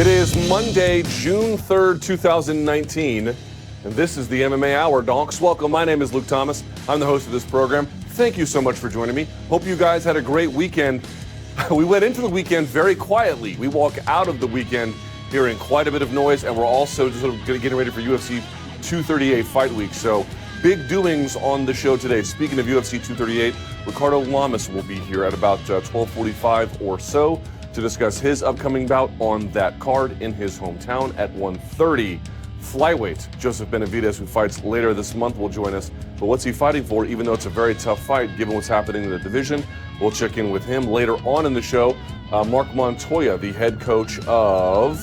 It is Monday, June 3rd, 2019, and this is the MMA Hour. Donks, welcome. My name is Luke Thomas. I'm the host of this program. Thank you so much for joining me. Hope you guys had a great weekend. We went into the weekend very quietly. We walk out of the weekend hearing quite a bit of noise, and we're also sort of getting ready for UFC 238 Fight Week. So big doings on the show today. Speaking of UFC 238, Ricardo Lamas will be here at about 12:45 or so to discuss his upcoming bout on that card in his hometown at 1:30. Flyweight, Joseph Benavidez, who fights later this month, will join us. But what's he fighting for, even though it's a very tough fight, given what's happening in the division? We'll check in with him later on in the show. Marc Montoya, the head coach of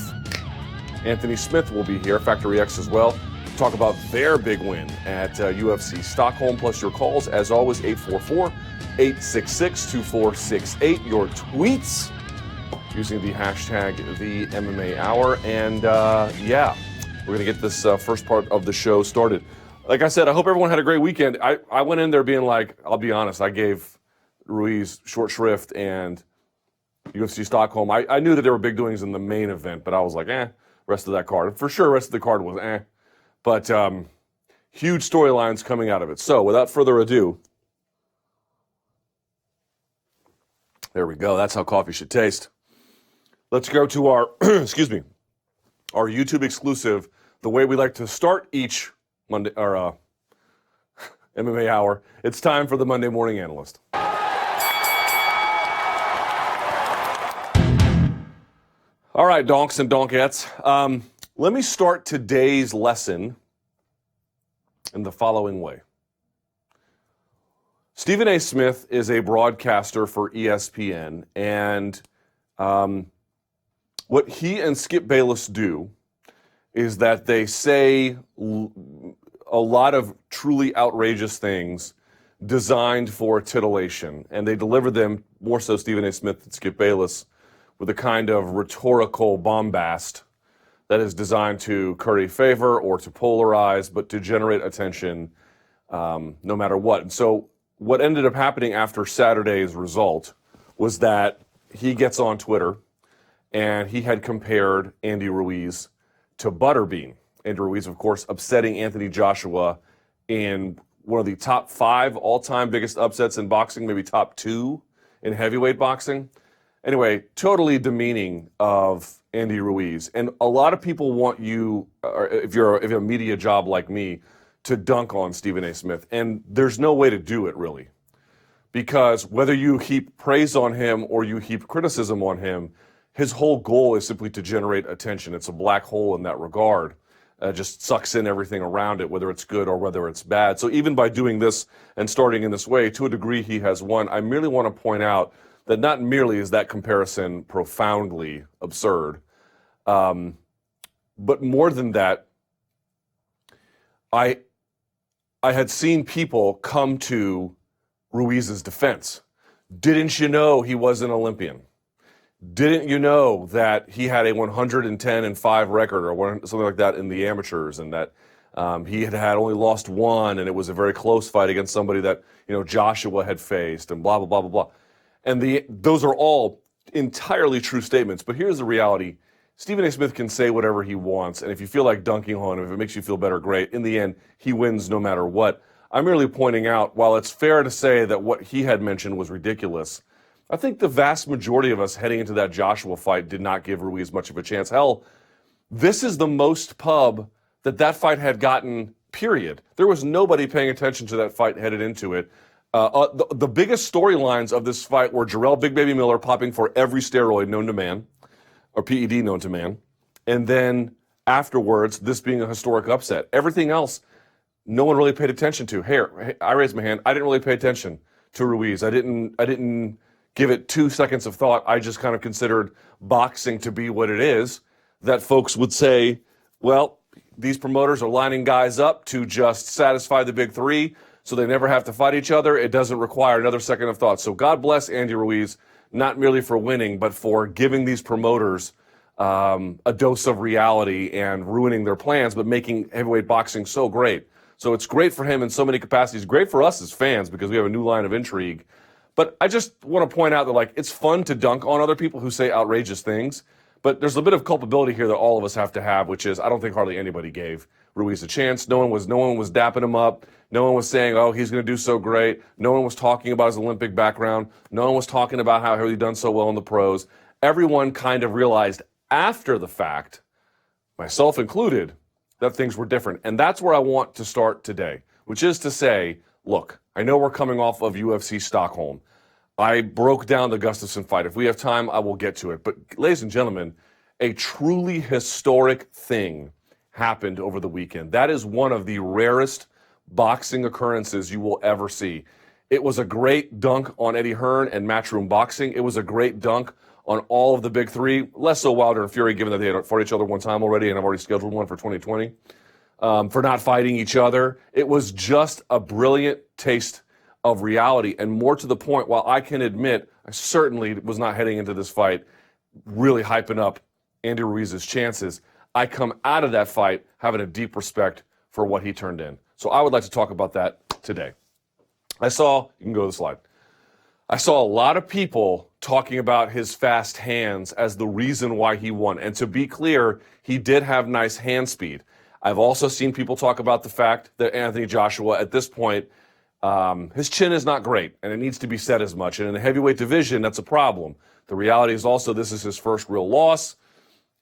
Anthony Smith, will be here, Factory X as well. Talk about their big win at UFC Stockholm, plus your calls, as always, 844-866-2468. Your tweets using the hashtag the MMA Hour. And yeah, we're going to get this first part of the show started. Like I said, I hope everyone had a great weekend. I went in there being like, I'll be honest, I gave Ruiz short shrift and UFC Stockholm. I knew that there were big doings in the main event, but I was like, rest of that card. For sure, rest of the card was But huge storylines coming out of it. So without further ado, there we go. That's how coffee should taste. Let's go to our, excuse me, our YouTube exclusive, the way we like to start each Monday, or MMA Hour. It's time for the Monday Morning Analyst. All right, donks and donkettes. Let me start today's lesson in the following way. Stephen A. Smith is a broadcaster for ESPN, and what he and Skip Bayless do is that they say a lot of truly outrageous things designed for titillation, and they deliver them, more so Stephen A. Smith than Skip Bayless, with a kind of rhetorical bombast that is designed to curry favor or to polarize, but to generate attention no matter what. And so what ended up happening after Saturday's result was that he gets on Twitter and he had compared Andy Ruiz to Butterbean. Andy Ruiz, of course, upsetting Anthony Joshua in one of the top 5 all-time biggest upsets in boxing, maybe top 2 in heavyweight boxing. Anyway, totally demeaning of Andy Ruiz. And a lot of people want you, if you have a media job like me, to dunk on Stephen A. Smith. And there's no way to do it, really. Because whether you heap praise on him or you heap criticism on him, his whole goal is simply to generate attention. It's a black hole in that regard. Just sucks in everything around it, whether it's good or whether it's bad. So even by doing this and starting in this way, to a degree he has won. I merely want to point out that not merely is that comparison profoundly absurd, but more than that, I had seen people come to Ruiz's defense. Didn't you know he was an Olympian? Didn't you know that he had a 110-5 record or something like that in the amateurs, and that he had only lost one, and it was a very close fight against somebody that Joshua had faced, and blah blah blah blah blah. And those are all entirely true statements. But here's the reality: Stephen A. Smith can say whatever he wants, and if you feel like dunking on him, if it makes you feel better, great. In the end, he wins no matter what. I'm merely pointing out, while it's fair to say that what he had mentioned was ridiculous, I think the vast majority of us heading into that Joshua fight did not give Ruiz much of a chance. Hell, this is the most pub that fight had gotten, period. There was nobody paying attention to that fight headed into it. The biggest storylines of this fight were Jarrell Big Baby Miller popping for every steroid known to man, or PED known to man, and then afterwards, this being a historic upset. Everything else, no one really paid attention to. Here, I raised my hand. I didn't really pay attention to Ruiz. I didn't give it 2 seconds of thought. I just kind of considered boxing to be what it is, that folks would say, well, these promoters are lining guys up to just satisfy the big three, so they never have to fight each other. It doesn't require another second of thought. So God bless Andy Ruiz, not merely for winning, but for giving these promoters a dose of reality and ruining their plans, but making heavyweight boxing so great. So it's great for him in so many capacities, great for us as fans because we have a new line of intrigue. But I just want to point out that, like, it's fun to dunk on other people who say outrageous things, But there's a bit of culpability here that all of us have to have, which is I don't think hardly anybody gave Ruiz a chance. No one was dapping him up. No one was saying, oh, he's going to do so great. No one was talking about his Olympic background. No one was talking about how he'd done so well in the pros. Everyone kind of realized after the fact, myself included, that things were different. And that's where I want to start today, which is to say, look, I know we're coming off of UFC Stockholm. I broke down the Gustafsson fight. If we have time, I will get to it. But ladies and gentlemen, a truly historic thing happened over the weekend. That is one of the rarest boxing occurrences you will ever see. It was a great dunk on Eddie Hearn and Matchroom Boxing. It was a great dunk on all of the big three, less so Wilder and Fury, given that they had fought each other one time already, and I've already scheduled one for 2020, for not fighting each other. It was just a brilliant taste of reality, and more to the point, while I can admit I certainly was not heading into this fight really hyping up Andy Ruiz's chances, I come out of that fight having a deep respect for what he turned in. So I would like to talk about that today. You can go to the slide. I saw a lot of people talking about his fast hands as the reason why he won. And to be clear, he did have nice hand speed. I've also seen people talk about the fact that Anthony Joshua, at this point, his chin is not great, and it needs to be said as much. And in the heavyweight division, that's a problem. The reality is also this is his first real loss,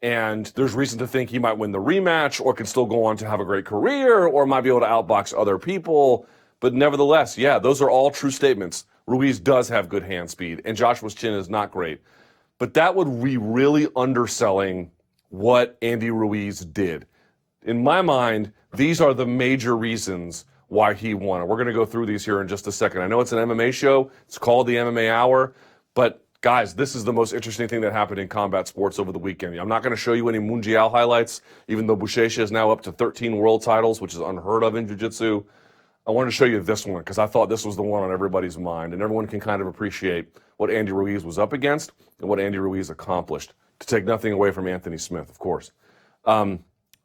and there's reason to think he might win the rematch or can still go on to have a great career or might be able to outbox other people. But nevertheless, yeah, those are all true statements. Ruiz does have good hand speed, and Joshua's chin is not great. But that would be really underselling what Andy Ruiz did. In my mind, these are the major reasons why he won. And we're going to go through these here in just a second. I know it's an MMA show. It's called the MMA Hour. But, guys, this is the most interesting thing that happened in combat sports over the weekend. I'm not going to show you any Mundial highlights, even though Buchecha is now up to 13 world titles, which is unheard of in jiu-jitsu. I wanted to show you this one because I thought this was the one on everybody's mind, and everyone can kind of appreciate what Andy Ruiz was up against and what Andy Ruiz accomplished, to take nothing away from Anthony Smith, of course.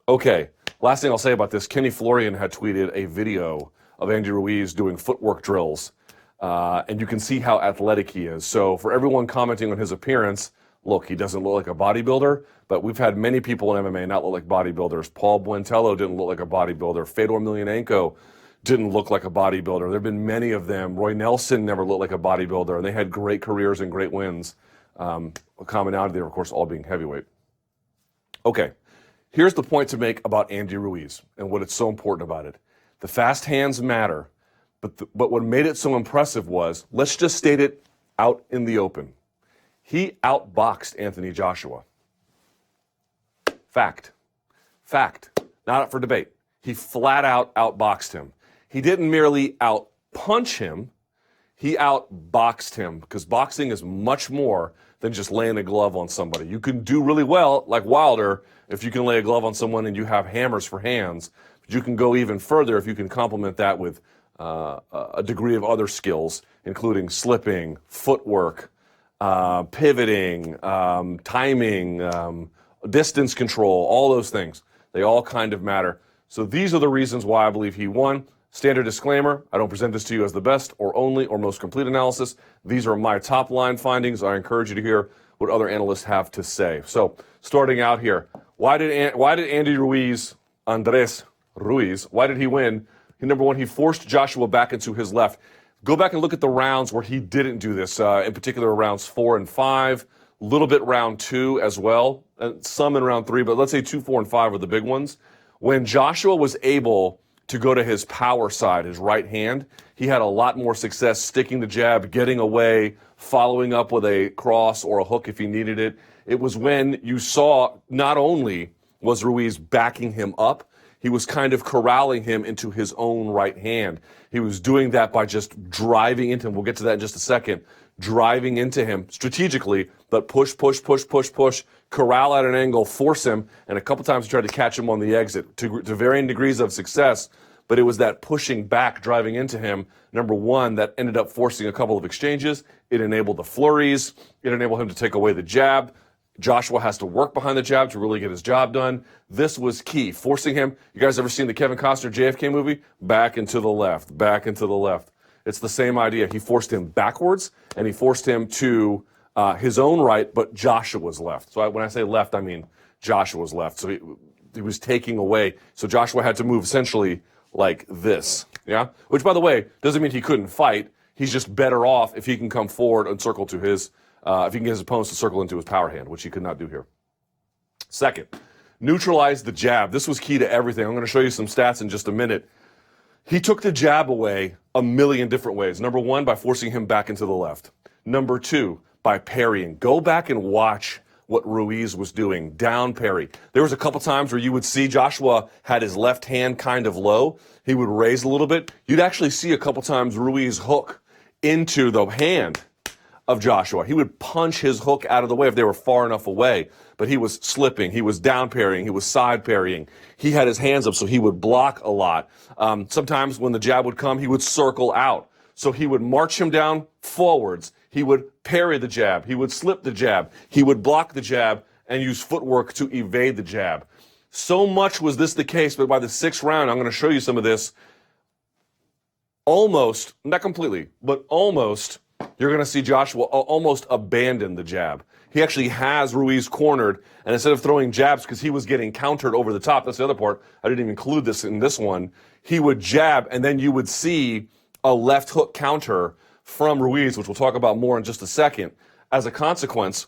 Okay, last thing I'll say about this, Kenny Florian had tweeted a video of Andy Ruiz doing footwork drills, and you can see how athletic he is. So for everyone commenting on his appearance, look, he doesn't look like a bodybuilder, but we've had many people in MMA not look like bodybuilders. Paul Buentello didn't look like a bodybuilder. Fedor Emelianenko didn't look like a bodybuilder. There have been many of them. Roy Nelson never looked like a bodybuilder, and they had great careers and great wins. A commonality there, of course, all being heavyweight. Okay, here's the point to make about Andy Ruiz and what it's so important about it. The fast hands matter, but what made it so impressive was, let's just state it out in the open. He outboxed Anthony Joshua. Fact. Not up for debate. He flat out outboxed him. He didn't merely out-punch him, he outboxed him, because boxing is much more than just laying a glove on somebody. You can do really well, like Wilder, if you can lay a glove on someone and you have hammers for hands. But you can go even further if you can complement that with a degree of other skills, including slipping, footwork, pivoting, timing, distance control, all those things. They all kind of matter. So these are the reasons why I believe he won. Standard disclaimer, I don't present this to you as the best or only or most complete analysis. These are my top line findings. I encourage you to hear what other analysts have to say. So starting out here, why did Andy Ruiz, Andres Ruiz, why did he win? Number one, he forced Joshua back into his left. Go back and look at the rounds where he didn't do this, in particular rounds 4 and 5, a little bit round 2 as well, and some in round 3, but let's say 2, 4, and 5 are the big ones. When Joshua was able to go to his power side, his right hand, he had a lot more success sticking the jab, getting away, following up with a cross or a hook if he needed it. It was when you saw not only was Ruiz backing him up, he was kind of corralling him into his own right hand. He was doing that by just driving into him. We'll get to that in just a second. Driving into him strategically, but push, corral at an angle, force him, and a couple times he tried to catch him on the exit to varying degrees of success, but it was that pushing back, driving into him, number one, that ended up forcing a couple of exchanges. It enabled the flurries. It enabled him to take away the jab. Joshua has to work behind the jab to really get his job done. This was key, forcing him. You guys ever seen the Kevin Costner JFK movie? Back and to the left. It's the same idea. He forced him backwards, and he forced him to his own right, but Joshua's left. So when I say left, I mean Joshua's left. So he was taking away. So Joshua had to move essentially like this, yeah? Which, by the way, doesn't mean he couldn't fight. He's just better off if he can come forward and circle to his, if he can get his opponents to circle into his power hand, which he could not do here. Second, neutralize the jab. This was key to everything. I'm going to show you some stats in just a minute. He took the jab away a million different ways. Number one, by forcing him back into the left. Number two, by parrying. Go back and watch what Ruiz was doing, down parry. There was a couple times where you would see Joshua had his left hand kind of low. He would raise a little bit. You'd actually see a couple times Ruiz hook into the hand of Joshua. He would punch his hook out of the way if they were far enough away, but he was slipping. He was down parrying. He was side parrying. He had his hands up, so he would block a lot. Sometimes when the jab would come, he would circle out. So he would march him down forwards. He would parry the jab. He would slip the jab. He would block the jab and use footwork to evade the jab. So much was this the case, but by the sixth round, I'm going to show you some of this. Almost, not completely, but almost, you're going to see Joshua almost abandon the jab. He actually has Ruiz cornered, and instead of throwing jabs, because he was getting countered over the top, that's the other part, I didn't even include this in this one, he would jab, and then you would see a left hook counter from Ruiz, which we'll talk about more in just a second. As a consequence,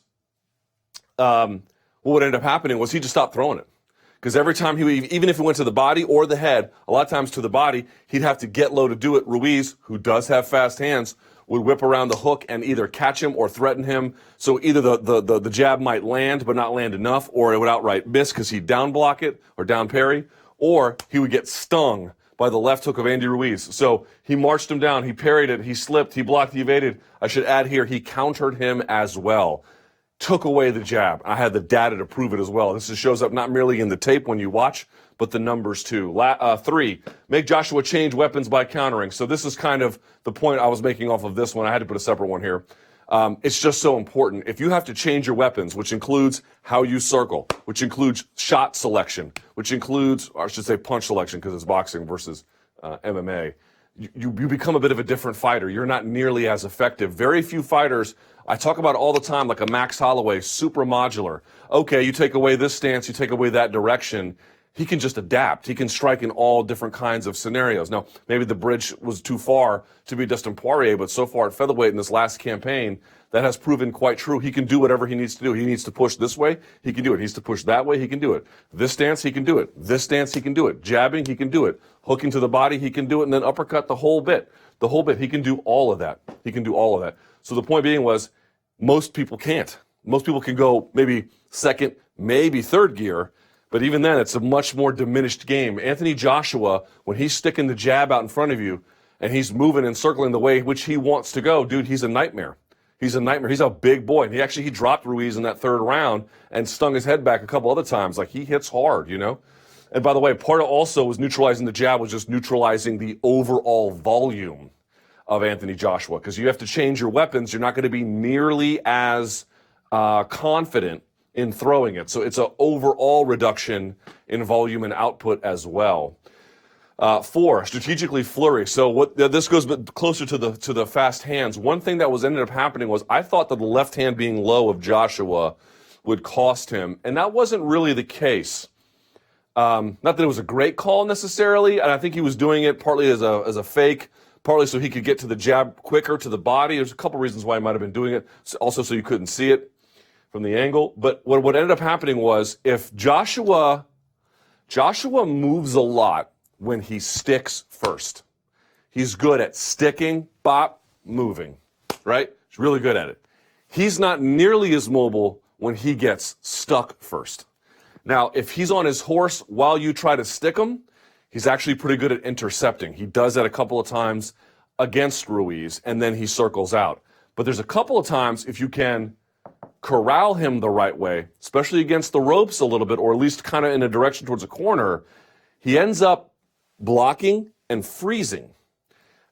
what would end up happening was he just stopped throwing it. Because every time even if it went to the body or the head, a lot of times to the body, he'd have to get low to do it. Ruiz, who does have fast hands, would whip around the hook and either catch him or threaten him. So either the jab might land, but not land enough, or it would outright miss because he'd down block it or down parry, or he would get stung by the left hook of Andy Ruiz. So he marched him down, he parried it, he slipped, he blocked, he evaded. I should add here, he countered him as well. Took away the jab. I had the data to prove it as well. This just shows up not merely in the tape when you watch, but the numbers too. Three, make Joshua change weapons by countering. So this is kind of the point I was making off of this one. I had to put a separate one here. It's just so important. If you have to change your weapons, which includes how you circle, which includes shot selection, which includes, or I should say punch selection because it's boxing versus MMA, you become a bit of a different fighter. You're not nearly as effective. Very few fighters, I talk about all the time, like a Max Holloway, super modular. Okay, you take away this stance, you take away that direction. He can just adapt. He can strike in all different kinds of scenarios. Now, maybe the bridge was too far to be Dustin Poirier, but so far at featherweight in this last campaign, that has proven quite true. He can do whatever he needs to do. He needs to push this way, he can do it. He needs to push that way, he can do it. This stance, he can do it. This stance, he can do it. Jabbing, he can do it. Hooking to the body, he can do it. And then uppercut the whole bit. The whole bit. He can do all of that. He can do all of that. So the point being was, most people can't. Most people can go maybe second, maybe third gear, but even then, it's a much more diminished game. Anthony Joshua, when he's sticking the jab out in front of you and he's moving and circling the way which he wants to go, dude, he's a nightmare. He's a nightmare. He's a big boy. And he dropped Ruiz in that third round and stung his head back a couple other times. Like, he hits hard, you know? And by the way, part of also was neutralizing the jab was just neutralizing the overall volume of Anthony Joshua. Because you have to change your weapons. You're not going to be nearly as confident in throwing it. So it's an overall reduction in volume and output as well. Four, strategically flurry. So this goes closer to the fast hands. One thing that ended up happening was I thought that the left hand being low of Joshua would cost him, and that wasn't really the case. Not that it was a great call necessarily, and I think he was doing it partly as a fake, partly so he could get to the jab quicker to the body. There's a couple reasons why he might have been doing it. Also so you couldn't see it from the angle. But what ended up happening was if Joshua moves a lot when he sticks first. He's good at sticking, bop, moving, right? He's really good at it. He's not nearly as mobile when he gets stuck first. Now, if he's on his horse while you try to stick him, he's actually pretty good at intercepting. He does that a couple of times against Ruiz, and then he circles out. But there's a couple of times if you can corral him the right way, especially against the ropes a little bit, or at least kind of in a direction towards a corner, he ends up blocking and freezing.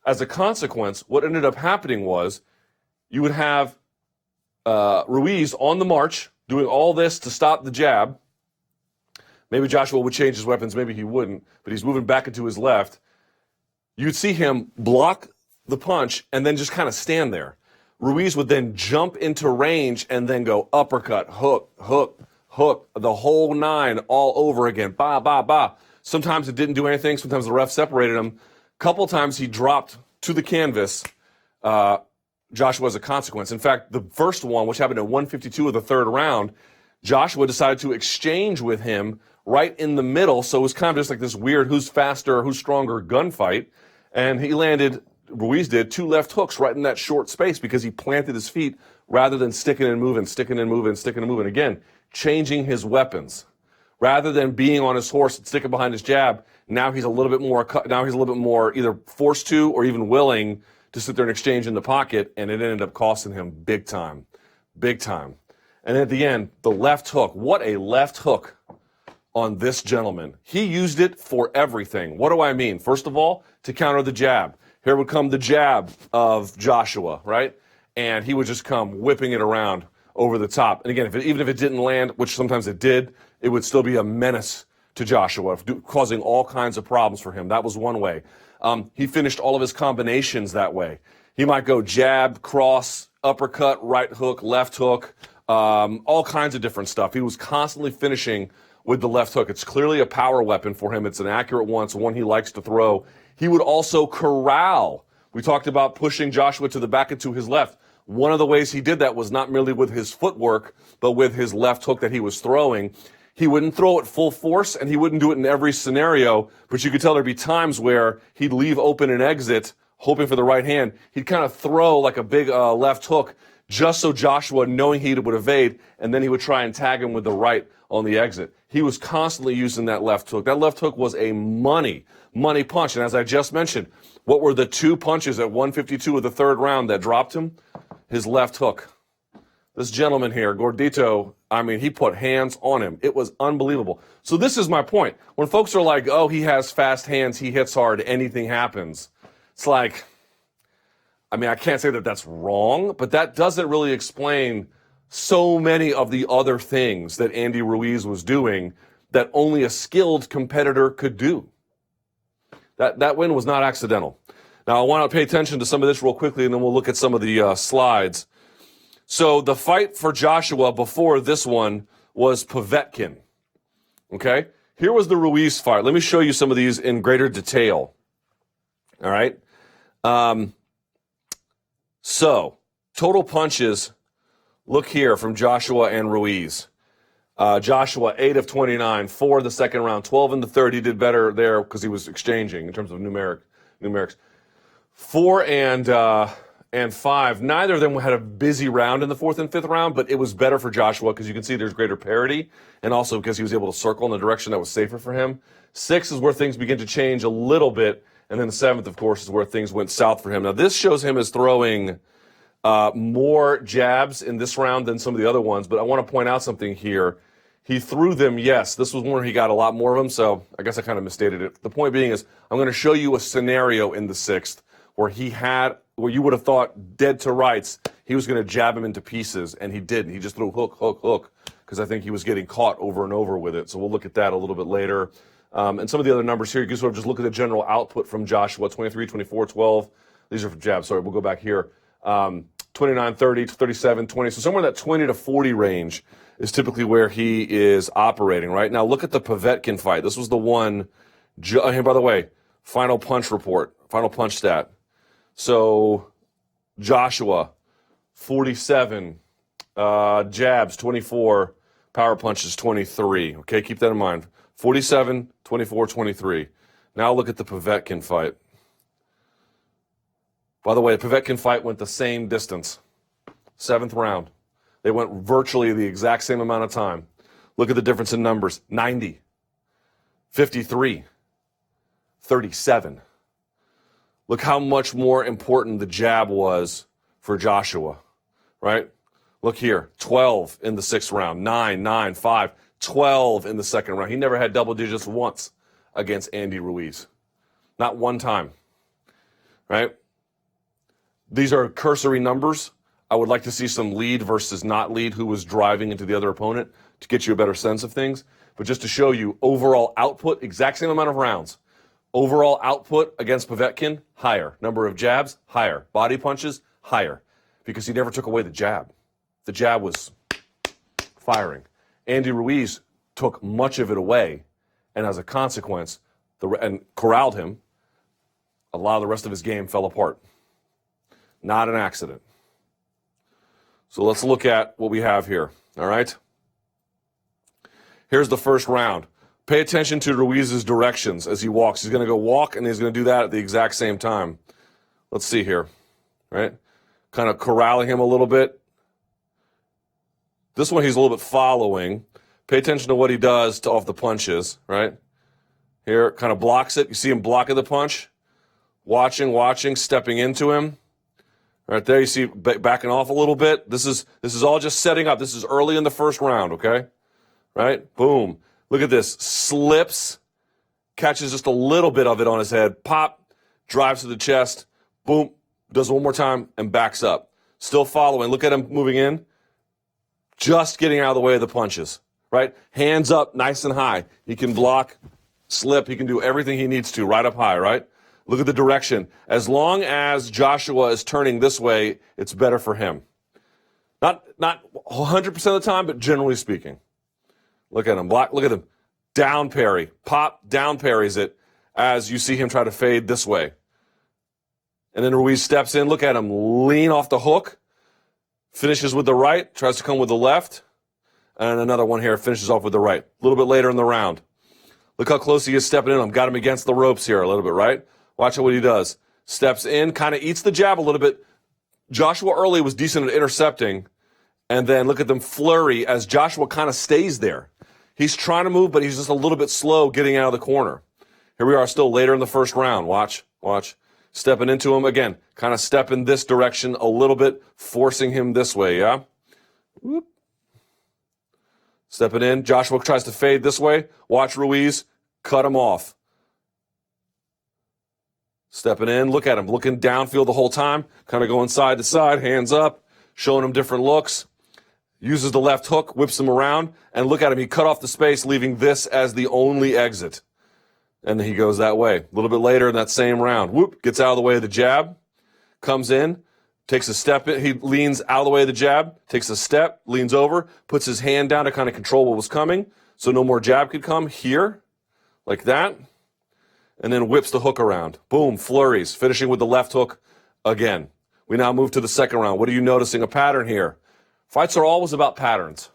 As a consequence, what ended up happening was you would have Ruiz on the march doing all this to stop the jab. Maybe Joshua would change his weapons, maybe he wouldn't, but he's moving back into his left. You'd see him block the punch and then just kind of stand there. Ruiz would then jump into range and then go uppercut, hook, hook, hook, the whole nine all over again. Ba, ba, ba. Sometimes it didn't do anything. Sometimes the ref separated him. Couple times he dropped to the canvas Joshua as a consequence. In fact, the first one, which happened at 152 of the third round, Joshua decided to exchange with him right in the middle. So it was kind of just like this weird who's faster, who's stronger gunfight. And he landed, Ruiz did, 2 left hooks right in that short space because he planted his feet rather than sticking and moving, sticking and moving, sticking and moving. Again, changing his weapons. Rather than being on his horse and sticking behind his jab, now he's a little bit more either forced to or even willing to sit there and exchange in the pocket, and it ended up costing him big time. Big time. And at the end, the left hook. What a left hook on this gentleman. He used it for everything. What do I mean? First of all, to counter the jab. Here would come the jab of Joshua, right? And he would just come whipping it around over the top. And again, even if it didn't land, which sometimes it did, it would still be a menace to Joshua, causing all kinds of problems for him. That was one way. He finished all of his combinations that way. He might go jab, cross, uppercut, right hook, left hook, all kinds of different stuff. He was constantly finishing with the left hook. It's clearly a power weapon for him. It's an accurate one. It's one he likes to throw. He would also corral. We talked about pushing Joshua to the back and to his left. One of the ways he did that was not merely with his footwork, but with his left hook that he was throwing. He wouldn't throw it full force, and he wouldn't do it in every scenario, but you could tell there'd be times where he'd leave open an exit, hoping for the right hand. He'd kind of throw like a big left hook just so Joshua, knowing he would evade, and then he would try and tag him with the right on the exit. He was constantly using that left hook. That left hook was a money punch. And as I just mentioned, what were the 2 punches at 152 of the third round that dropped him? His left hook. This gentleman here, Gordito, I mean, he put hands on him. It was unbelievable. So this is my point. When folks are like, oh, he has fast hands, he hits hard, anything happens. It's like, I mean, I can't say that that's wrong, but that doesn't really explain so many of the other things that Andy Ruiz was doing that only a skilled competitor could do. That win was not accidental. Now, I want to pay attention to some of this real quickly, and then we'll look at some of the slides. So the fight for Joshua before this one was Povetkin. Okay? Here was the Ruiz fight. Let me show you some of these in greater detail. All right? So, total punches, look here from Joshua and Ruiz. Joshua, 8 of 29, 4 in the second round, 12 in the third. He did better there because he was exchanging in terms of numerics. 4 and 5. Neither of them had a busy round in the 4th and 5th round, but it was better for Joshua because you can see there's greater parity, and also because he was able to circle in the direction that was safer for him. 6 is where things begin to change a little bit, and then the 7th, of course, is where things went south for him. Now, this shows him as throwing more jabs in this round than some of the other ones, but I want to point out something here. He threw them, yes. This was one where he got a lot more of them, so I guess I kind of misstated it. The point being is I'm going to show you a scenario in the 6th where you would have thought dead to rights he was going to jab him into pieces, and he didn't. He just threw hook, hook, hook, because I think he was getting caught over and over with it. So we'll look at that a little bit later. And some of the other numbers here, you can sort of just look at the general output from Joshua, 23, 24, 12. These are for jabs. Sorry, we'll go back here. 29, 30, 37, 20. So somewhere in that 20 to 40 range is typically where he is operating, right? Now look at the Povetkin fight. This was the one, hey, by the way, final punch report, final punch stat. So Joshua, 47, jabs, 24, power punches, 23. Okay, keep that in mind. 47, 24, 23. Now look at the Povetkin fight. By the way, the Povetkin fight went the same distance. 7th round. They went virtually the exact same amount of time. Look at the difference in numbers. 90, 53, 37. Look how much more important the jab was for Joshua, right? Look here, 12 in the 6th round, 9, 9, 5, 12 in the 2nd round. He never had double digits once against Andy Ruiz. Not one time, right? These are cursory numbers. I would like to see some lead versus not lead, who was driving into the other opponent, to get you a better sense of things. But just to show you, overall output, exact same amount of rounds. Overall output against Povetkin, higher. Number of jabs, higher. Body punches, higher. because he never took away the jab. The jab was firing. Andy Ruiz took much of it away, and as a consequence, and corralled him. A lot of the rest of his game fell apart. Not an accident. So let's look at what we have here, all right? Here's the first round. Pay attention to Ruiz's directions as he walks. He's going to go walk, and he's going to do that at the exact same time. Let's see here, right? Kind of corralling him a little bit. This one he's a little bit following. Pay attention to what he does off the punches, right? Here, kind of blocks it. You see him blocking the punch. Watching, stepping into him. Right there, you see backing off a little bit. This is all just setting up. This is early in the first round, okay? Right? Boom. Look at this. Slips. Catches just a little bit of it on his head. Pop. Drives to the chest. Boom. Does it one more time and backs up. Still following. Look at him moving in. Just getting out of the way of the punches, right? Hands up nice and high. He can block, slip. He can do everything he needs to right up high, right? Look at the direction. As long as Joshua is turning this way, it's better for him. Not 100% of the time, but generally speaking. Look at him. Block. Look at him. Down parry. Pop, down parries it as you see him try to fade this way. And then Ruiz steps in. Look at him. Lean off the hook. Finishes with the right. Tries to come with the left. And another one here. Finishes off with the right. A little bit later in the round. Look how close he is stepping in. Got him against the ropes here a little bit, right? Watch what he does. Steps in, kind of eats the jab a little bit. Joshua early was decent at intercepting. And then look at them flurry as Joshua kind of stays there. He's trying to move, but he's just a little bit slow getting out of the corner. Here we are still later in the first round. Watch. Stepping into him again. Kind of step in this direction a little bit, forcing him this way, yeah? Whoop. Stepping in. Joshua tries to fade this way. Watch Ruiz. Cut him off. Stepping in, look at him, looking downfield the whole time, kind of going side to side, hands up, showing him different looks. Uses the left hook, whips him around, and look at him. He cut off the space, leaving this as the only exit. And he goes that way. A little bit later in that same round, whoop, gets out of the way of the jab, comes in, takes a step in. He leans out of the way of the jab, takes a step, leans over, puts his hand down to kind of control what was coming, so no more jab could come here, like that. And then whips the hook around. Boom, flurries, finishing with the left hook again. We now move to the second round. What are you noticing? A pattern here. Fights are always about patterns.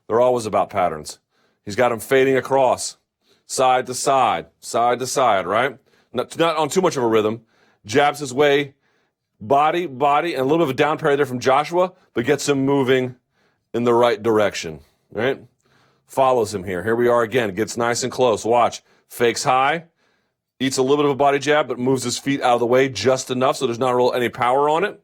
They're always about patterns. He's got him fading across, side to side, right? Not on too much of a rhythm. Jabs his way, body, and a little bit of a down parry there from Joshua, but gets him moving in the right direction, right? Follows him here. Here we are again. Gets nice and close. Watch. Fakes high. Eats a little bit of a body jab, but moves his feet out of the way just enough so there's not really any power on it.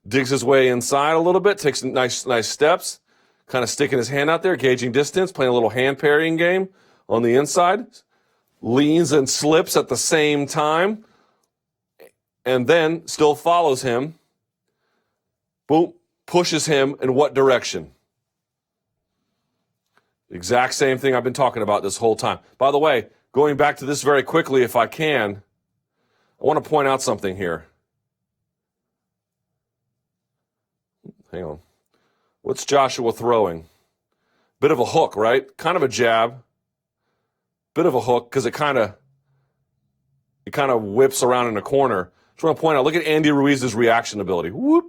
Digs his way inside a little bit, takes nice steps, kind of sticking his hand out there, gauging distance, playing a little hand parrying game on the inside. Leans and slips at the same time, and then still follows him. Boom, pushes him in what direction? Exact same thing I've been talking about this whole time. By the way, going back to this very quickly, if I can, I want to point out something here. Hang on. What's Joshua throwing? Bit of a hook, right? Kind of a jab. Bit of a hook because it kind of whips around in a corner. Just want to point out, look at Andy Ruiz's reaction ability. Whoop.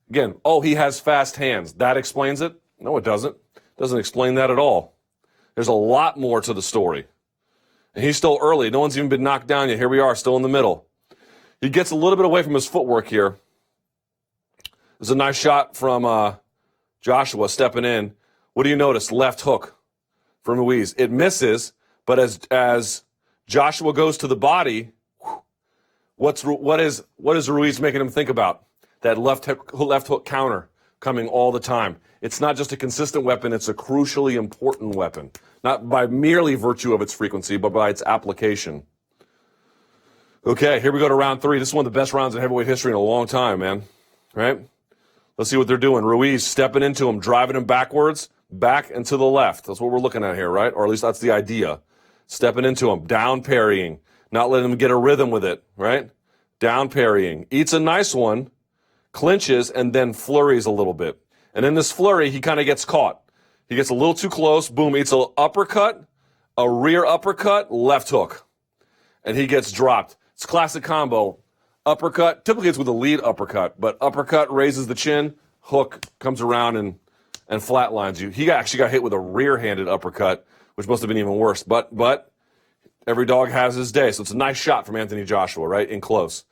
Again, he has fast hands. That explains it? No, it doesn't. Doesn't explain that at all. There's a lot more to the story. And he's still early. No one's even been knocked down yet. Here we are, still in the middle. He gets a little bit away from his footwork here. There's a nice shot from Joshua stepping in. What do you notice? Left hook from Ruiz. It misses, but as Joshua goes to the body, what is Ruiz making him think about? That left hook counter coming all the time. It's not just a consistent weapon, it's a crucially important weapon. Not by merely virtue of its frequency, but by its application. Okay, here we go to round 3. This is one of the best rounds in heavyweight history in a long time, man. Right? Let's see what they're doing. Ruiz stepping into him, driving him backwards, back and to the left. That's what we're looking at here, right? Or at least that's the idea. Stepping into him, down parrying, not letting him get a rhythm with it, right? Down parrying. Eats a nice one, clinches, and then flurries a little bit. And in this flurry, he kind of gets caught. He gets a little too close. Boom, eats an uppercut, a rear uppercut, left hook. And he gets dropped. It's a classic combo. Uppercut, typically it's with a lead uppercut, but uppercut raises the chin, hook comes around and flatlines you. He actually got hit with a rear-handed uppercut, which must have been even worse. But every dog has his day. So it's a nice shot from Anthony Joshua, right, in close.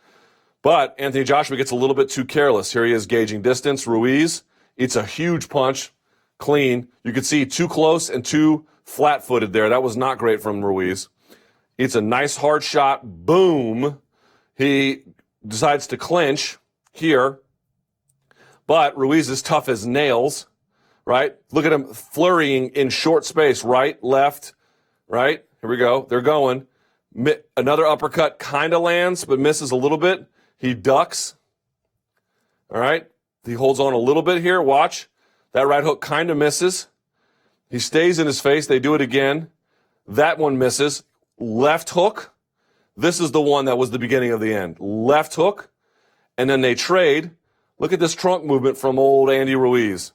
But Anthony Joshua gets a little bit too careless. Here he is gauging distance. Ruiz eats a huge punch, clean. You could see too close and too flat-footed there. That was not great from Ruiz. Eats a nice hard shot. Boom. He decides to clinch here. But Ruiz is tough as nails, right? Look at him flurrying in short space. Right, left, right. Here we go. They're going. Another uppercut kind of lands, but misses a little bit. He ducks. All right. He holds on a little bit here. Watch. That right hook kind of misses. He stays in his face. They do it again. That one misses. Left hook. This is the one that was the beginning of the end. Left hook. And then they trade. Look at this trunk movement from old Andy Ruiz.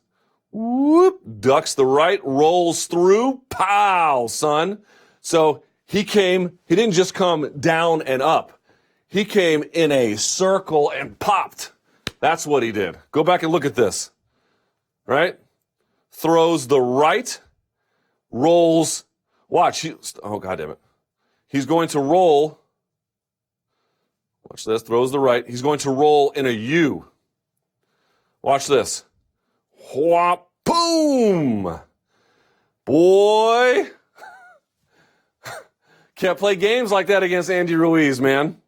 Whoop. Ducks the right. Rolls through. Pow, son. So he didn't just come down and up. He came in a circle and popped. That's what he did. Go back and look at this. Right? Throws the right. Rolls. Watch. Oh, God damn it. He's going to roll. Watch this. Throws the right. He's going to roll in a U. Watch this. Whop. Boom. Boy. Can't play games like that against Andy Ruiz, man.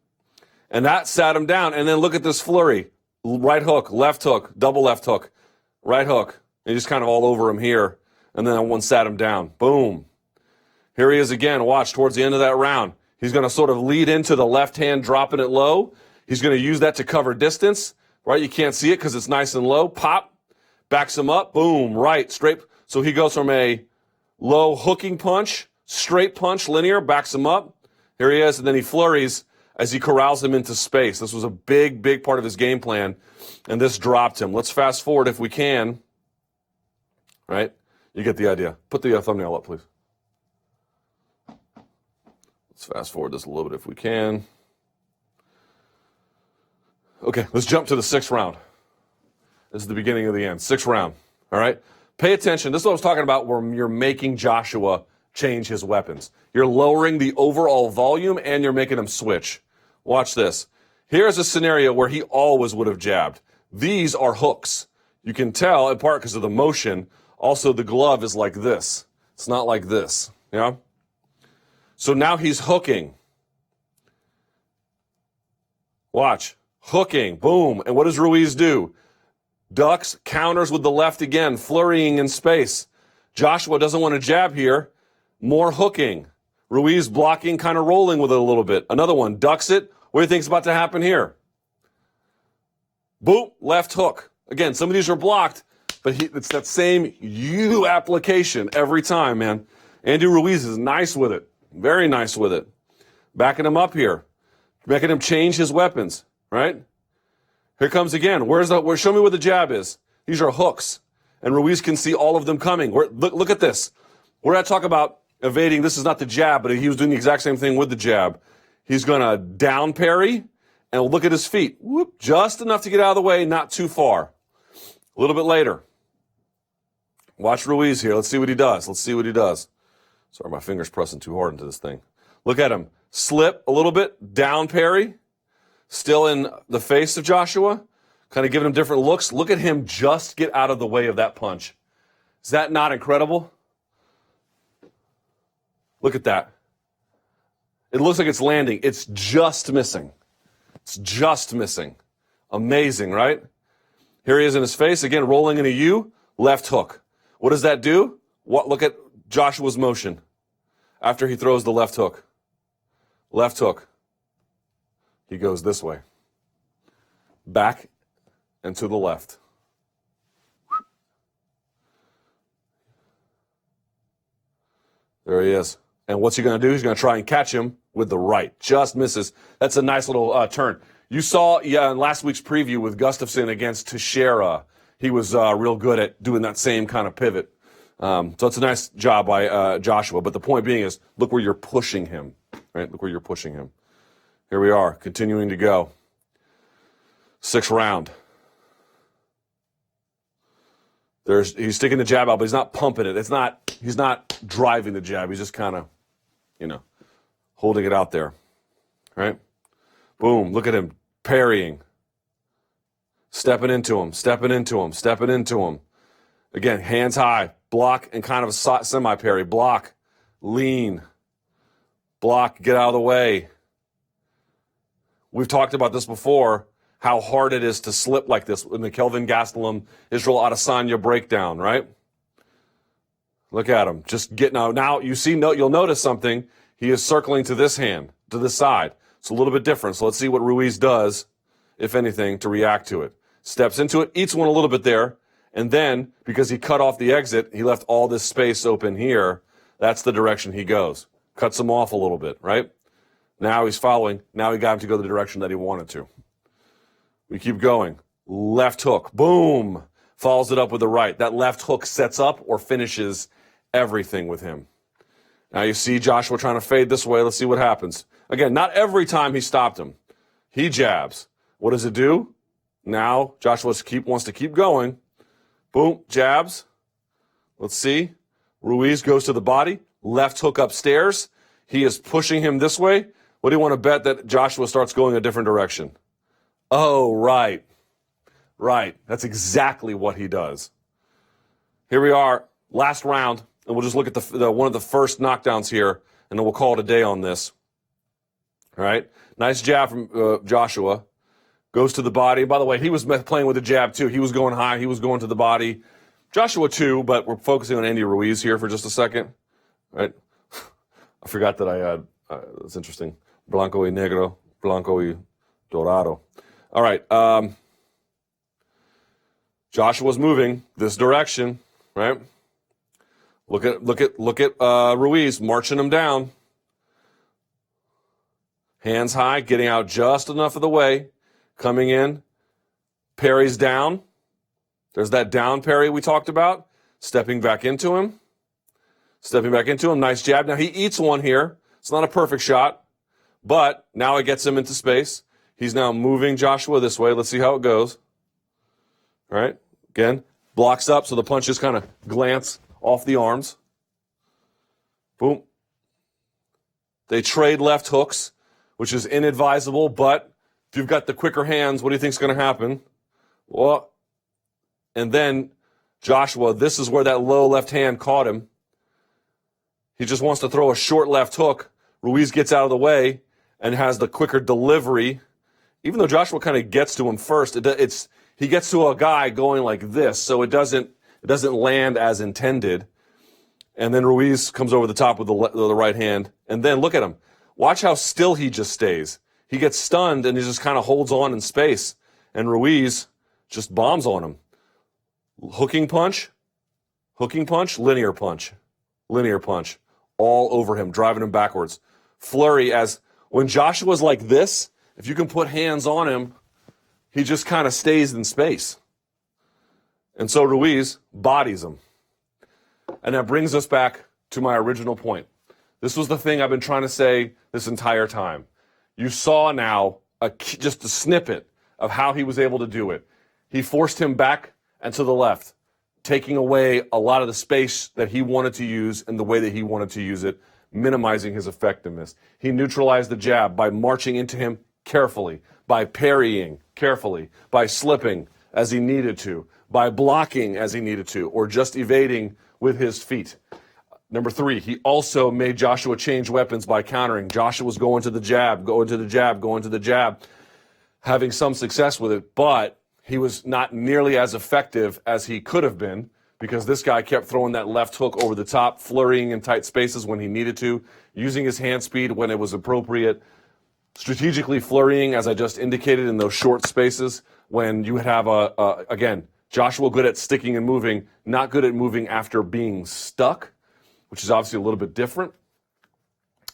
And that sat him down. And then look at this flurry. Right hook, left hook, double left hook, right hook. And just kind of all over him here. And then that one sat him down. Boom. Here he is again. Watch towards the end of that round. He's going to sort of lead into the left hand, dropping it low. He's going to use that to cover distance. Right? You can't see it because it's nice and low. Pop. Backs him up. Boom. Right. Straight. So he goes from a low hooking punch, straight punch, linear, backs him up. Here he is. And then he flurries as he corrals him into space. This was a big, big part of his game plan, and this dropped him. Let's fast forward if we can. Right? You get the idea. Put the thumbnail up, please. Let's fast forward this a little bit if we can. Okay, let's jump to the 6th round. This is the beginning of the end. 6th round. All right? Pay attention. This is what I was talking about where you're making Joshua change his weapons. You're lowering the overall volume and you're making him switch. Watch this. Here's a scenario where he always would have jabbed. These are hooks. You can tell, in part because of the motion, also the glove is like this. It's not like this. Yeah? So now he's hooking. Watch. Hooking. Boom. And what does Ruiz do? Ducks, counters with the left again, flurrying in space. Joshua doesn't want to jab here. More hooking. Ruiz blocking, kind of rolling with it a little bit. Another one, ducks it. What do you think's about to happen here? Boom, left hook. Again, some of these are blocked, but it's that same U application every time, man. Andy Ruiz is nice with it. Very nice with it. Backing him up here. Making him change his weapons, right? Here comes again. Show me where the jab is. These are hooks. And Ruiz can see all of them coming. Look at this. We're going to talk about evading. This is not the jab, but he was doing the exact same thing with the jab. He's going to down parry, and look at his feet. Whoop, just enough to get out of the way, not too far. A little bit later. Watch Ruiz here. Let's see what he does. Sorry, my finger's pressing too hard into this thing. Look at him. Slip a little bit, down parry. Still in the face of Joshua, kind of giving him different looks. Look at him just get out of the way of that punch. Is that not incredible? Look at that. It looks like it's landing. It's just missing. Amazing, right? Here he is in his face. Again, rolling in a U. Left hook. What does that do? Look at Joshua's motion after he throws the left hook. Left hook. He goes this way. Back and to the left. There he is. And what's he going to do? He's going to try and catch him with the right. Just misses. That's a nice little turn. You saw, in last week's preview with Gustafsson against Teixeira, he was real good at doing that same kind of pivot. So it's a nice job by Joshua. But the point being is, look where you're pushing him, right? Look where you're pushing him. Here we are, continuing to go. 6th round. He's sticking the jab out, but he's not pumping it. He's not driving the jab. He's just kind of, holding it out there, right? Boom, look at him parrying. Stepping into him. Again, hands high, block, and kind of a semi-parry. Block, lean, block, get out of the way. We've talked about this before, how hard it is to slip like this in the Kelvin Gastelum, Israel Adesanya breakdown, right? Look at him, just getting out. Now, you'll notice something. He is circling to this hand, to this side. It's a little bit different, so let's see what Ruiz does, if anything, to react to it. Steps into it, eats one a little bit there, and then, because he cut off the exit, he left all this space open here. That's the direction he goes. Cuts him off a little bit, right? Now he's following. Now he got him to go the direction that he wanted to. We keep going. Left hook. Boom. Follows it up with the right. That left hook sets up or finishes everything with him. Now you see Joshua trying to fade this way. Let's see what happens. Again, not every time he stopped him. He jabs. What does it do? Now Joshua wants to keep going. Boom. Jabs. Let's see. Ruiz goes to the body. Left hook upstairs. He is pushing him this way. What do you want to bet that Joshua starts going a different direction? Oh, right. Right. That's exactly what he does. Here we are, last round, and we'll just look at the one of the first knockdowns here, and then we'll call it a day on this. All right. Nice jab from Joshua. Goes to the body. By the way, he was playing with a jab, too. He was going high. He was going to the body. Joshua, too, but we're focusing on Andy Ruiz here for just a second. All right. I forgot that I had, that's interesting. Blanco y negro, blanco y dorado. All right. Joshua's moving this direction, right? Look at Ruiz marching him down. Hands high, getting out just enough of the way. Coming in, parries down. There's that down parry we talked about. Stepping back into him. Nice jab. Now he eats one here. It's not a perfect shot, but now it gets him into space. He's now moving Joshua this way. Let's see how it goes. All right. Again, blocks up so the punches kind of glance off the arms. Boom. They trade left hooks, which is inadvisable, but if you've got the quicker hands, what do you think is going to happen? Well, and then Joshua, this is where that low left hand caught him. He just wants to throw a short left hook. Ruiz gets out of the way and has the quicker delivery. Even though Joshua kind of gets to him first, he gets to a guy going like this, so it doesn't land as intended. And then Ruiz comes over the top with the right hand. And then look at him. Watch how still he just stays. He gets stunned and he just kind of holds on in space. And Ruiz just bombs on him. Hooking punch, linear punch. All over him, driving him backwards. Flurry as when Joshua's like this, if you can put hands on him, he just kind of stays in space. And so Ruiz bodies him. And that brings us back to my original point. This was the thing I've been trying to say this entire time. You saw now just a snippet of how he was able to do it. He forced him back and to the left, taking away a lot of the space that he wanted to use and the way that he wanted to use it, minimizing his effectiveness. He neutralized the jab by marching into him carefully, by parrying carefully, by slipping as he needed to, by blocking as he needed to, or just evading with his feet. Number 3, he also made Joshua change weapons by countering. Joshua was going to the jab, having some success with it, but he was not nearly as effective as he could have been because this guy kept throwing that left hook over the top, flurrying in tight spaces when he needed to, using his hand speed when it was appropriate, strategically flurrying, as I just indicated, in those short spaces when you have again, Joshua good at sticking and moving, not good at moving after being stuck, which is obviously a little bit different.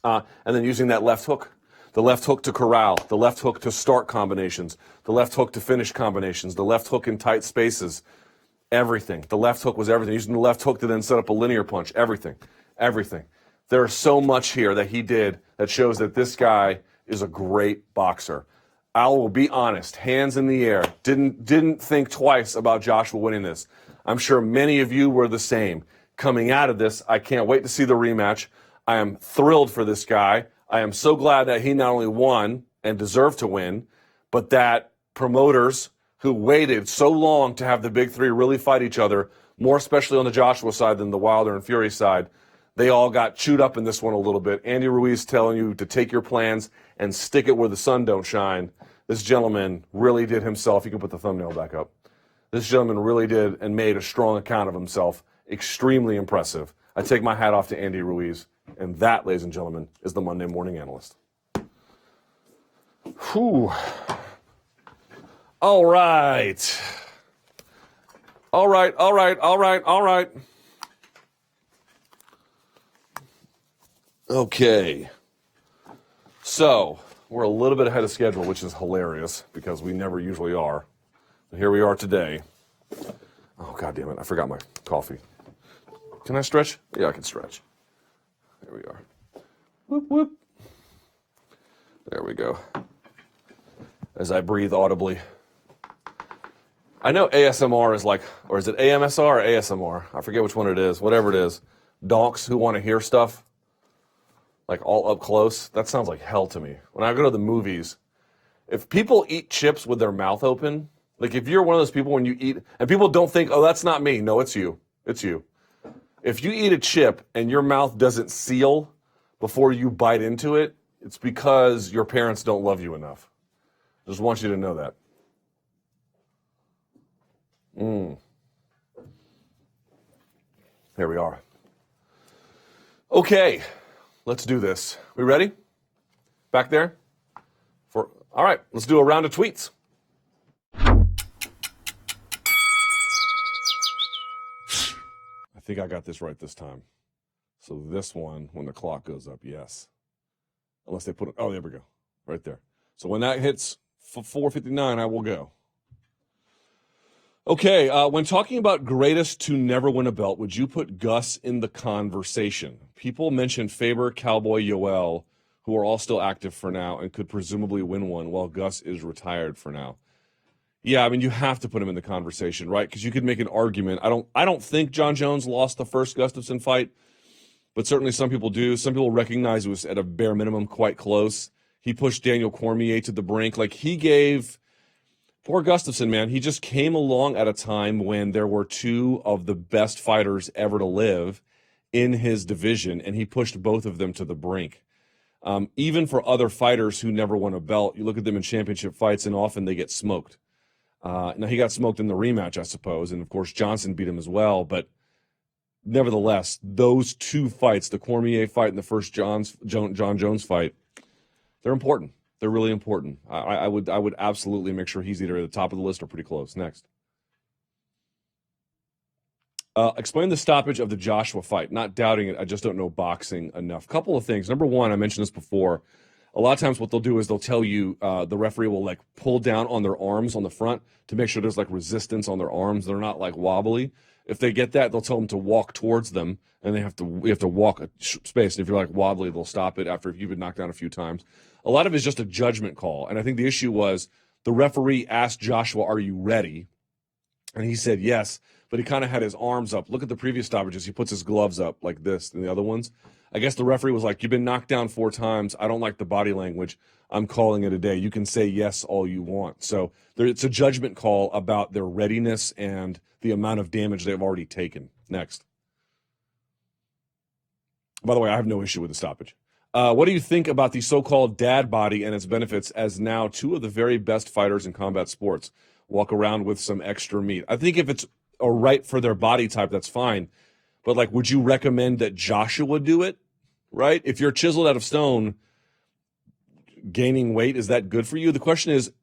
And then using that left hook. The left hook to corral, the left hook to start combinations, the left hook to finish combinations, the left hook in tight spaces, everything. The left hook was everything. Using the left hook to then set up a linear punch, everything. There's so much here that he did that shows that this guy is a great boxer. I will be honest, hands in the air, didn't think twice about Joshua winning this. I'm sure many of you were the same. Coming out of this, I can't wait to see the rematch. I am thrilled for this guy. I am so glad that he not only won and deserved to win, but that promoters who waited so long to have the big three really fight each other, more especially on the Joshua side than the Wilder and Fury side, they all got chewed up in this one a little bit. Andy Ruiz telling you to take your plans and stick it where the sun don't shine. This gentleman really did himself. You can put the thumbnail back up. This gentleman really did and made a strong account of himself. Extremely impressive. I take my hat off to Andy Ruiz. And that, ladies and gentlemen, is the Monday Morning Analyst. Whew. All right. Okay. So, we're a little bit ahead of schedule, which is hilarious because we never usually are. But here we are today. Oh, God damn it. I forgot my coffee. Can I stretch? Yeah, I can stretch. There we are. Whoop, whoop. There we go. As I breathe audibly. I know ASMR is like, or is it AMSR or ASMR? I forget which one it is. Whatever it is. Donks who want to hear stuff, like all up close. That sounds like hell to me. When I go to the movies, if people eat chips with their mouth open, like if you're one of those people when you eat, and people don't think, oh, that's not me. No, it's you. It's you. If you eat a chip and your mouth doesn't seal before you bite into it, it's because your parents don't love you enough. Just want you to know that. There we are. Okay, let's do this. We ready? Back there? All right, let's do a round of tweets. I think I got this right this time. So this one, when the clock goes up, yes. Unless they put it, oh, there we go. Right there. So when that hits 4:59, I will go. Okay, when talking about greatest to never win a belt, would you put Gus in the conversation? People mentioned Faber, Cowboy, Yoel, who are all still active for now and could presumably win one while Gus is retired for now. Yeah, I mean, you have to put him in the conversation, right? Because you could make an argument. I don't think John Jones lost the first Gustafsson fight, but certainly some people do. Some people recognize it was at a bare minimum quite close. He pushed Daniel Cormier to the brink. Like, he gave poor Gustafsson, man, he just came along at a time when there were two of the best fighters ever to live in his division, and he pushed both of them to the brink. Even for other fighters who never won a belt, you look at them in championship fights, and often they get smoked. Now, he got smoked in the rematch, I suppose, and, of course, Johnson beat him as well. But nevertheless, those two fights, the Cormier fight and the first John Jones fight, they're important. They're really important. I would absolutely make sure he's either at the top of the list or pretty close. Next. Explain the stoppage of the Joshua fight. Not doubting it, I just don't know boxing enough. Couple of things. Number one, I mentioned this before. A lot of times what they'll do is they'll tell you the referee will like pull down on their arms on the front to make sure there's like resistance on their arms. They're not like wobbly. If they get that, they'll tell them to walk towards them, and we have to walk a space. And if you're like wobbly, they'll stop it after you've been knocked down a few times. A lot of it is just a judgment call. And I think the issue was the referee asked Joshua, "Are you ready?" And he said yes, but he kind of had his arms up. Look at the previous stoppages. He puts his gloves up like this and the other ones. I guess the referee was like, "You've been knocked down 4 times. I don't like the body language. I'm calling it a day. You can say yes all you want." So it's a judgment call about their readiness and the amount of damage they've already taken. Next. By the way, I have no issue with the stoppage. What do you think about the so-called dad body and its benefits, as now 2 of the very best fighters in combat sports walk around with some extra meat? I think if it's right for their body type, that's fine. But, like, would you recommend that Joshua do it, right? If you're chiseled out of stone, gaining weight, is that good for you? The question is,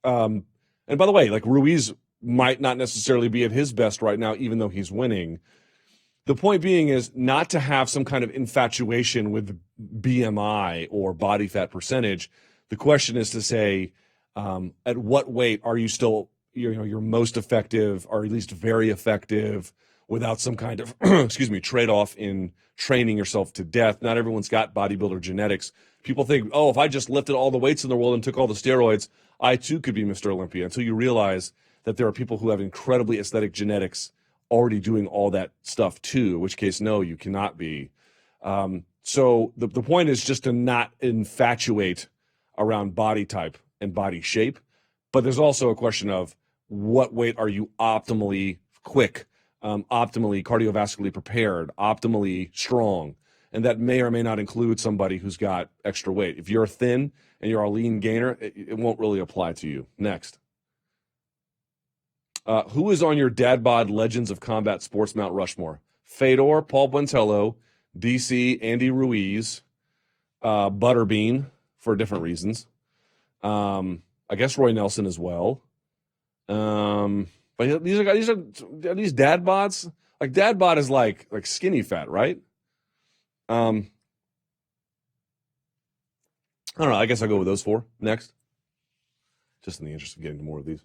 and by the way, like, Ruiz might not necessarily be at his best right now, even though he's winning. The point being is not to have some kind of infatuation with BMI or body fat percentage. The question is to say, at what weight are you still, you're most effective, or at least very effective, without some kind of, trade-off in training yourself to death. Not everyone's got bodybuilder genetics. People think, oh, if I just lifted all the weights in the world and took all the steroids, I too could be Mr. Olympia, until you realize that there are people who have incredibly aesthetic genetics already doing all that stuff too, in which case, no, you cannot be. So the point is just to not infatuate around body type and body shape. But there's also a question of what weight are you optimally quick, optimally cardiovascularly prepared, optimally strong. And that may or may not include somebody who's got extra weight. If you're thin and you're a lean gainer, it won't really apply to you. Next. Who is on your dad bod Legends of Combat Sports Mount Rushmore? Fedor, Paul Buentello, DC, Andy Ruiz, Butterbean for different reasons. I guess Roy Nelson as well. But these are these dad bods. Like dad bod is like skinny fat, right? I don't know. I guess I'll go with those four next. Just in the interest of getting to more of these.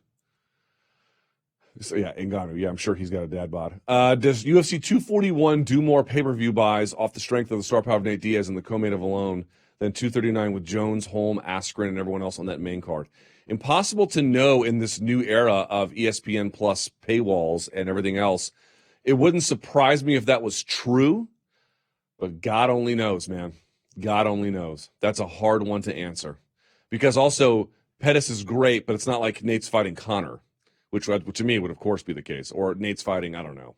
So yeah, Ngannou. Yeah, I'm sure he's got a dad bod. Does UFC 241 do more pay-per-view buys off the strength of the star power of Nate Diaz and the co-main of alone than 239 with Jones, Holm, Askren, and everyone else on that main card? Impossible to know in this new era of ESPN Plus paywalls and everything else. It wouldn't surprise me if that was true, but God only knows, man. God only knows. That's a hard one to answer. Because also, Pettis is great, but it's not like Nate's fighting Connor, which to me would, of course, be the case. Or Nate's fighting, I don't know,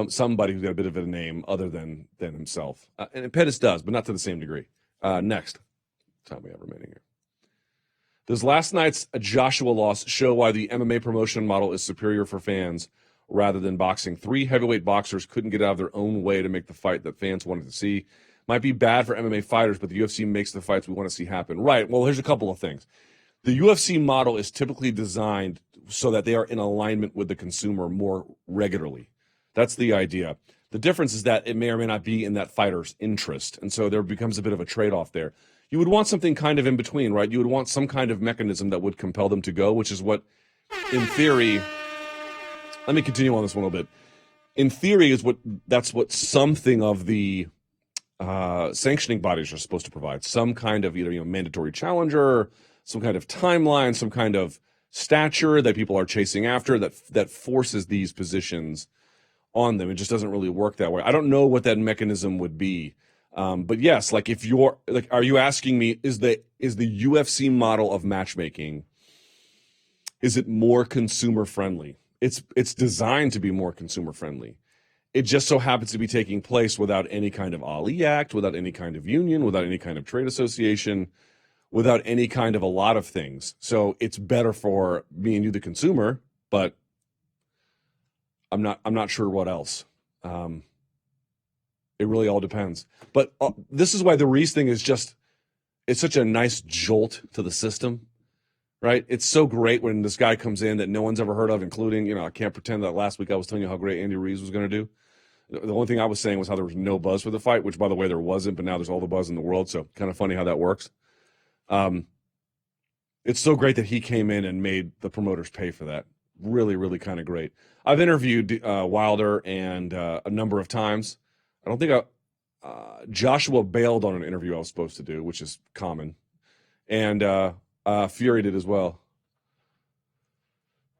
somebody who's got a bit of a name other than himself. And Pettis does, but not to the same degree. Next. Time we have remaining here. Does last night's Joshua loss show why the MMA promotion model is superior for fans rather than boxing? 3 heavyweight boxers couldn't get out of their own way to make the fight that fans wanted to see. Might be bad for MMA fighters, but the UFC makes the fights we want to see happen. Right. Well, here's a couple of things. The UFC model is typically designed so that they are in alignment with the consumer more regularly. That's the idea. The difference is that it may or may not be in that fighter's interest, and so there becomes a bit of a trade-off there. You would want something kind of in between, right? You would want some kind of mechanism that would compel them to go, which is what, in theory, let me continue on this one a little bit. In theory, that's what something of the sanctioning bodies are supposed to provide. Some kind of either mandatory challenger, some kind of timeline, some kind of stature that people are chasing after that forces these positions on them. It just doesn't really work that way. I don't know what that mechanism would be. But yes, like if you're like, are you asking me, is the UFC model of matchmaking, is it more consumer friendly? It's designed to be more consumer friendly. It just so happens to be taking place without any kind of Ali Act, without any kind of union, without any kind of trade association, without any kind of a lot of things. So it's better for me and you, the consumer, but I'm not sure what else. It really all depends. But this is why the Ruiz thing is it's such a nice jolt to the system, right? It's so great when this guy comes in that no one's ever heard of, including, I can't pretend that last week I was telling you how great Andy Ruiz was going to do. The only thing I was saying was how there was no buzz for the fight, which, by the way, there wasn't, but now there's all the buzz in the world, so kind of funny how that works. It's so great that he came in and made the promoters pay for that. Really, really kind of great. I've interviewed Wilder and a number of times. I don't think Joshua bailed on an interview I was supposed to do, which is common. And Fury did as well.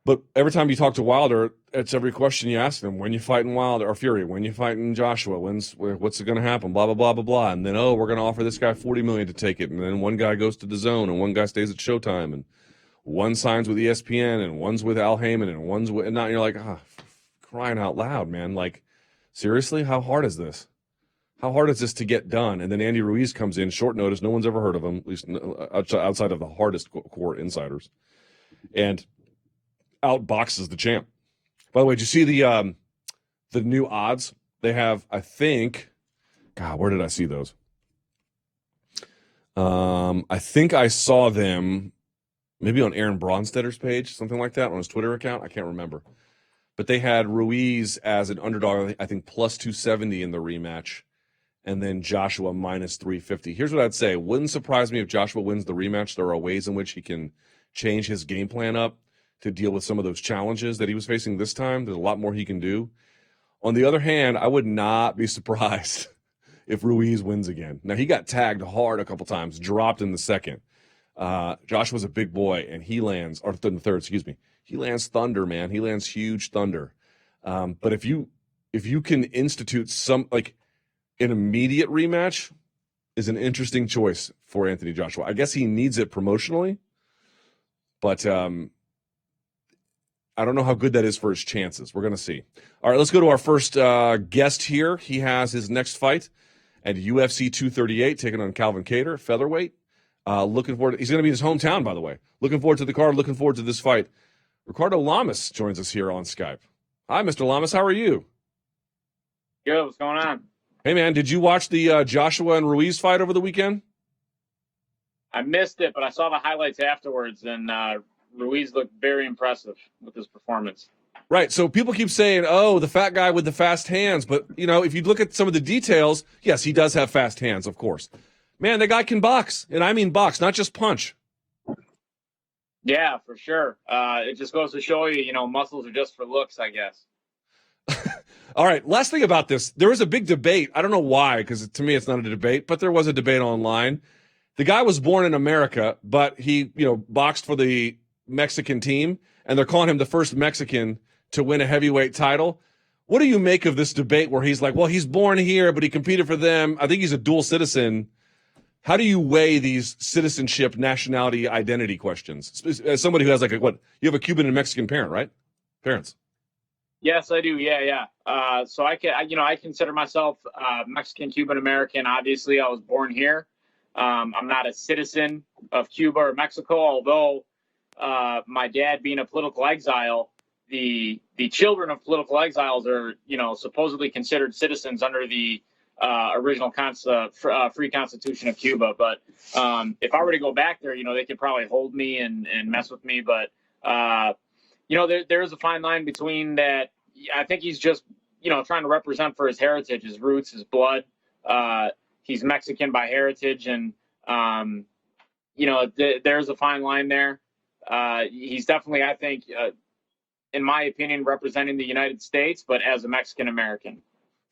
But every time you talk to Wilder, it's every question you ask him. When you fighting Wilder or Fury? When you fighting Joshua? What's it going to happen? Blah, blah, blah, blah, blah. And then, we're going to offer this guy $40 million to take it. And then one guy goes to the Zone and one guy stays at Showtime. And one signs with ESPN and one's with Al Heyman and one's with, and now you're like, crying out loud, man. Like, seriously, how hard is this? How hard is this to get done? And then Andy Ruiz comes in, short notice. No one's ever heard of him, at least outside of the hardest core insiders, and outboxes the champ. By the way, did you see the new odds they have? I think, God, where did I see those? I think I saw them maybe on Aaron Bronstedter's page, something like that, on his Twitter account. I can't remember. but they had Ruiz as an underdog, I think, plus 270 in the rematch, and then Joshua minus 350. Here's what I'd say. Wouldn't surprise me if Joshua wins the rematch. There are ways in which he can change his game plan up to deal with some of those challenges that he was facing this time. There's a lot more he can do. On the other hand, I would not be surprised if Ruiz wins again. Now, he got tagged hard a couple times, dropped in the second. Joshua's a big boy, and he lands, or in the third, excuse me. He lands thunder, man. He lands huge thunder. But if you can institute some, like, an immediate rematch is an interesting choice for Anthony Joshua. I guess he needs it promotionally, but I don't know how good that is for his chances. We're going to see. All right, let's go to our first guest here. He has his next fight at UFC 238, taking on Calvin Kattar, featherweight. Looking forward. He's going to be in his hometown, by the way. Looking forward to the card. Looking forward to this fight. Ricardo Lamas joins us here on Skype. Hi, Mr. Lamas. How are you? Good. What's going on? Hey, man. Did you watch the Joshua and Ruiz fight over the weekend? I missed it, but I saw the highlights afterwards, and Ruiz looked very impressive with his performance. Right. So people keep saying, oh, the fat guy with the fast hands. But, if you look at some of the details, yes, he does have fast hands, of course. Man, the guy can box. And I mean box, not just punch. Yeah, for sure. It just goes to show you, muscles are just for looks, I guess. All right. Last thing about this. There was a big debate. I don't know why, because to me it's not a debate, but there was a debate online. The guy was born in America, but he, boxed for the Mexican team, and they're calling him the first Mexican to win a heavyweight title. What do you make of this debate where he's like, well, he's born here, but he competed for them. I think he's a dual citizen. How do you weigh these citizenship, nationality, identity questions? As somebody who has you have a Cuban and Mexican parent, right? Parents. Yes, I do. Yeah. So I consider myself Mexican, Cuban American. Obviously, I was born here. I'm not a citizen of Cuba or Mexico, although my dad being a political exile, the children of political exiles are, supposedly considered citizens under the original free constitution of Cuba. But if I were to go back there, they could probably hold me and mess with me. But, there is a fine line between that. I think he's just, trying to represent for his heritage, his roots, his blood. He's Mexican by heritage. And, there's a fine line there. He's definitely, I think, in my opinion, representing the United States, but as a Mexican American.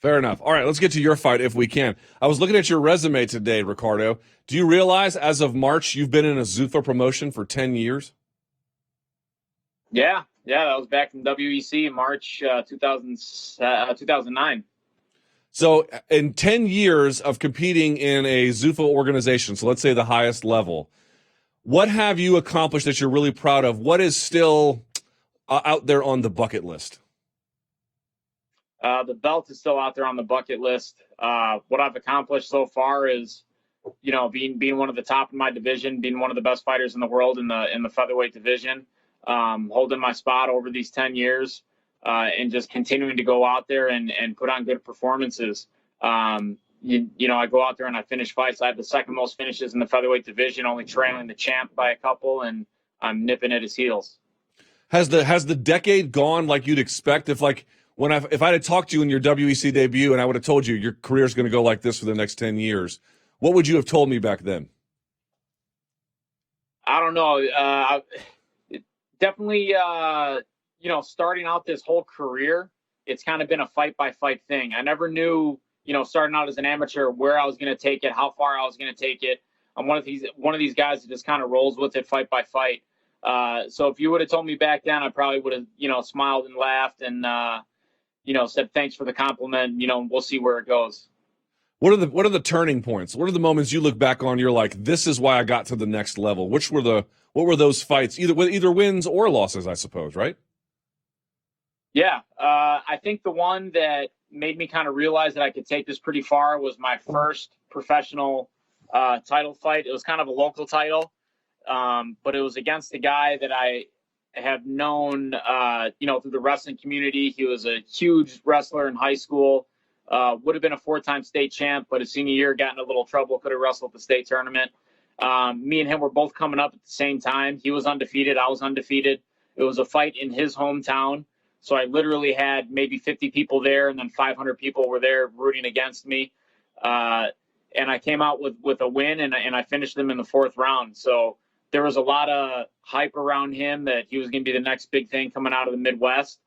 Fair enough. All right, let's get to your fight if we can. I was looking at your resume today, Ricardo. Do you realize as of March you've been in a Zuffa promotion for 10 years? Yeah, that was back in WEC March 2009. So in 10 years of competing in a Zuffa organization, so let's say the highest level, what have you accomplished that you're really proud of? What is still out there on the bucket list? The belt is still out there on the bucket list. What I've accomplished so far is, being one of the top in my division, being one of the best fighters in the world in the featherweight division, holding my spot over these 10 years, and just continuing to go out there and put on good performances. I go out there and I finish fights. I have the second most finishes in the featherweight division, only trailing the champ by a couple, and I'm nipping at his heels. Has the decade gone like you'd expect? If I'd have talked to you in your WEC debut and I would have told you your career is going to go like this for the next 10 years, what would you have told me back then? I don't know. Definitely, starting out this whole career, it's kind of been a fight-by-fight thing. I never knew, starting out as an amateur, where I was going to take it, how far I was going to take it. I'm one of these guys that just kind of rolls with it fight by fight. So if you would have told me back then, I probably would have, smiled and laughed and, said thanks for the compliment. We'll see where it goes. What are the turning points? What are the moments you look back on? You're like, this is why I got to the next level. What were those fights? Either wins or losses, I suppose, right? Yeah, I think the one that made me kind of realize that I could take this pretty far was my first professional title fight. It was kind of a local title, but it was against a guy that I have known, through the wrestling community. He was a huge wrestler in high school, would have been a 4-time state champ, but his senior year got in a little trouble, could have wrestled the state tournament. Me and him were both coming up at the same time. He was undefeated. I was undefeated. It was a fight in his hometown. So I literally had maybe 50 people there, and then 500 people were there rooting against me. And I came out with a win, and I finished them in the 4th round. So there was a lot of hype around him that he was going to be the next big thing coming out of the Midwest.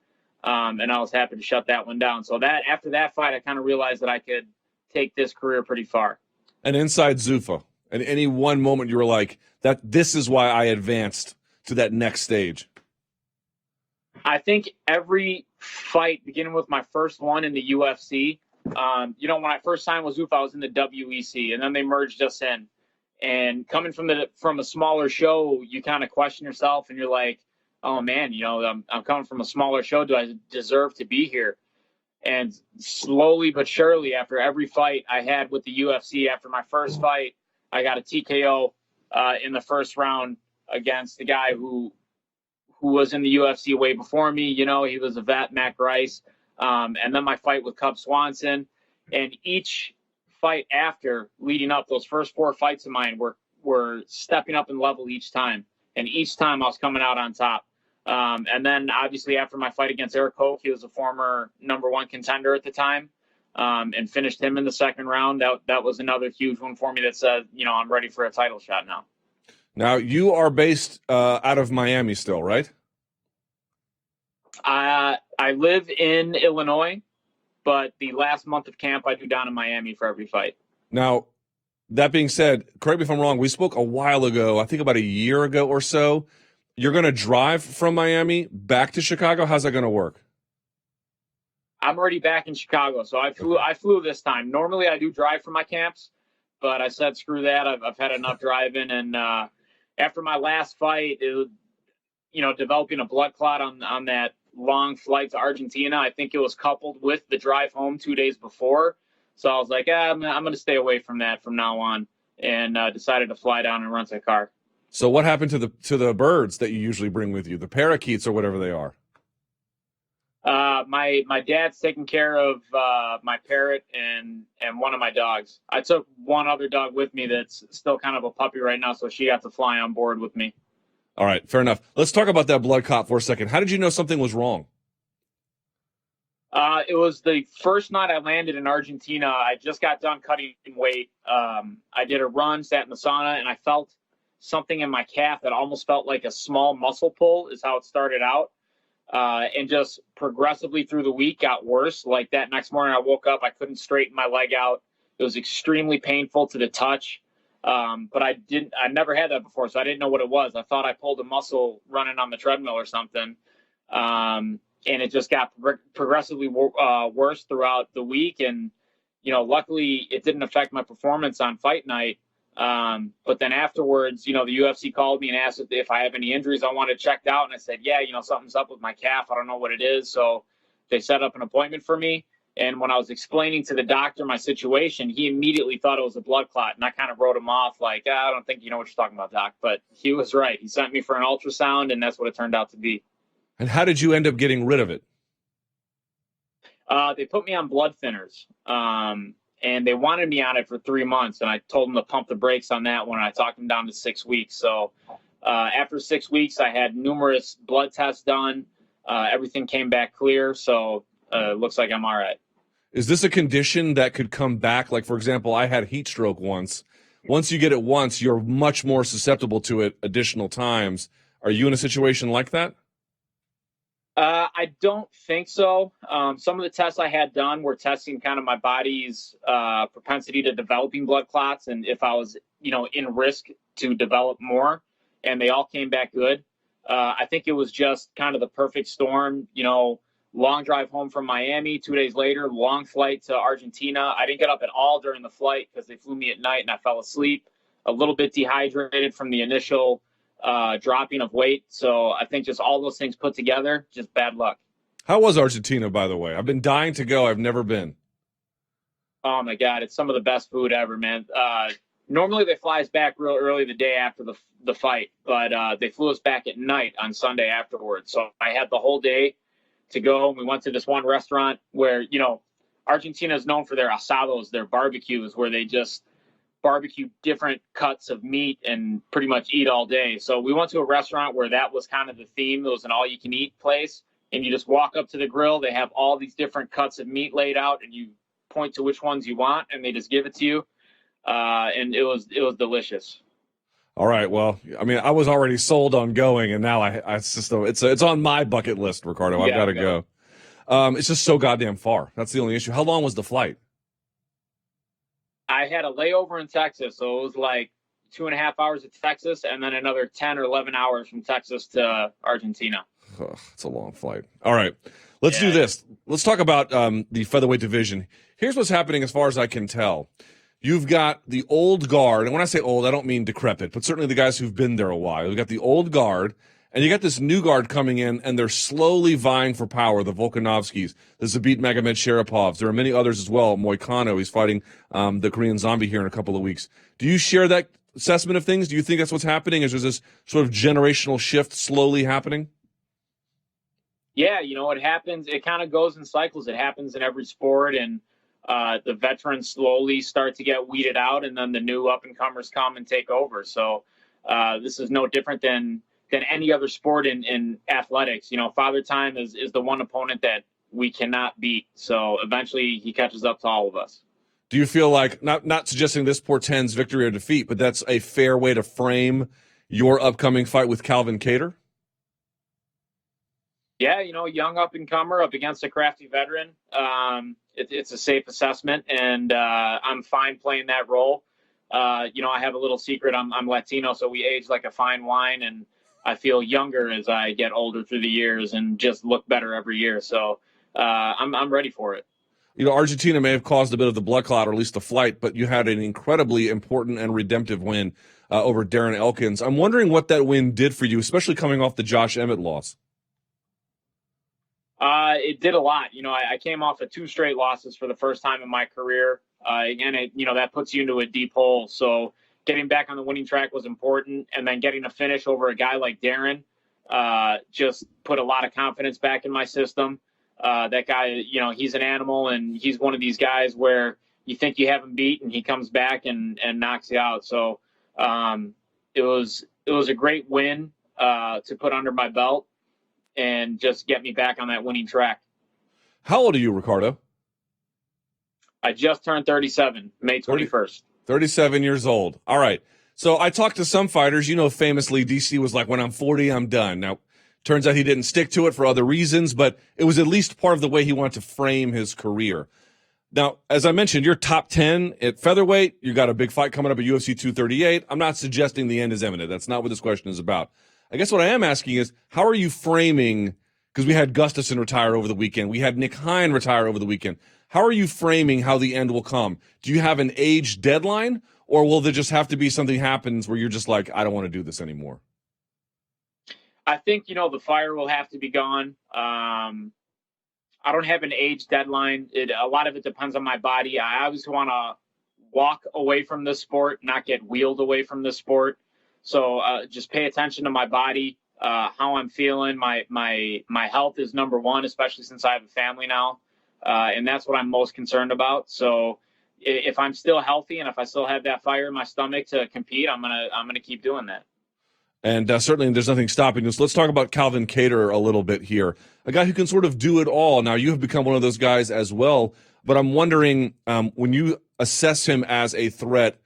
And I was happy to shut that one down. So that after that fight, I kind of realized that I could take this career pretty far. And inside Zuffa, at any one moment you were like, that this is why I advanced to that next stage. I think every fight, beginning with my first one in the UFC, when I first signed with Zuffa, I was in the WEC, and then they merged us in. And coming from a smaller show, you kind of question yourself, and you're like, oh man, I'm coming from a smaller show. Do I deserve to be here? And slowly but surely, after every fight I had with the UFC, after my first fight, I got a TKO in the 1st round against the guy who was in the UFC way before me. He was a vet, Mac Rice. And then my fight with Cub Swanson. And each fight after, leading up, those first 4 fights of mine were stepping up in level each time. And each time I was coming out on top. And then obviously after my fight against Eric Koch, he was a former #1 contender at the time, and finished him in the 2nd round. That was another huge one for me that said, I'm ready for a title shot now. Now, you are based out of Miami still, right? I live in Illinois, but the last month of camp I do down in Miami for every fight. Now, that being said, correct me if I'm wrong, we spoke a while ago, I think about a year ago or so. You're going to drive from Miami back to Chicago? How's that going to work? I'm already back in Chicago, so I flew this time. Normally I do drive from my camps, but I said screw that. I've had enough driving, and after my last fight, developing a blood clot on that long flight to Argentina, I think it was coupled with the drive home 2 days before. So I was like, I'm going to stay away from that from now on, and decided to fly down and rent a car. So what happened to the birds that you usually bring with you, the parakeets or whatever they are? My dad's taking care of my parrot and one of my dogs. I took one other dog with me that's still kind of a puppy right now, so she got to fly on board with me. All right, fair enough. Let's talk about that blood clot for a second. How did you know something was wrong? It was the first night I landed in Argentina. I just got done cutting weight. I did a run, sat in the sauna, and I felt something in my calf that almost felt like a small muscle pull is how it started out. And just progressively through the week got worse. Like that next morning I woke up, I couldn't straighten my leg out. It was extremely painful to the touch. But I never had that before, so I didn't know what it was. I thought I pulled a muscle running on the treadmill or something. And it just got progressively worse throughout the week. And, luckily it didn't affect my performance on fight night. But then afterwards, the UFC called me and asked if I have any injuries I wanted checked out. And I said, yeah, something's up with my calf. I don't know what it is. So they set up an appointment for me. And when I was explaining to the doctor my situation, he immediately thought it was a blood clot. And I kind of wrote him off like, I don't think you know what you're talking about, doc. But he was right. He sent me for an ultrasound, and that's what it turned out to be. And how did you end up getting rid of it? They put me on blood thinners. And they wanted me on it for 3 months, and I told them to pump the brakes on that one. I talked them down to 6 weeks. So after 6 weeks, I had numerous blood tests done. Everything came back clear, so it looks like I'm all right. Is this a condition that could come back? Like, for example, I had heat stroke once. Once you get it once, you're much more susceptible to it additional times. Are you in a situation like that? I don't think so. Some of the tests I had done were testing kind of my body's propensity to developing blood clots and if I was, in risk to develop more, and they all came back good. I think it was just kind of the perfect storm, long drive home from Miami, 2 days later, long flight to Argentina. I didn't get up at all during the flight because they flew me at night and I fell asleep, a little bit dehydrated from the initial dropping of weight. So I think just all those things put together, just bad luck. How was Argentina, by the way? I've been dying to go. I've never been. Oh my God, it's some of the best food ever, man. Normally they fly us back real early the day after the fight, but they flew us back at night on Sunday afterwards. So I had the whole day to go. We went to this one restaurant where, Argentina is known for their asados, their barbecues, where they just barbecue different cuts of meat and pretty much eat all day. So we went to a restaurant where that was kind of the theme. It was an all-you-can-eat place. and you just walk up to the grill. They have all these different cuts of meat laid out, and you point to which ones you want, and they just give it to you. And it was delicious. All right. Well, I mean, I was already sold on going, and now it's on my bucket list, Ricardo. I've got to go. It's just so goddamn far. That's the only issue. How long was the flight? I had a layover in Texas, so it was like 2.5 hours to Texas, and then another 10 or 11 hours from Texas to Argentina. It's a long flight. All right. Let's do this. Let's talk about the featherweight division. Here's what's happening as far as I can tell. You've got the old guard, and when I say old, I don't mean decrepit, but certainly the guys who've been there a while. You've got the old guard, and you got this new guard coming in, and they're slowly vying for power, the Volkanovskis, the Zabit Magomed Sharapovs. There are many others as well. Moicano, he's fighting the Korean Zombie here in a couple of weeks. Do you share that assessment of things? Do you think that's what's happening? Is there this sort of generational shift slowly happening? Yeah, it happens. It kind of goes in cycles. It happens in every sport, and the veterans slowly start to get weeded out, and then the new up-and-comers come and take over. So this is no different than any other sport in athletics. Father Time is the one opponent that we cannot beat. So eventually he catches up to all of us. Do you feel like, not suggesting this portends victory or defeat, but that's a fair way to frame your upcoming fight with Calvin Kattar? Yeah, young up-and-comer up against a crafty veteran. It's a safe assessment, and I'm fine playing that role. I have a little secret. I'm Latino, so we age like a fine wine, and I feel younger as I get older through the years and just look better every year. So I'm ready for it. Argentina may have caused a bit of the blood clot, or at least the flight, but you had an incredibly important and redemptive win over Darren Elkins. I'm wondering what that win did for you, especially coming off the Josh Emmett loss. It did a lot. I came off of 2 straight losses for the first time in my career. Again, that puts you into a deep hole. So getting back on the winning track was important. And then getting a finish over a guy like Darren just put a lot of confidence back in my system. That guy, he's an animal, and he's one of these guys where you think you have him beat and he comes back and knocks you out. So it was a great win to put under my belt and just get me back on that winning track. How old are you, Ricardo? I just turned 37, May 21st. 37 years old. All right. So I talked to some fighters. Famously, DC was like, when I'm 40, I'm done. Now, turns out he didn't stick to it for other reasons, but it was at least part of the way he wanted to frame his career. Now, as I mentioned, you're top 10 at featherweight. You got a big fight coming up at UFC 238. I'm not suggesting the end is imminent. That's not what this question is about. I guess what I am asking is, how are you framing, because we had Gustafsson retire over the weekend. We had Nick Hein retire over the weekend. How are you framing how the end will come? Do you have an age deadline, or will there just have to be something happens where you're just like, I don't want to do this anymore? I think, the fire will have to be gone. I don't have an age deadline. A lot of it depends on my body. I always want to walk away from this sport, not get wheeled away from this sport. So just pay attention to my body, how I'm feeling. My health is number one, especially since I have a family now. And that's what I'm most concerned about. So if I'm still healthy and if I still have that fire in my stomach to compete, I'm gonna keep doing that. And certainly there's nothing stopping us. Let's talk about Calvin Kattar a little bit here. A guy who can sort of do it all. Now, you have become one of those guys as well. But I'm wondering, when you assess him as a threat,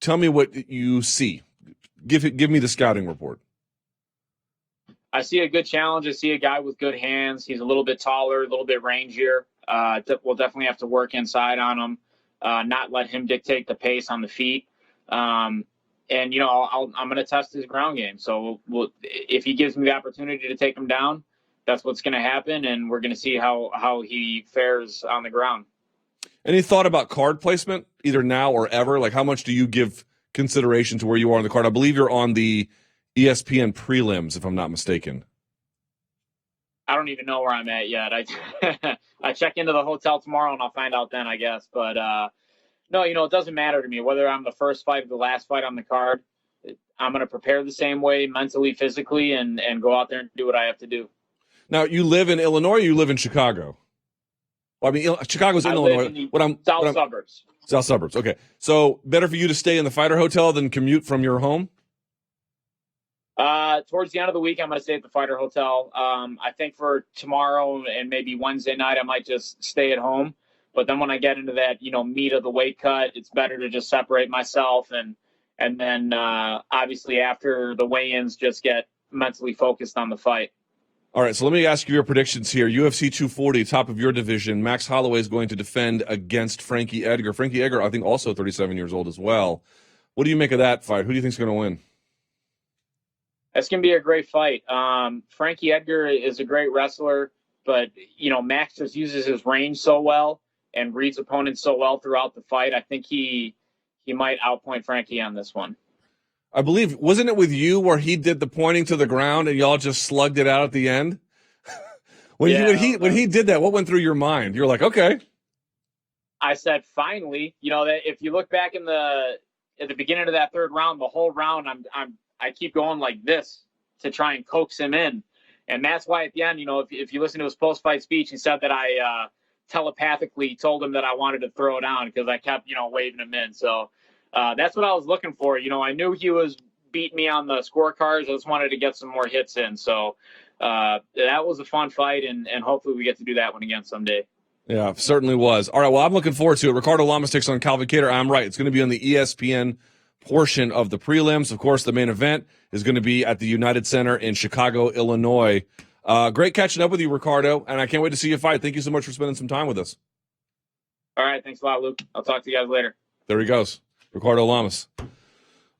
tell me what you see. Give me the scouting report. I see a good challenge. I see a guy with good hands. He's a little bit taller, a little bit rangier. We'll definitely have to work inside on him, not let him dictate the pace on the feet. And, I'm going to test his ground game. So if he gives me the opportunity to take him down, that's what's going to happen. And we're going to see how he fares on the ground. Any thought about card placement, either now or ever? Like, how much do you give consideration to where you are on the card? I believe you're on the ESPN prelims, if I'm not mistaken. I don't even know where I'm at yet. I check into the hotel tomorrow and I'll find out then, I guess. But no, it doesn't matter to me whether I'm the first fight or the last fight on the card. I'm going to prepare the same way, mentally, physically, and go out there and do what I have to do. Now, you live in Illinois or you live in Chicago? Well, I mean, Chicago's in Illinois. Live in the south suburbs. South suburbs. Okay. So better for you to stay in the fighter hotel than commute from your home? Towards the end of the week, I'm going to stay at the Fighter Hotel. I think for tomorrow and maybe Wednesday night, I might just stay at home. But then when I get into that, meat of the weight cut, it's better to just separate myself and then obviously after the weigh-ins, just get mentally focused on the fight. All right, so let me ask you your predictions here. UFC 240, top of your division. Max Holloway is going to defend against Frankie Edgar. Frankie Edgar, I think, also 37 years old as well. What do you make of that fight? Who do you think is going to win? That's going to be a great fight. Frankie Edgar is a great wrestler, but, Max just uses his range so well and reads opponents so well throughout the fight. I think he might outpoint Frankie on this one. I believe, wasn't it with you where he did the pointing to the ground and y'all just slugged it out at the end? when he did that, what went through your mind? You're like, okay. I said, finally, that if you look back at the beginning of that third round, the whole round, I keep going like this to try and coax him in. And that's why at the end, if you listen to his post-fight speech, he said that I telepathically told him that I wanted to throw down because I kept, waving him in. So that's what I was looking for. I knew he was beating me on the scorecards. I just wanted to get some more hits in. So that was a fun fight, and hopefully we get to do that one again someday. Yeah, certainly was. All right, well, I'm looking forward to it. Ricardo Lamas takes on Calvin Kattar. I'm right. It's going to be on the ESPN portion of the prelims. Of course, the main event is going to be at the United Center in Chicago, Illinois. Great catching up with you, Ricardo, and I can't wait to see you fight. Thank you so much for spending some time with us. All right, thanks a lot, Luke. I'll talk to you guys later. There he goes, Ricardo Lamas.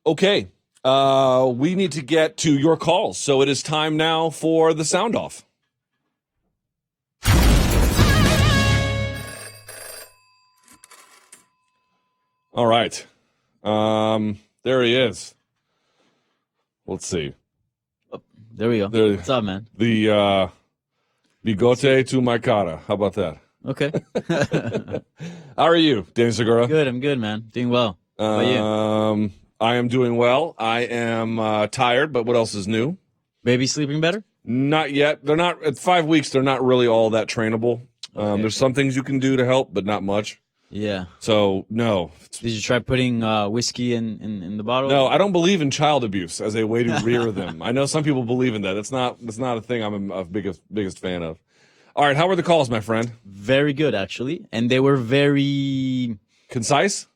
Okay, we need to get to your calls, so it is time now for the sound off. All right. There he is. Let's see. Oh, there we go. What's up, man? The bigote to my cara. How about that? Okay. How are you, Danny Segura? Good. I'm good, man. Doing well. How about you? I am doing well. I am tired, but what else is new? Baby sleeping better? Not yet. They're not at 5 weeks. They're not really all that trainable. Okay. There's some things you can do to help, but not much. Yeah. So no. Did you try putting whiskey in the bottle? No, I don't believe in child abuse as a way to rear them. I know some people believe in that. That's not a thing I'm a biggest fan of. All right, how were the calls, my friend? Very good, actually, and they were very concise.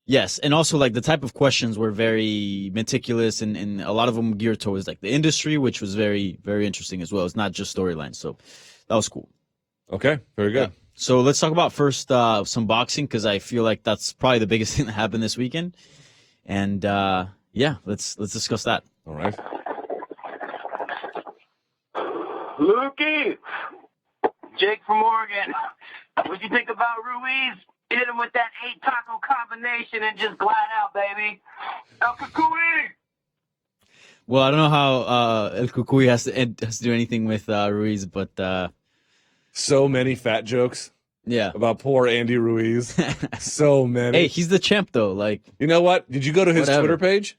Yes, and also like the type of questions were very meticulous, and a lot of them geared towards like the industry, which was very, very interesting as well. It's not just storylines, so that was cool. Okay, very good. Yeah. So let's talk about first some boxing, because I feel like that's probably the biggest thing that happened this weekend. And yeah, let's discuss that. All right. Lukey, Jake from Oregon. What'd you think about Ruiz? Hit him with that 8 taco combination and just glide out, baby. El Cucuy. Well, I don't know how El Cucuy has to do anything with Ruiz, but so many fat jokes. Yeah. About poor Andy Ruiz. So many. Hey, he's the champ though. Like, you know what? Did you go to his whatever. Twitter page?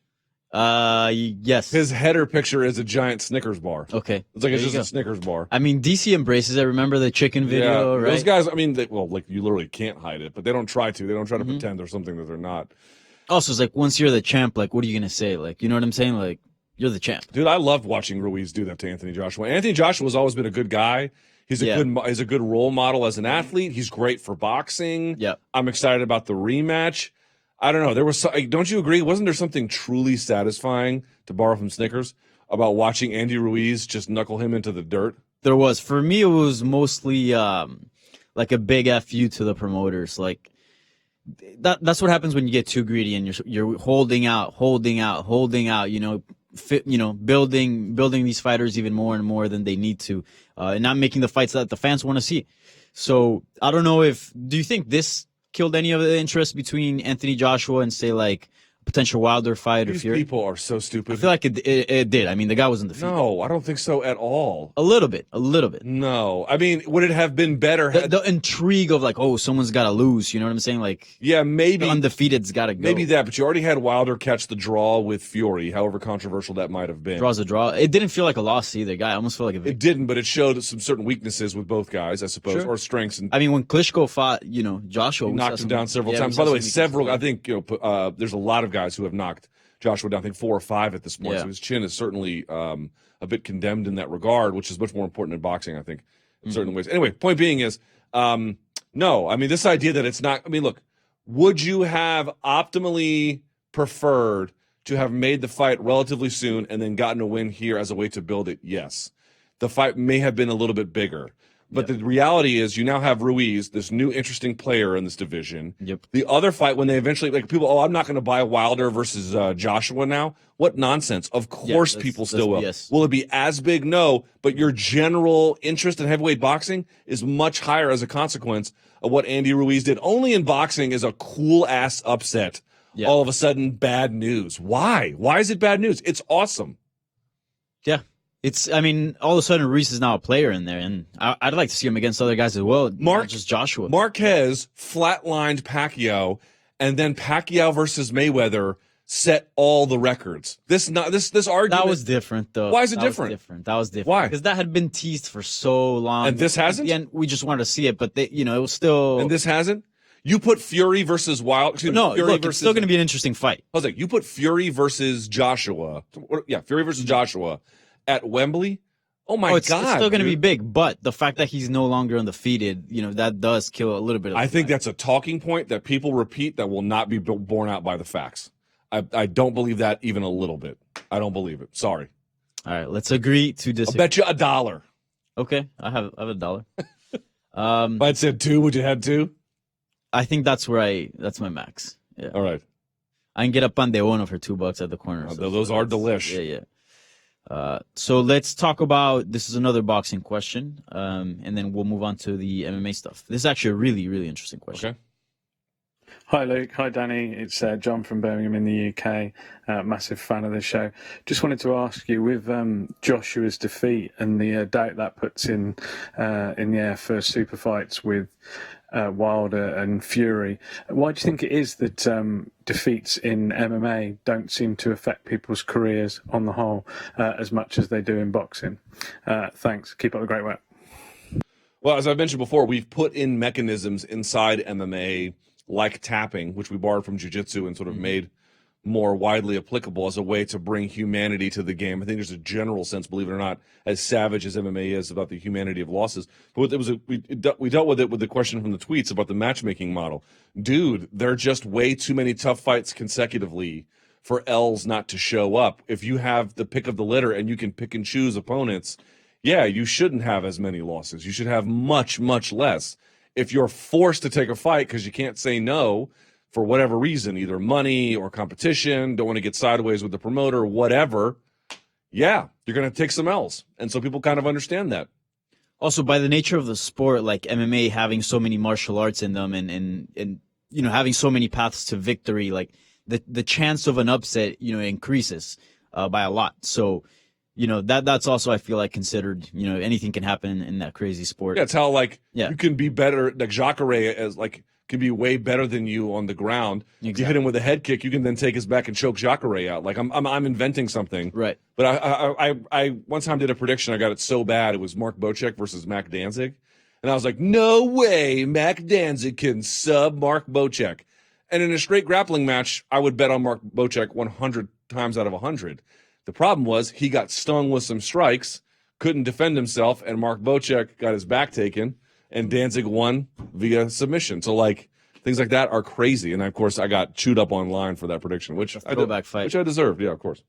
Yes. His header picture is a giant Snickers bar. Okay. It's like it's just a Snickers bar. I mean, DC embraces it. Remember the chicken video, right? Those guys, I mean, like you literally can't hide it, but they don't try to. They don't try to pretend they're something that they're not. Also, it's like once you're the champ, like, what are you going to say? Like, you know what I'm saying? Like, you're the champ. Dude, I loved watching Ruiz do that to Anthony Joshua. Anthony Joshua's always been a good guy. He's a good role model as an athlete. He's great for boxing. Yeah. I'm excited about the rematch. I don't know. There was don't you agree? Wasn't there something truly satisfying, to borrow from Snickers, about watching Andy Ruiz just knuckle him into the dirt? There was. For me, it was mostly like a big FU to the promoters. Like that's what happens when you get too greedy and you're holding out. Building these fighters even more and more than they need to, and not making the fights that the fans want to see. So I don't know do you think this killed any of the interest between Anthony Joshua and, say, like a potential Wilder fight or These Fury? people are so stupid. I feel like it did. I mean, the guy wasn't defeated. No, I don't think so at all. A little bit. No, I mean, would it have been better? The intrigue of like, oh, someone's got to lose. You know what I'm saying? Like, yeah, maybe the undefeated's got to go. Maybe that, but you already had Wilder catch the draw with Fury, however controversial that might have been. Draws a draw. It didn't feel like a loss either. Guy almost felt like a victory. It didn't, but it showed some certain weaknesses with both guys, I suppose, or strengths. And I mean, when Klitschko fought, Joshua, he knocked him down several times. By the way, I think there's a lot of guys who have knocked Joshua down, I think 4 or 5 at this point. Yeah. So his chin is certainly a bit condemned in that regard, which is much more important in boxing, I think, in certain ways. Anyway, point being is, no, I mean, this idea that it's not, I mean, look, would you have optimally preferred to have made the fight relatively soon and then gotten a win here as a way to build it? Yes. The fight may have been a little bit bigger. But the reality is you now have Ruiz, this new interesting player in this division. Yep. The other fight, when they eventually, like people, I'm not going to buy Wilder versus Joshua now. What nonsense. Of course people still will. Yes. Will it be as big? No. But your general interest in heavyweight boxing is much higher as a consequence of what Andy Ruiz did. Only in boxing is a cool-ass upset all of a sudden bad news. Why? Why is it bad news? It's awesome. Yeah. I mean, all of a sudden, Ruiz is now a player in there, and I'd like to see him against other guys as well, not just Joshua. Marquez flatlined Pacquiao, and then Pacquiao versus Mayweather set all the records. This argument That was different, though. Why is it different? That was different. Why? Because that had been teased for so long. And this hasn't? And we just wanted to see it, but it was still. And this hasn't? You put Fury versus Wild. No, look, it's still going to be an interesting fight. I was like, you put Fury versus Joshua. Yeah, Fury versus Joshua at Wembley. Oh my God! It's still going to be big, but the fact that he's no longer undefeated, that does kill a little bit of I think that's a talking point that people repeat that will not be borne out by the facts. I don't believe that even a little bit. I don't believe it. Sorry. All right, let's agree to disagree. I'll bet you $1. Okay, I have $1. If I'd said 2, would you have 2? I think that's my max. Yeah. All right. I can get a pan de bono for $2 at the corner. Those are delish. Yeah. So let's talk about, this is another boxing question, and then we'll move on to the MMA stuff. This is actually a really, really interesting question. Okay. Hi, Luke. Hi, Danny. It's John from Birmingham in the UK. Massive fan of the show. Just wanted to ask you, with Joshua's defeat and the doubt that puts in the air for super fights with Wilder and Fury, why do you think it is that defeats in MMA don't seem to affect people's careers on the whole as much as they do in boxing? Thanks. Keep up the great work. Well, as I mentioned before, we've put in mechanisms inside MMA like tapping, which we borrowed from jiu-jitsu and sort of made more widely applicable as a way to bring humanity to the game. I think there's a general sense, believe it or not, as savage as MMA is about the humanity of losses. But we dealt with it with the question from the tweets about the matchmaking model. Dude, there are just way too many tough fights consecutively for L's not to show up. If you have the pick of the litter and you can pick and choose opponents, yeah, you shouldn't have as many losses. You should have much, much less. If you're forced to take a fight because you can't say no for whatever reason, either money or competition, don't want to get sideways with the promoter, whatever, yeah, you're going to take some L's. And so people kind of understand that. Also, by the nature of the sport, like MMA having so many martial arts in them and having so many paths to victory, like the chance of an upset, increases by a lot. So, that's also, I feel like, considered, anything can happen in that crazy sport. Yeah, it's how, you can be better, like Jacare can be way better than you on the ground. Exactly. You hit him with a head kick, you can then take his back and choke Jacare out. Like, I'm inventing something. Right. But I one time did a prediction, I got it so bad, it was Mark Bocek versus Mac Danzig. And I was like, no way Mac Danzig can sub Mark Bocek. And in a straight grappling match, I would bet on Mark Bocek 100 times out of 100. The problem was he got stung with some strikes, couldn't defend himself, and Mark Bocek got his back taken, and Danzig won via submission. So, things like that are crazy. And, of course, I got chewed up online for that prediction, which I deserved. Yeah, of course.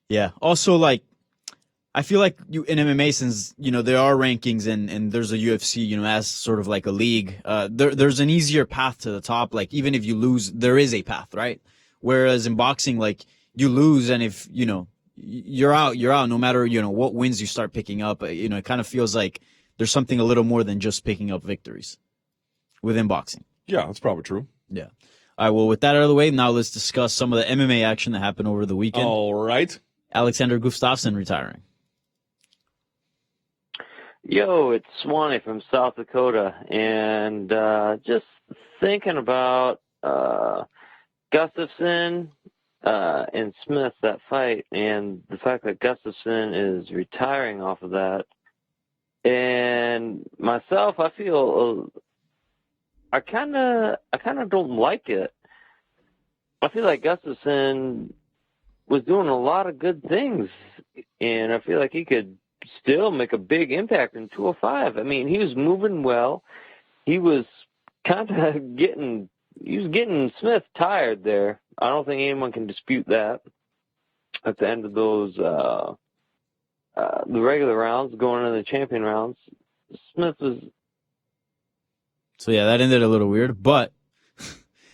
Yeah. Also, I feel like in MMA, since, there are rankings and there's a UFC, as sort of like a league, there's an easier path to the top. Like, even if you lose, there is a path, right? Whereas in boxing, you lose, and if, you're out, no matter, what wins you start picking up. It kind of feels like there's something a little more than just picking up victories within boxing. Yeah, that's probably true. Yeah. All right, well, with that out of the way, now let's discuss some of the MMA action that happened over the weekend. All right. Alexander Gustafsson retiring. Yo, it's Swanee from South Dakota, and just thinking about Gustafsson and Smith, that fight, and the fact that Gustafsson is retiring off of that. And myself, I feel I kind of don't like it. I feel like Gustafsson was doing a lot of good things, and I feel like he could still make a big impact in 205. I mean, he was moving well. He was kind of getting Smith tired there. I don't think anyone can dispute that. At the end of those, the regular rounds, going into the champion rounds, Smith was. So yeah, that ended a little weird, but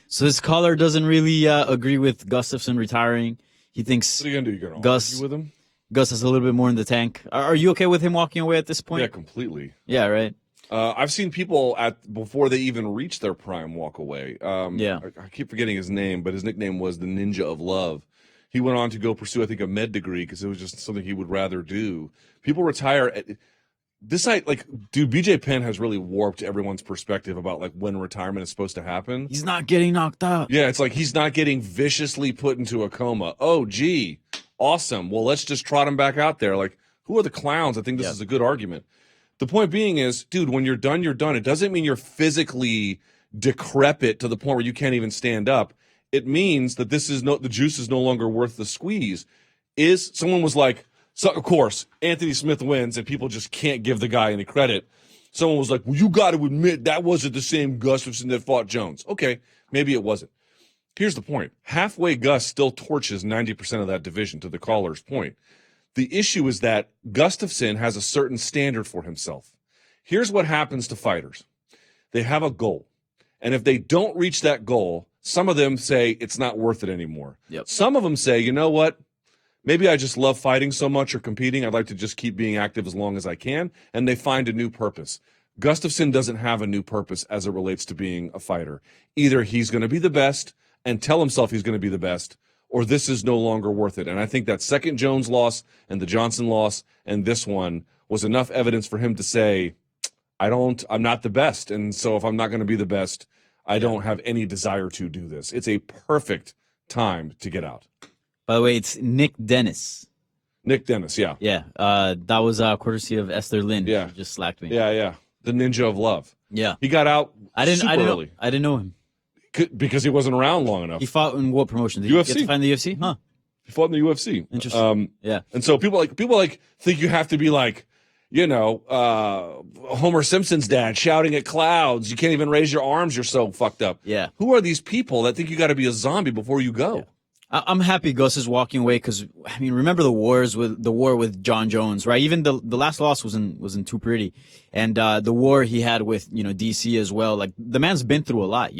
so this caller doesn't really agree with Gustafsson retiring. He thinks What are you gonna do? You're gonna Gus argue with him? Gus has a little bit more in the tank. Are you okay with him walking away at this point? Yeah, completely. Yeah, right. I've seen people before they even reach their prime walk away. Yeah. I keep forgetting his name, but his nickname was the Ninja of Love. He went on to go pursue, I think, a med degree because it was just something he would rather do. People retire. Dude, BJ Penn has really warped everyone's perspective about like when retirement is supposed to happen. He's not getting knocked out. Yeah, it's like he's not getting viciously put into a coma. Oh, gee, awesome. Well, let's just trot him back out there. Like, who are the clowns? I think this is a good argument. The point being is, dude, when you're done, you're done. It doesn't mean you're physically decrepit to the point where you can't even stand up. It means that the juice is no longer worth the squeeze. Someone was like, so of course, Anthony Smith wins and people just can't give the guy any credit. Someone was like, well, you got to admit that wasn't the same Gustafsson that fought Jones. Okay, maybe it wasn't. Here's the point. Halfway Gus still torches 90% of that division, to the caller's point. The issue is that Gustafsson has a certain standard for himself. Here's what happens to fighters. They have a goal. And if they don't reach that goal, some of them say it's not worth it anymore. Yep. Some of them say, you know what? Maybe I just love fighting so much or competing. I'd like to just keep being active as long as I can. And they find a new purpose. Gustafsson doesn't have a new purpose as it relates to being a fighter. Either he's going to be the best and tell himself he's going to be the best, or this is no longer worth it. And I think that second Jones loss and the Johnson loss and this one was enough evidence for him to say, I'm not the best. And so if I'm not going to be the best, I don't have any desire to do this. It's a perfect time to get out. By the way, it's Nick Dennis. Nick Dennis, yeah. Yeah. That was courtesy of Esther Lynn. Yeah. She just slacked me. Yeah. The Ninja of Love. Yeah. He got out super early. early. I didn't know him. Because he wasn't around long enough. He fought in what promotion? Did UFC. you get to find the UFC? Huh. He fought in the UFC. Interesting. Yeah. And so people think you have to be like, Homer Simpson's dad shouting at clouds. You can't even raise your arms. You're so fucked up. Yeah. Who are these people that think you got to be a zombie before you go? Yeah. I'm happy Gus is walking away because, I mean, remember the war with John Jones, right? Even the last loss wasn't too pretty. And the war he had with, DC as well. Like, the man's been through a lot,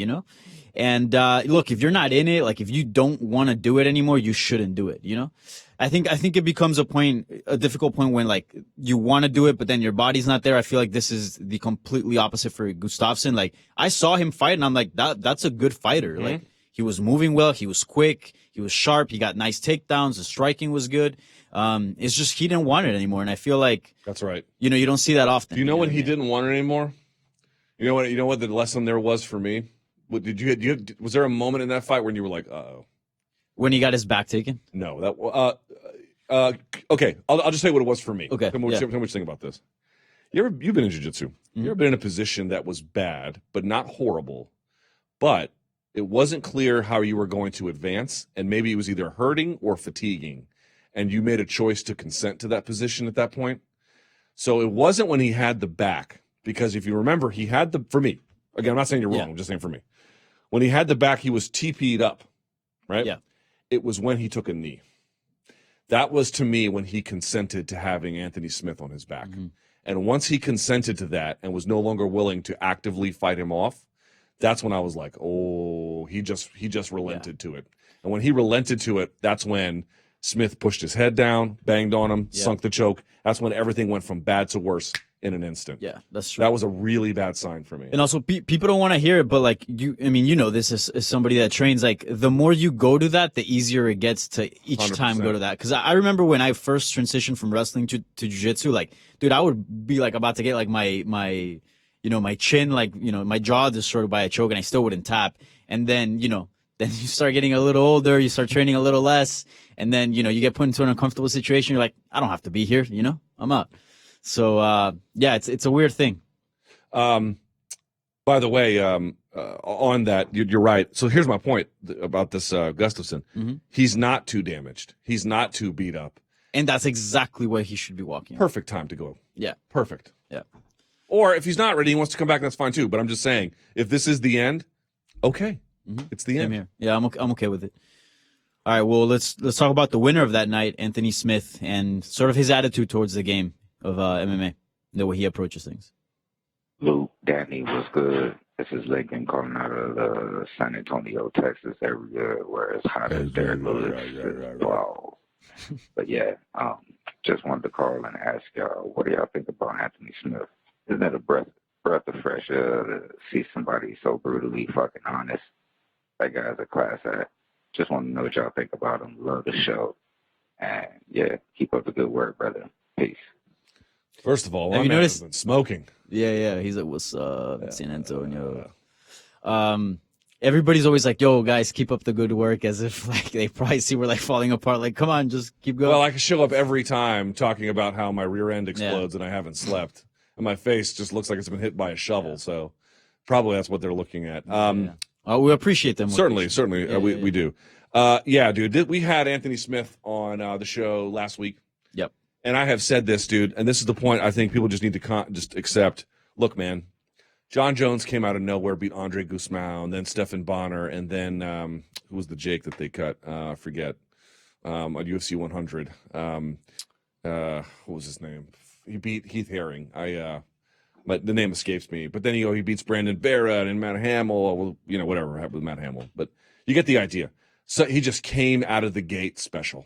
And look, if you're not in it, like if you don't want to do it anymore, you shouldn't do it, I think it becomes a difficult point when like you want to do it, but then your body's not there. I feel like this is the completely opposite for Gustafsson. Like I saw him fight and I'm like, that's a good fighter. Mm-hmm. Like he was moving well. He was quick. He was sharp. He got nice takedowns. The striking was good. It's just, he didn't want it anymore. And I feel like that's right. You don't see that often. Do you know when he didn't want it anymore? You know what the lesson there was for me? What, was there a moment in that fight when you were like, uh-oh? When he got his back taken? No. Okay. I'll just tell you what it was for me. Okay. Tell me what you think about this. You've been in jiu-jitsu. Mm-hmm. You ever been in a position that was bad, but not horrible, but it wasn't clear how you were going to advance, and maybe it was either hurting or fatiguing, and you made a choice to consent to that position at that point? So it wasn't when he had the back, because if you remember, he had for me, again, I'm not saying you're wrong, I'm just saying for me. When he had the back, he was TP'd up, right? Yeah. It was when he took a knee. That was, to me, when he consented to having Anthony Smith on his back. Mm-hmm. And once he consented to that and was no longer willing to actively fight him off, that's when I was like, oh, he just relented to it. And when he relented to it, that's when Smith pushed his head down, banged on him, sunk the choke. That's when everything went from bad to worse in an instant. Yeah, that's true. That was a really bad sign for me. And also, people don't want to hear it, but like this is somebody that trains. Like, the more you go to that, the easier it gets to each 100%. Time go to that. Because I remember when I first transitioned from wrestling to jiu-jitsu, like, dude, I would be like about to get like my chin, like, my jaw destroyed by a choke, and I still wouldn't tap. And then, then you start getting a little older, you start training a little less, and then, you get put into an uncomfortable situation. You're like, I don't have to be here, I'm out. So, it's a weird thing. By By the way, on that, you're right. So here's my point about this Gustafsson. Mm-hmm. He's not too damaged. He's not too beat up. And that's exactly where he should be walking. Perfect time to go. Yeah. Perfect. Yeah. Or if he's not ready, he wants to come back, that's fine too. But I'm just saying, if this is the end, okay. Mm-hmm. It's the end. Here. Yeah, I'm okay with it. All right, well, let's talk about the winner of that night, Anthony Smith, and sort of his attitude towards the game of MMA, the way he approaches things. Luke, Danny was good. This is Lincoln calling out of San Antonio, Texas, area where it's hot as there. Wow. But yeah, just wanted to call and ask y'all, what do y'all think about Anthony Smith? Isn't it a breath of fresh air to see somebody so brutally fucking honest? That guy's a class act. Just want to know what y'all think about him. Love the show. And yeah, keep up the good work, brother. Peace. First of all, have you noticed been smoking? Yeah. He's like, what's up, San Antonio? Everybody's always like, yo, guys, keep up the good work, as if like they probably see we're like falling apart. Like, come on, just keep going. Well, I can show up every time talking about how my rear end explodes and I haven't slept. And my face just looks like it's been hit by a shovel. So probably that's what they're looking at. We appreciate them. Certainly. We do. Dude, we had Anthony Smith on the show last week. Yep. And I have said this, dude, and this is the point I think people just need to just accept. Look, man, John Jones came out of nowhere, beat Andre Guzman, and then Stephan Bonner, and then who was the Jake that they cut? I forget. On UFC 100. What was his name? He beat Heath Herring. But the name escapes me. But then he beats Brandon Barrett and Matt Hamill. Well, whatever happened with Matt Hamill. But you get the idea. So he just came out of the gate special.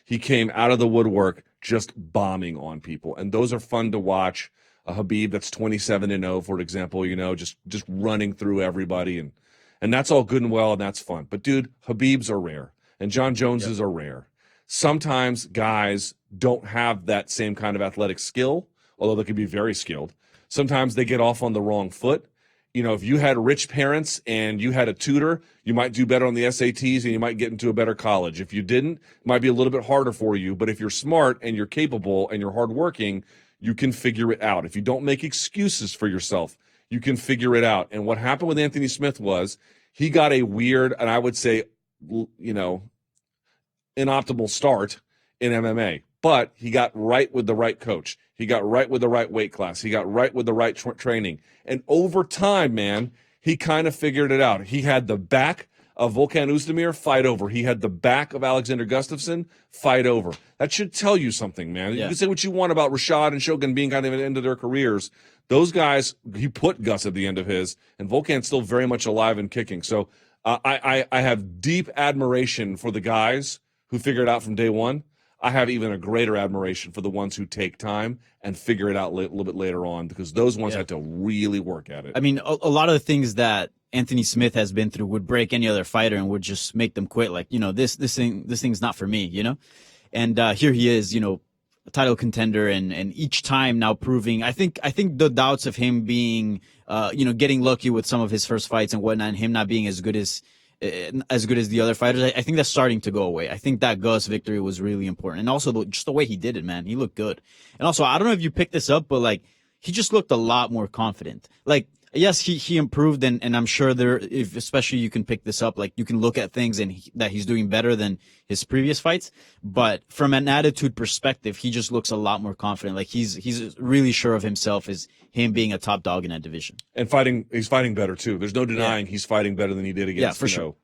He came out of the woodwork just bombing on people. And those are fun to watch. A Khabib that's 27-0, for example, just running through everybody. And that's all good and well, and that's fun. But, dude, Khabibs are rare. And John Joneses are rare. Sometimes guys don't have that same kind of athletic skill, although they can be very skilled. Sometimes they get off on the wrong foot. If you had rich parents and you had a tutor, you might do better on the SATs and you might get into a better college. If you didn't, it might be a little bit harder for you. But if you're smart and you're capable and you're hardworking, you can figure it out. If you don't make excuses for yourself, you can figure it out. And what happened with Anthony Smith was he got a weird, and I would say, inoptimal start in MMA. But he got right with the right coach. He got right with the right weight class. He got right with the right training. And over time, man, he kind of figured it out. He had the back of Volkan Oezdemir, fight over. He had the back of Alexander Gustafsson, fight over. That should tell you something, man. Yeah. You can say what you want about Rashad and Shogun being kind of at the end of their careers. Those guys, he put Gus at the end of his, and Volkan's still very much alive and kicking. So I have deep admiration for the guys who figured it out from day one. I have even a greater admiration for the ones who take time and figure it out a little bit later on, because those ones had to really work at it. I mean, a lot of the things that Anthony Smith has been through would break any other fighter and would just make them quit. Like, this thing's not for me, And here he is, a title contender, and each time now proving. I think the doubts of him being, getting lucky with some of his first fights and whatnot, and him not being as good as the other fighters, I think that's starting to go away. I think that Gus victory was really important. And also just the way he did it, man, he looked good. And also, I don't know if you picked this up, but like, he just looked a lot more confident. Like, yes, he improved, and I'm sure especially you can pick this up, like you can look at things and that he's doing better than his previous fights. But from an attitude perspective, he just looks a lot more confident. Like he's really sure of himself as him being a top dog in that division. And he's fighting better too. There's no denying he's fighting better than he did against, sure.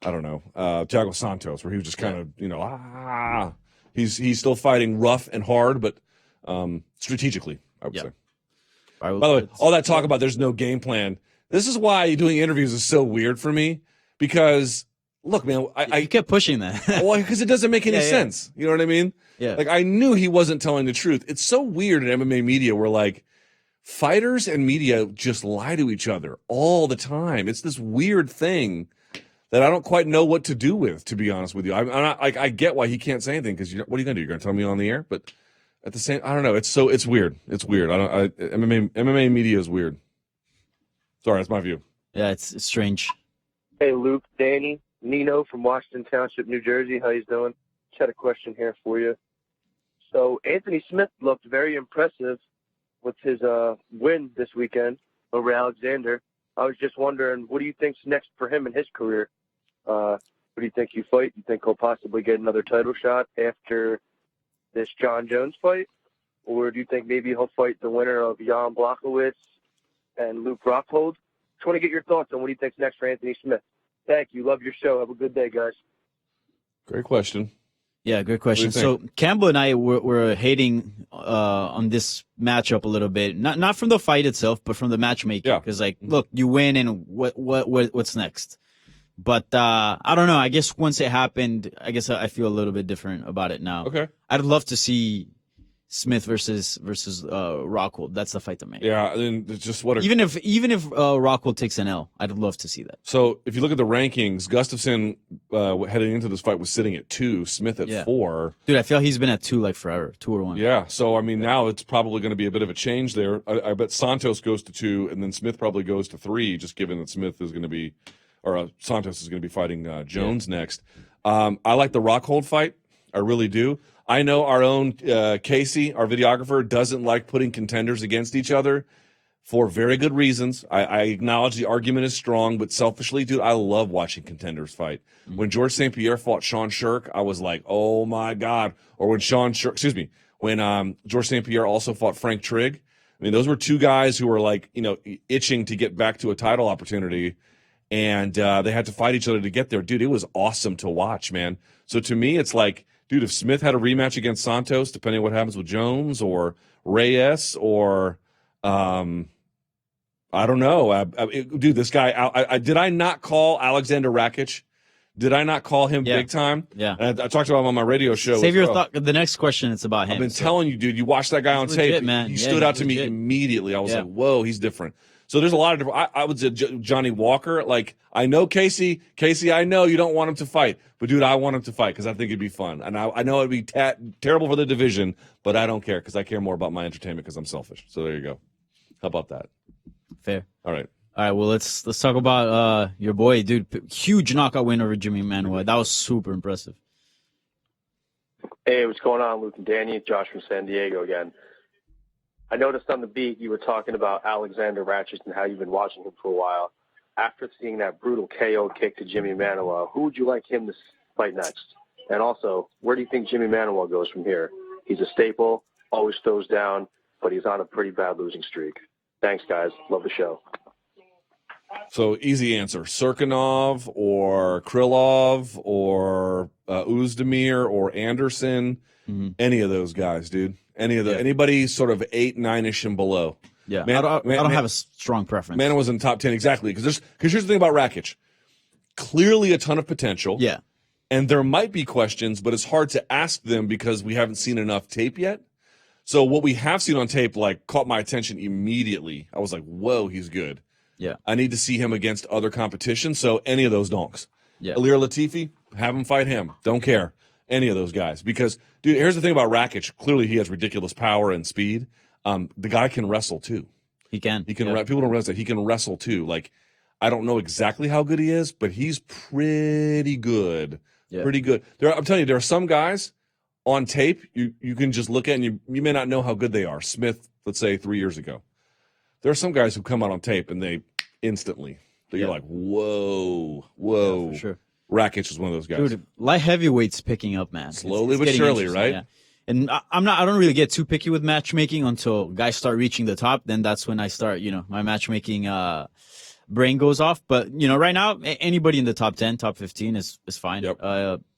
I don't know, Thiago Santos, where he was just kind of, he's still fighting rough and hard, but strategically, I would say. By the way, all that talk about there's no game plan. This is why doing interviews is so weird for me, because look, man, I kept pushing that. Well, because it doesn't make any sense. You know what I mean? Yeah. Like, I knew he wasn't telling the truth. It's so weird in MMA media where like fighters and media just lie to each other all the time. It's this weird thing that I don't quite know what to do with, to be honest with you. I'm not, like, I get why he can't say anything, because what are you gonna do? You're gonna tell me on the air? But at the same, I don't know. It's weird. It's weird. MMA media is weird. Sorry, that's my view. Yeah, it's strange. Hey, Luke, Danny, Nino from Washington Township, New Jersey. How you doing? Just had a question here for you. So Anthony Smith looked very impressive with his win this weekend over Alexander. I was just wondering, what do you think's next for him in his career? What do you think you fight? You think he'll possibly get another title shot after this John Jones fight? Or do you think maybe he'll fight the winner of Jan Blachowicz and Luke Rockhold? Just want to get your thoughts on what he thinks next for Anthony Smith. Thank you. Love your show. Have a good day, guys. Great question. Yeah, good question. What do you So Campbell and I were hating on this matchup a little bit, not from the fight itself, but from the matchmaking. Yeah. Because look, you win, and what's next? But I don't know. I guess once it happened, I guess I feel a little bit different about it now. Okay. I'd love to see Smith versus Rockhold. That's the fight to make. Yeah, I mean, it's just what. Even if Rockhold takes an L, I'd love to see that. So if you look at the rankings, Gustafsson heading into this fight was sitting at 2, Smith at 4. Dude, I feel he's been at 2 like forever, 2 or 1. Yeah, so I mean now it's probably going to be a bit of a change there. I bet Santos goes to 2, and then Smith probably goes to 3, just given that Smith is going to be, or Santos is going to be fighting Jones next. I like the Rockhold fight. I really do. I know our own Casey, our videographer, doesn't like putting contenders against each other for very good reasons. I acknowledge the argument is strong, but selfishly, dude, I love watching contenders fight. Mm-hmm. When George St. Pierre fought Sean Shirk, I was like, oh my God. Or when when George St. Pierre also fought Frank Trigg. I mean, those were 2 guys who were like, itching to get back to a title opportunity. And they had to fight each other to get there. Dude, it was awesome to watch, man. So to me, it's like, dude, if Smith had a rematch against Santos, depending on what happens with Jones or Reyes or I don't know. Dude, this guy, did I not call Alexander Rakic? Did I not call him big time? Yeah. And I talked about him on my radio show. Save your thought. The next question, it's about him. I've been telling you, dude, you watch that guy on legit, tape. man. He stood out to me legit. immediately. I was like, whoa, he's different. So there's a lot of different. I would say Johnny Walker. Like, I know Casey, I know you don't want him to fight, but dude, I want him to fight because I think it'd be fun. And I know it'd be terrible for the division, but I don't care because I care more about my entertainment because I'm selfish. So there you go. How about that? Fair. All right. All right. Well, let's talk about your boy, dude. Huge knockout win over Jimmy Manuwa. That was super impressive. Hey, what's going on, Luke and Danny? Josh from San Diego again. I noticed on the beat you were talking about Alexander Ratchett and how you've been watching him for a while. After seeing that brutal KO kick to Jimmy Manuwa, who would you like him to fight next? And also, where do you think Jimmy Manuwa goes from here? He's a staple, always throws down, but he's on a pretty bad losing streak. Thanks, guys. Love the show. So easy answer: Serkinov or Krylov or Uzdemir or Anderson. Mm-hmm. Any of those guys, dude. Anybody sort of 8, 9-ish and below. Yeah, I don't have a strong preference. Manuwa was in the top 10 exactly because here's the thing about Rakic. Clearly a ton of potential. Yeah, and there might be questions, but it's hard to ask them because we haven't seen enough tape yet. So what we have seen on tape caught my attention immediately. I was like, whoa, he's good. Yeah, I need to see him against other competition. So any of those donks. Yeah, Alir Latifi, have him fight him. Don't care. Any of those guys. Because, dude, here's the thing about Rakic. Clearly he has ridiculous power and speed. The guy can wrestle too. He can. People don't realize that he can wrestle too. Like, I don't know exactly how good he is, but he's pretty good. Yeah. Pretty good. I'm telling you, there are some guys on tape you can just look at and you may not know how good they are. Smith, let's say 3 years ago. There are some guys who come out on tape and they instantly, you're like, whoa. Yeah, for sure. Rakic is one of those guys. Dude, light heavyweight's picking up, man. Slowly but surely, right? Yeah. And I don't really get too picky with matchmaking until guys start reaching the top. Then that's when I start, my matchmaking brain goes off. But, right now, anybody in the top 10, top 15 is fine. Yep.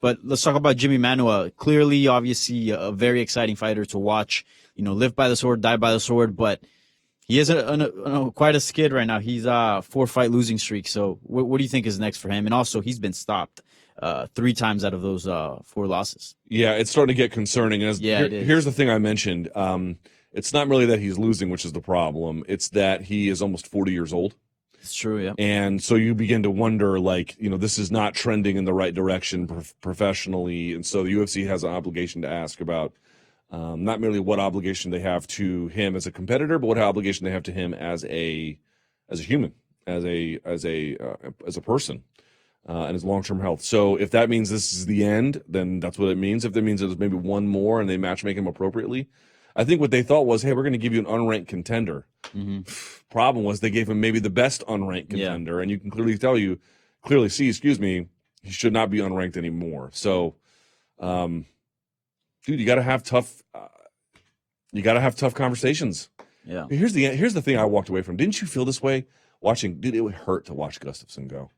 But let's talk about Jimmy Manuwa. Clearly, obviously, a very exciting fighter to watch. Live by the sword, die by the sword. But he is quite a skid right now. He's 4-fight losing streak. So what do you think is next for him? And also, he's been stopped 3 times out of those 4 losses. Yeah, it's starting to get concerning. It is. Here's the thing I mentioned. It's not really that he's losing, which is the problem. It's that he is almost 40 years old. It's true, yeah. And so you begin to wonder, this is not trending in the right direction professionally. And so the UFC has an obligation to ask about not merely what obligation they have to him as a competitor, but what obligation they have to him as a human, as a person, and his long-term health. So if that means this is the end, then that's what it means. If that means there's maybe one more and they matchmake him appropriately, I think what they thought was, hey, we're going to give you an unranked contender. Mm-hmm. Problem was they gave him maybe the best unranked contender, and you can clearly see, he should not be unranked anymore. So, dude, you got to have tough conversations. Yeah. Here's the thing I walked away from. Didn't you feel this way watching? Dude, it would hurt to watch Gustafsson go.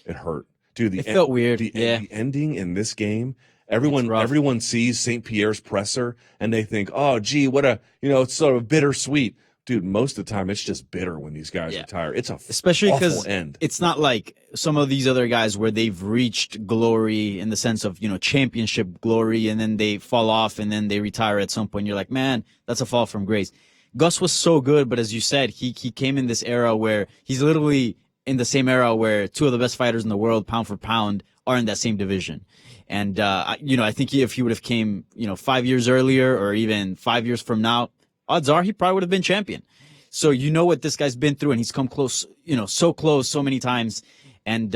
It hurt, dude. It felt weird. The ending in this game. Everyone sees St. Pierre's presser and they think, oh, gee, what it's sort of bittersweet. Dude, most of the time it's just bitter when these guys retire. It's especially because end. It's not like some of these other guys where they've reached glory in the sense of, championship glory, and then they fall off and then they retire at some point. You're like, man, that's a fall from grace. Gus was so good, but as you said, he came in this era where he's literally in the same era where two of the best fighters in the world, pound for pound, are in that same division. And, I think if he would have came, 5 years earlier or even 5 years from now, odds are he probably would have been champion. So what this guy's been through, and he's come close, so close so many times. And,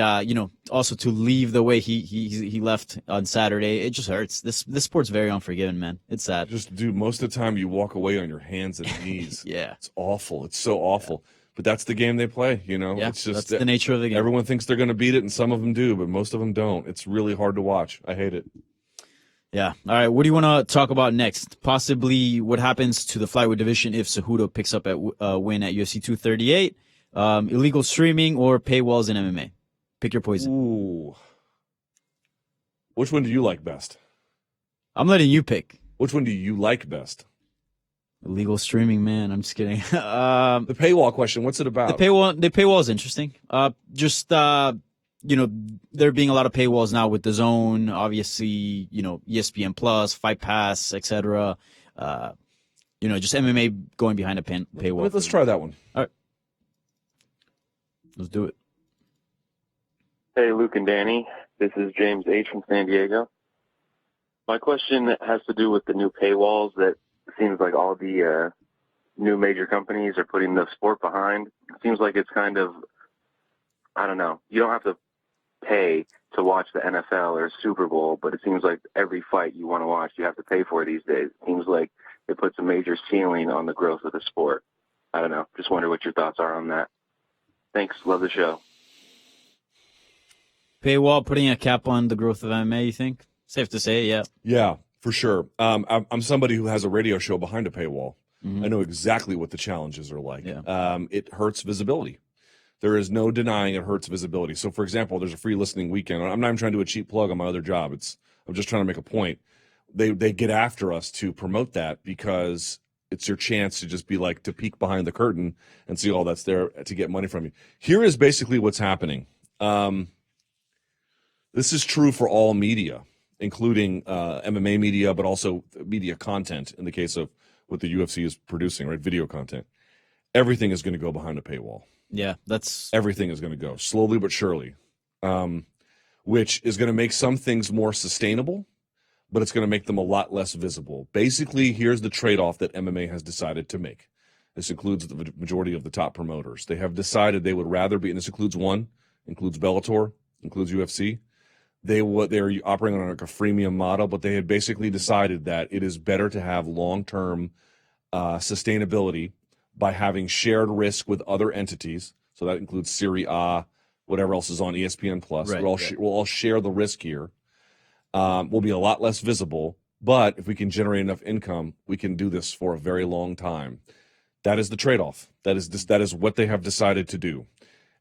also to leave the way he left on Saturday, it just hurts. This sport's very unforgiving, man. It's sad. Dude, most of the time you walk away on your hands and knees. Yeah. It's awful. It's so awful. Yeah. But that's the game they play, Yeah, it's just that's the nature of the game. Everyone thinks they're going to beat it, and some of them do, but most of them don't. It's really hard to watch. I hate it. Yeah. All right. What do you want to talk about next? Possibly what happens to the flyweight division if Cejudo picks up a win at UFC 238, illegal streaming, or paywalls in MMA. Pick your poison. Ooh. Which one do you like best? I'm letting you pick. Which one do you like best? Illegal streaming, man. I'm just kidding. The paywall question. What's it about? The paywall is interesting. There being a lot of paywalls now with the Zone, obviously, ESPN Plus, Fight Pass, etc. Just MMA going behind a paywall. Let's try that one. All right. Let's do it. Hey, Luke and Danny. This is James H. from San Diego. My question has to do with the new paywalls that seems like all the new major companies are putting the sport behind. It seems like it's kind of, I don't know, you don't have to pay to watch the NFL or Super Bowl, but it seems like every fight you want to watch, you have to pay for these days. It seems like it puts a major ceiling on the growth of the sport. I don't know. Just wonder what your thoughts are on that. Thanks. Love the show. Paywall putting a cap on the growth of MMA, you think? Safe to say, yeah. Yeah, for sure. I'm somebody who has a radio show behind a paywall. Mm-hmm. I know exactly what the challenges are like. Yeah. It hurts visibility. There is no denying it hurts visibility. So, for example, there's a free listening weekend. I'm not even trying to do a cheap plug on my other job. I'm just trying to make a point. They get after us to promote that because it's your chance to just be like, to peek behind the curtain and see all that's there to get money from you. Here is basically what's happening. This is true for all media, including MMA media, but also media content in the case of what the UFC is producing, right? Video content. Everything is going to go behind a paywall. Yeah, everything is going to go slowly but surely, which is going to make some things more sustainable, but it's going to make them a lot less visible. Basically, here's the trade-off that MMA has decided to make. This includes the majority of the top promoters. They have decided they would rather be, and this includes Bellator, includes UFC. They're operating on like a freemium model, but they had basically decided that it is better to have long-term sustainability by having shared risk with other entities. So that includes Serie A, whatever else is on ESPN Plus. Right, we'll all share the risk here. We'll be a lot less visible, but if we can generate enough income, we can do this for a very long time. That is the trade-off. That is what they have decided to do.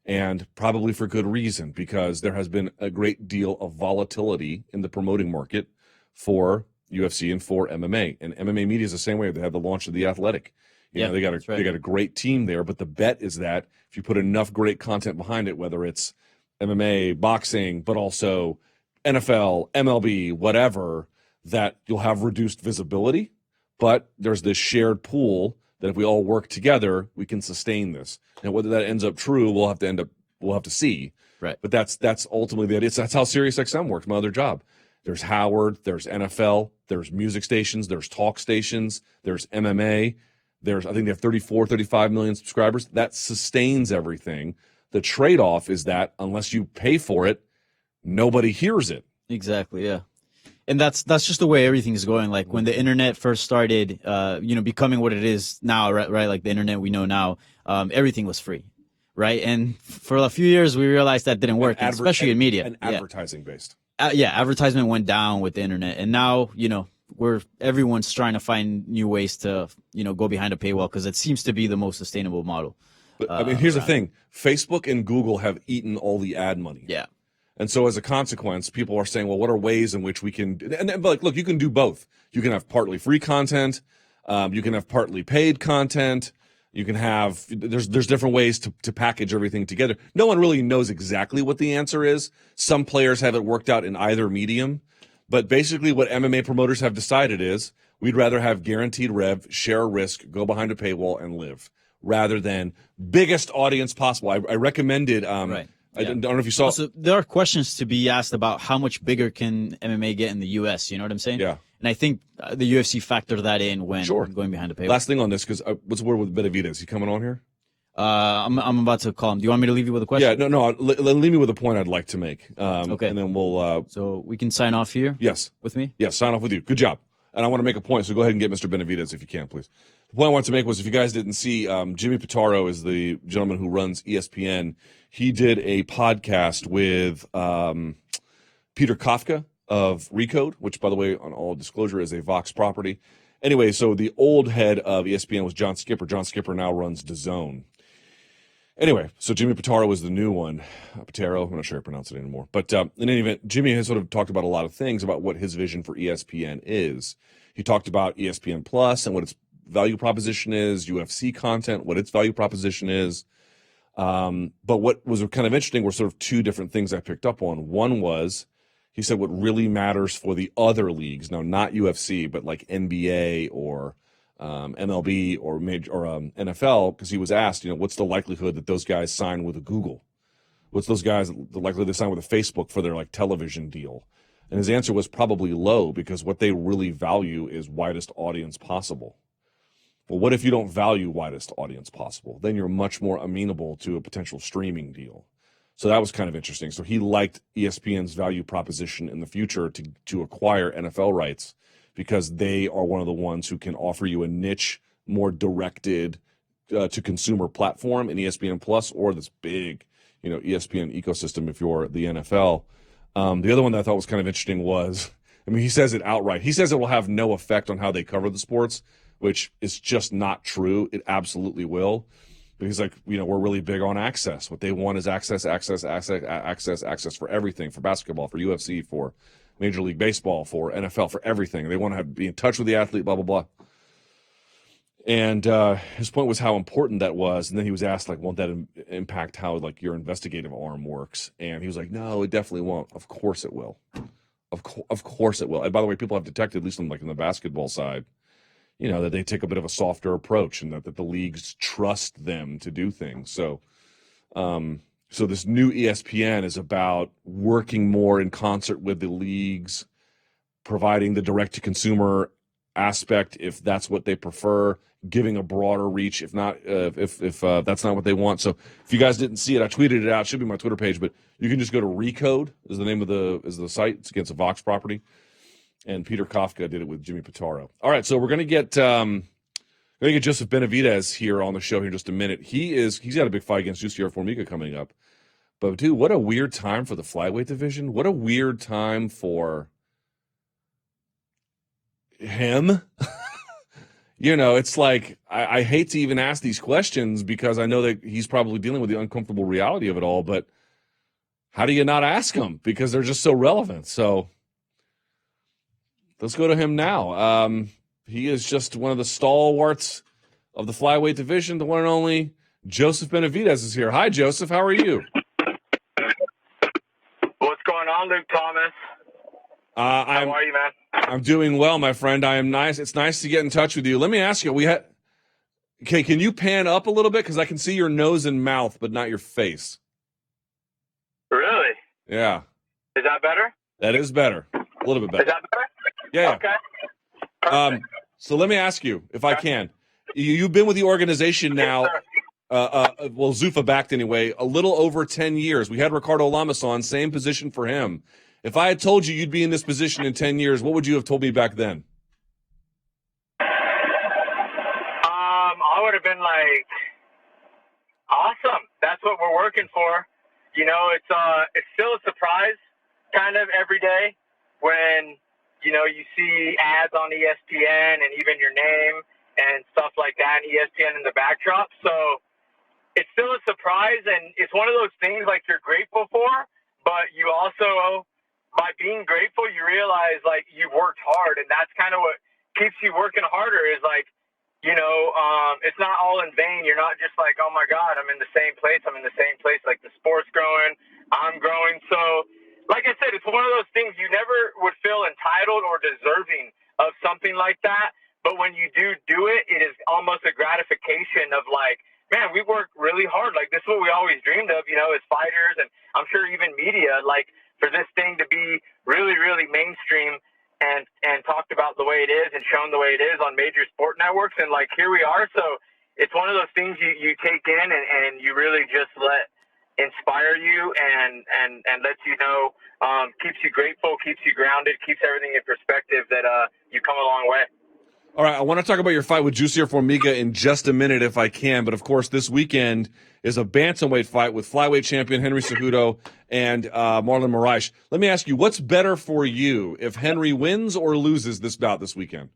And probably for good reason, because there has been a great deal of volatility in the promoting market for UFC and for MMA. And MMA media is the same way. They had the launch of The Athletic. They got a great team there, but the bet is that if you put enough great content behind it, whether it's MMA, boxing, but also NFL, MLB, whatever, that you'll have reduced visibility. But there's this shared pool that if we all work together, we can sustain this. Now, whether that ends up true, we'll have to see. Right. But that's ultimately the idea. That's how SiriusXM works. My other job. There's Howard. There's NFL. There's music stations. There's talk stations. There's MMA. I think they have 35 million subscribers. That sustains everything. The trade-off is that unless you pay for it, nobody hears it. Exactly, yeah. And that's just the way everything is going. Like when the internet first started, becoming what it is now, right? Like the internet we know now, everything was free, right? And for a few years, we realized that didn't work, especially in media. And advertising based. Advertisement went down with the internet, and now everyone's trying to find new ways to go behind a paywall because it seems to be the most sustainable model. But I mean, here's the thing: Facebook and Google have eaten all the ad money. Yeah. And so as a consequence, people are saying, well, what are ways in which we can, and like, look, you can do both. You can have partly free content. You can have partly paid content. You can have, there's different ways to package everything together. No one really knows exactly what the answer is. Some players have it worked out in either medium. But basically what MMA promoters have decided is we'd rather have guaranteed rev, share risk, go behind a paywall and live rather than biggest audience possible. I recommended, Right. I don't know if you saw. Also, there are questions to be asked about how much bigger can MMA get in the U.S. You know what I'm saying? Yeah. And I think the UFC factored that in when going behind the paywall. Last thing on this, because what's the word with Benavidez? He coming on here? I'm about to call him. Do you want me to leave you with a question? Yeah, no. Leave me with a point I'd like to make. Okay. And then we'll. So we can sign off here. Yes. With me. Yes. Sign off with you. Good job. And I want to make a point. So go ahead and get Mr. Benavidez if you can, please. The point I wanted to make was, if you guys didn't see, Jimmy Pitaro is the gentleman who runs ESPN. He did a podcast with Peter Kafka of Recode, which, by the way, on all disclosure, is a Vox property. Anyway, so the old head of ESPN was John Skipper. John Skipper now runs DAZN. Anyway, so Jimmy Pitaro was the new one. Pitaro, I'm not sure I pronounce it anymore. But in any event, Jimmy has sort of talked about a lot of things about what his vision for ESPN is. He talked about ESPN Plus and what its value proposition is, UFC content, what its value proposition is. But what was kind of interesting were sort of two different things I picked up on. One was, he said what really matters for the other leagues, now not UFC, but like NBA or MLB or NFL, because he was asked, what's the likelihood that those guys sign with a Google? What's the likelihood they sign with a Facebook for their like television deal? And his answer was probably low, because what they really value is widest audience possible. Well, what if you don't value widest audience possible? Then you're much more amenable to a potential streaming deal. So that was kind of interesting. So he liked ESPN's value proposition in the future to acquire NFL rights, because they are one of the ones who can offer you a niche, more directed to consumer platform in ESPN Plus, or this big, ESPN ecosystem if you're the NFL. The other one that I thought was kind of interesting was, he says it outright. He says it will have no effect on how they cover the sports, which is just not true. It absolutely will. But he's like, we're really big on access. What they want is access for everything, for basketball, for UFC, for Major League Baseball, for NFL, for everything. They want to be in touch with the athlete, blah, blah, blah. And his point was how important that was. And then he was asked, won't that impact how, your investigative arm works? And he was like, no, it definitely won't. Of course it will. Of course it will. And by the way, people have detected, at least in the basketball side, that they take a bit of a softer approach, and that the leagues trust them to do things. So, so this new ESPN is about working more in concert with the leagues, providing the direct-to-consumer aspect if that's what they prefer, giving a broader reach if not, if that's not what they want. So if you guys didn't see it, I tweeted it out. It should be my Twitter page, but you can just go to Recode is the name of the site. It's against a Vox property. And Peter Kafka did it with Jimmy Pitaro. All right, so we're gonna get Joseph Benavidez here on the show here in just a minute. He's got a big fight against Jussier Formiga coming up. But dude, what a weird time for the flyweight division. What a weird time for him. It's like I hate to even ask these questions, because I know that he's probably dealing with the uncomfortable reality of it all. But how do you not ask him? Because they're just so relevant. So let's go to him now. He is just one of the stalwarts of the flyweight division. The one and only Joseph Benavidez is here. Hi, Joseph. How are you? What's going on, Luke Thomas? How are you, man? I'm doing well, my friend. I am nice. It's nice to get in touch with you. Let me ask you, okay, can you pan up a little bit? Because I can see your nose and mouth, but not your face. Really? Yeah. Is that better? That is better. A little bit better. Is that better? Yeah. Okay. So let me ask you, if I can. You've been with the organization now, Zuffa backed anyway, a little over 10 years. We had Ricardo Lamas on, same position for him. If I had told you you'd be in this position in 10 years, what would you have told me back then? I would have been like, awesome. That's what we're working for. You know, it's still a surprise kind of every day when, you know, you see ads on ESPN and even your name and stuff like that, and ESPN in the backdrop. So it's still a surprise, and it's one of those things like you're grateful for, but you also, by being grateful, you realize like you've worked hard, and that's kind of what keeps you working harder is like, you know, it's not all in vain. You're not just like, oh my God, I'm in the same place. Like the sport's growing, I'm growing. So like I said, it's one of those things you never would feel entitled or deserving of something like that. But when you do it, it is almost a gratification of like, man, we worked really hard. Like this is what we always dreamed of, you know, as fighters, and I'm sure even media, like for this thing to be really, really mainstream and talked about the way it is and shown the way it is on major sport networks. And like, here we are. So it's one of those things you take in and you really just let inspire you and lets you know, keeps you grateful, keeps you grounded, keeps everything in perspective that, you come a long way. All right, I want to talk about your fight with Jussier Formiga in just a minute if I can, but of course this weekend is a bantamweight fight with flyweight champion Henry Cejudo and Marlon Moraes. Let me ask you, what's better for you, if Henry wins or loses this bout this weekend?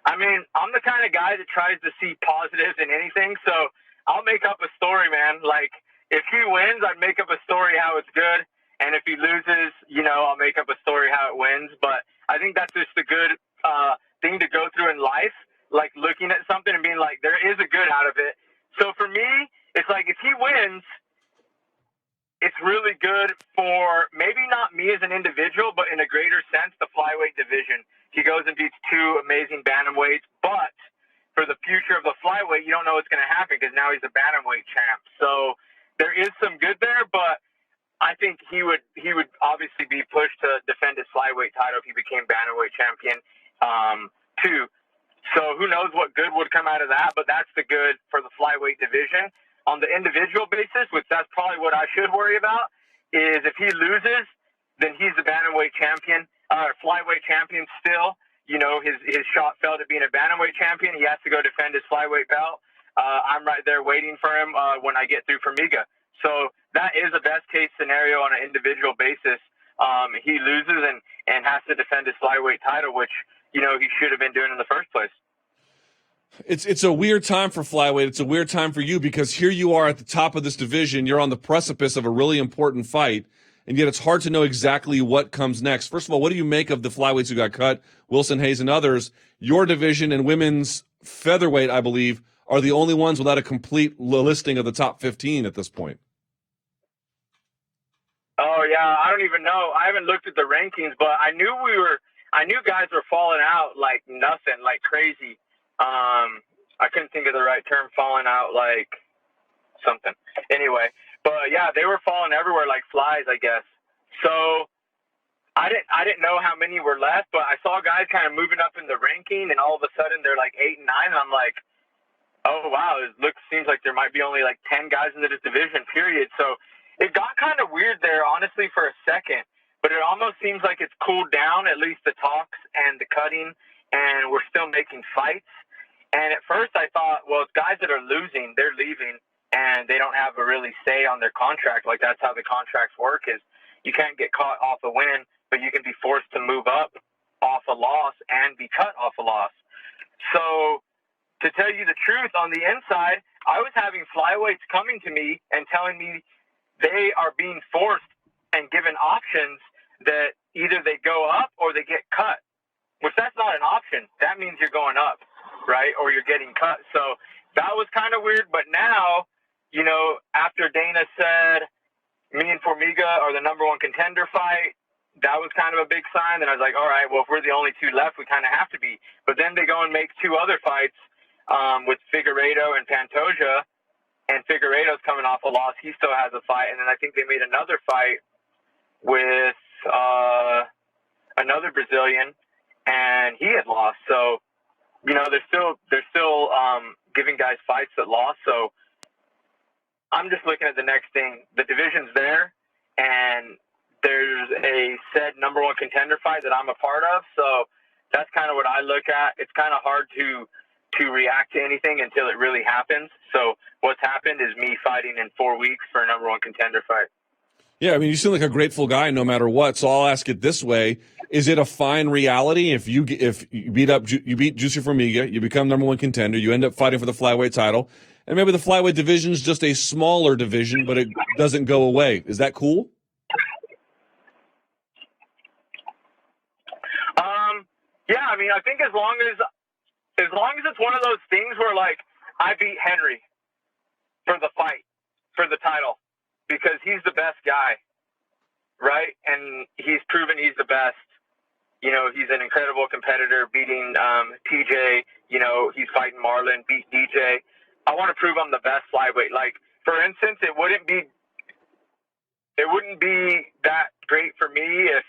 I mean, I'm the kind of guy that tries to see positives in anything, so I'll make up a story, man. Like, if he wins, I'd make up a story how it's good, and if he loses, you know, I'll make up a story how it wins, but I think that's just a good thing to go through in life, like looking at something and being like, there is a good out of it. So for me, it's like if he wins, it's really good for maybe not me as an individual, but in a greater sense, the flyweight division. He goes and beats two amazing bantamweights, but for the future of the flyweight, you don't know what's going to happen because now he's a bantamweight champ. So there is some good there, but I think he would obviously be pushed to defend his flyweight title if he became bantamweight champion too. So who knows what good would come out of that, but that's the good for the flyweight division. On the individual basis, which that's probably what I should worry about, is if he loses, then he's the bantamweight champion, flyweight champion still. You know, his shot fell to being a bantamweight champion. He has to go defend his flyweight belt. I'm right there waiting for him when I get through Formiga. So that is a best case scenario on an individual basis. He loses and has to defend his flyweight title, which, you know, he should have been doing in the first place. It's a weird time for flyweight. It's a weird time for you because here you are at the top of this division. You're on the precipice of a really important fight, and yet it's hard to know exactly what comes next. First of all, what do you make of the flyweights who got cut, Wilson Hayes and others? Your division and women's featherweight, I believe, are the only ones without a complete listing of the top 15 at this point. Oh, yeah, I don't even know. I haven't looked at the rankings, but I knew guys were falling out like nothing, like crazy. I couldn't think of the right term, falling out like something. Anyway, but yeah, they were falling everywhere like flies, I guess. So I didn't know how many were left, but I saw guys kind of moving up in the ranking, and all of a sudden they're like 8 and 9, and I'm like, oh wow, seems like there might be only like 10 guys in this division, period. So it got kind of weird there, honestly, for a second, but it almost seems like it's cooled down, at least the talks and the cutting, and we're still making fights. And at first I thought, well, it's guys that are losing, they're leaving, and they don't have a really say on their contract. Like, that's how the contracts work, is you can't get caught off a win, but you can be forced to move up off a loss and be cut off a loss. So to tell you the truth, on the inside, I was having flyweights coming to me and telling me they are being forced and given options that either they go up or they get cut, which that's not an option. That means you're going up, right? Or you're getting cut. So that was kind of weird. But now, you know, after Dana said me and Formiga are the number one contender fight, that was kind of a big sign. And I was like, all right, well, if we're the only two left, we kind of have to be. But then they go and make 2 other fights with Figueiredo and Pantoja, and Figueiredo's coming off a loss. He still has a fight. And then I think they made another fight with another Brazilian, and he had lost. So, you know, they're still giving guys fights that lost. So I'm just looking at the next thing. The division's there, and there's a said number one contender fight that I'm a part of. So that's kind of what I look at. It's kind of hard to react to anything until it really happens. So what's happened is me fighting in 4 weeks for a number one contender fight. Yeah, I mean, you seem like a grateful guy no matter what. So I'll ask it this way: is it a fine reality if you beat Jussier Formiga, you become number one contender, you end up fighting for the flyweight title, and maybe the flyweight division is just a smaller division, but it doesn't go away? Is that cool? Yeah, I mean, I think as long as it's one of those things where, like, I beat Henry for the fight, for the title, because he's the best guy, right? And he's proven he's the best. You know, he's an incredible competitor, beating TJ. You know, he's fighting Marlon, beat DJ. I want to prove I'm the best flyweight. Like, for instance, it wouldn't be that great for me if,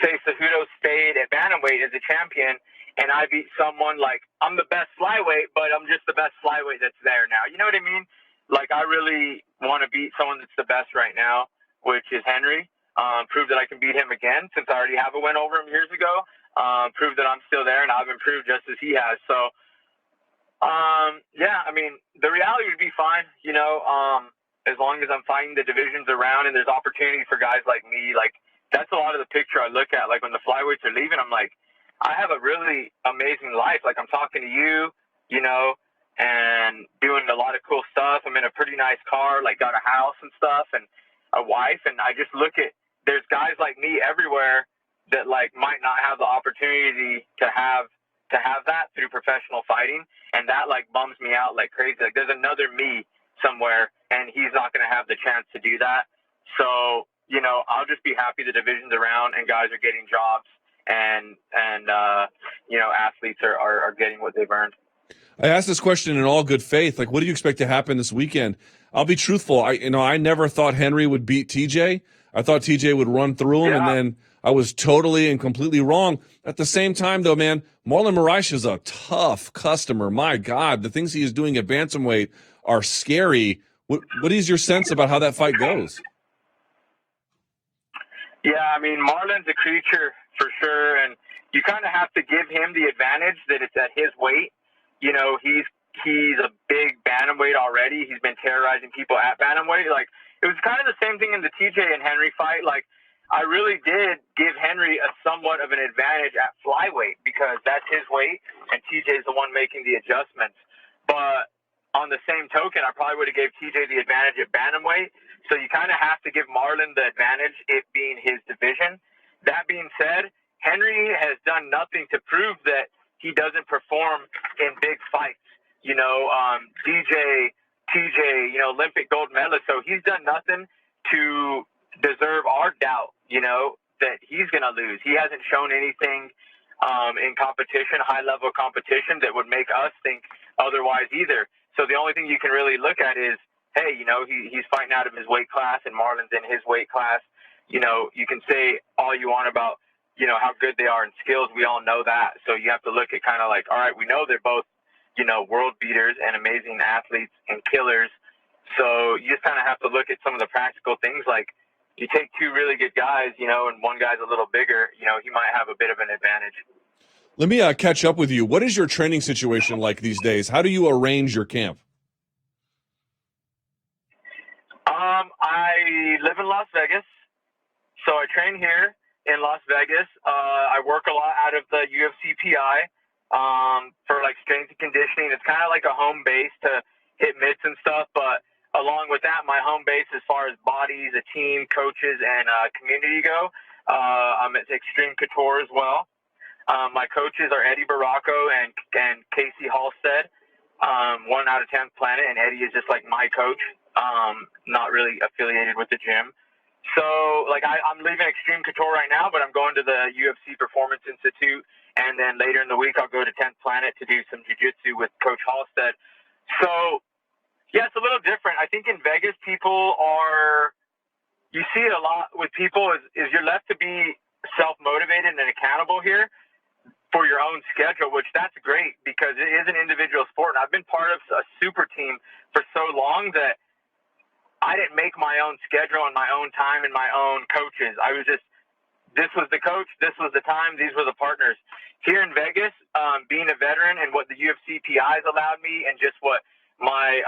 say, Cejudo stayed at bantamweight as a champion, and I beat someone like, I'm the best flyweight, but I'm just the best flyweight that's there now. You know what I mean? Like, I really want to beat someone that's the best right now, which is Henry. Prove that I can beat him again, since I already have a win over him years ago. Prove that I'm still there and I've improved just as he has. So, yeah, I mean, the reality would be fine, you know, as long as I'm fighting the divisions around and there's opportunity for guys like me. Like, that's a lot of the picture I look at. Like, when the flyweights are leaving, I'm like, I have a really amazing life. Like, I'm talking to you, you know, and doing a lot of cool stuff. I'm in a pretty nice car, like, got a house and stuff and a wife. And I just look at, there's guys like me everywhere that, like, might not have the opportunity to have that through professional fighting. And that, like, bums me out like crazy. Like, there's another me somewhere and he's not going to have the chance to do that. So, you know, I'll just be happy the division's around and guys are getting jobs and you know, athletes are getting what they've earned. I asked this question in all good faith. Like, what do you expect to happen this weekend? I'll be truthful. I never thought Henry would beat TJ. I thought TJ would run through him, and then I was totally and completely wrong. At the same time, though, man, Marlon Moraes is a tough customer. My God, the things he is doing at bantamweight are scary. What is your sense about how that fight goes? Yeah, I mean, Marlon's a creature for sure, and you kind of have to give him the advantage that it's at his weight. You know, he's a big bantamweight already. He's been terrorizing people at bantamweight. Like, it was kind of the same thing in the TJ and Henry fight. Like, I really did give Henry a somewhat of an advantage at flyweight because that's his weight, and TJ's the one making the adjustments. But on the same token, I probably would have gave TJ the advantage at bantamweight. So you kind of have to give Marlon the advantage, it being his division. That being said, Henry has done nothing to prove that he doesn't perform in big fights. You know, DJ, TJ, you know, Olympic gold medalist. So he's done nothing to deserve our doubt, you know, that he's going to lose. He hasn't shown anything in competition, high-level competition, that would make us think otherwise either. So the only thing you can really look at is, hey, you know, he's fighting out of his weight class and Marlon's in his weight class. You know, you can say all you want about, you know, how good they are in skills. We all know that. So you have to look at kind of like, all right, we know they're both, you know, world beaters and amazing athletes and killers. So you just kind of have to look at some of the practical things. Like, you take two really good guys, you know, and one guy's a little bigger, you know, he might have a bit of an advantage. Let me catch up with you. What is your training situation like these days? How do you arrange your camp? I live in Las Vegas, so I train here in Las Vegas. I work a lot out of the UFC PI for, like, strength and conditioning. It's kind of like a home base to hit mitts and stuff, but along with that, my home base as far as bodies, a team, coaches, and community go, I'm at Extreme Couture as well. My coaches are Eddie Baracco and Casey Halstead, 1 out of 10th Planet, and Eddie is just like my coach, not really affiliated with the gym. So, like, I'm leaving Extreme Couture right now, but I'm going to the UFC Performance Institute, and then later in the week I'll go to 10th Planet to do some jiu-jitsu with Coach Halstead. So, yeah, it's a little different. I think in Vegas, you see it a lot with people is you're left to be self-motivated and accountable here for your own schedule, which that's great because it is an individual sport. And I've been part of a super team for so long that I didn't make my own schedule and my own time and my own coaches. I was just, this was the coach, this was the time, these were the partners. Here in Vegas, being a veteran and what the UFC PIs allowed me and just what my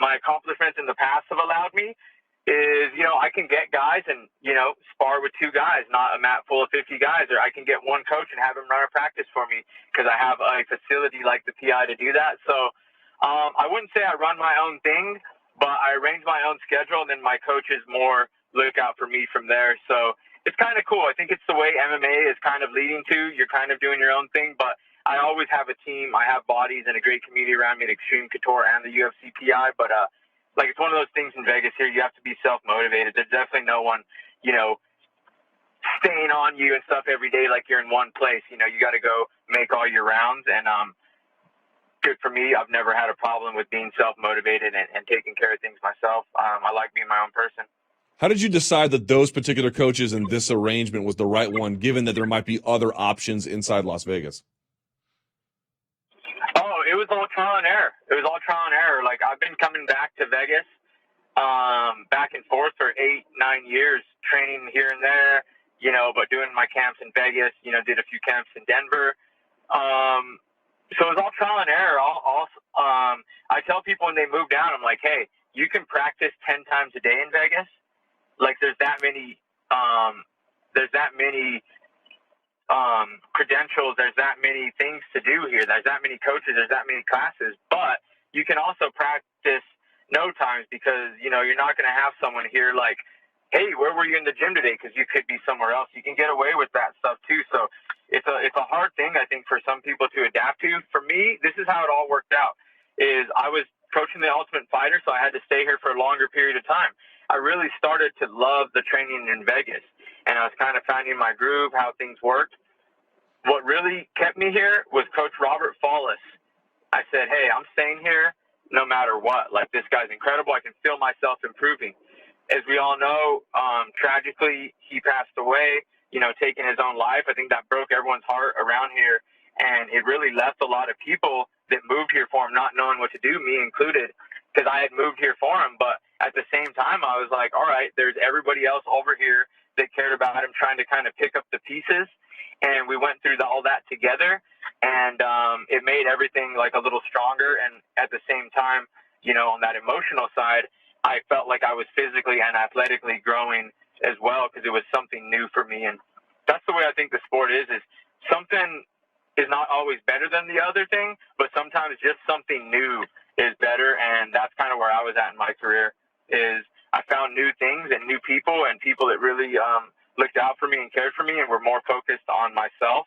my accomplishments in the past have allowed me is, you know, I can get guys and, you know, spar with 2 guys, not a mat full of 50 guys, or I can get one coach and have him run a practice for me because I have a facility like the PI to do that. So I wouldn't say I run my own thing, but I arrange my own schedule, and then my coaches more look out for me from there. So it's kind of cool. I think it's the way MMA is kind of leading to. You're kind of doing your own thing, but I always have a team. I have bodies and a great community around me at Extreme Couture and the UFC PI, but like, it's one of those things in Vegas here, you have to be self-motivated. There's definitely no one, you know, staying on you and stuff every day like you're in one place. You know, you got to go make all your rounds, and good for me. I've never had a problem with being self-motivated and taking care of things myself. I like being my own person. How did you decide that those particular coaches and this arrangement was the right one, given that there might be other options inside Las Vegas? Oh, it was all trial and error. Like, I've been coming back to Vegas back and forth for 8-9 years, training here and there, you know, but doing my camps in Vegas, you know, did a few camps in Denver. So it was all trial and error. I tell people when they move down, I'm like, hey, you can practice 10 times a day in Vegas. Like, there's that many credentials, there's that many things to do here, there's that many coaches, there's that many classes, but you can also practice no times because, you know, you're not going to have someone here like, hey, where were you in the gym today? Because you could be somewhere else. You can get away with that stuff too. So it's a hard thing, I think, for some people to adapt to. For me, this is how it all worked out. Is I was coaching the Ultimate Fighter, so I had to stay here for a longer period of time. I really started to love the training in Vegas, and I was kind of finding my groove, how things worked. What really kept me here was Coach Robert Follis. I said, hey, I'm staying here no matter what. Like, this guy's incredible. I can feel myself improving. As we all know, tragically, he passed away, you know, taking his own life. I think that broke everyone's heart around here, and it really left a lot of people that moved here for him not knowing what to do, me included, because I had moved here for him. But at the same time, I was like, all right, there's everybody else over here that cared about him, trying to kind of pick up the pieces. And we went through all that together, and it made everything like a little stronger. And at the same time, you know, on that emotional side, I felt like I was physically and athletically growing as well, because it was something new for me. And that's the way I think the sport is something is not always better than the other thing, but sometimes just something new is better. And that's kind of where I was at in my career, is I found new things and new people and people that really looked out for me and cared for me and were more focused on myself.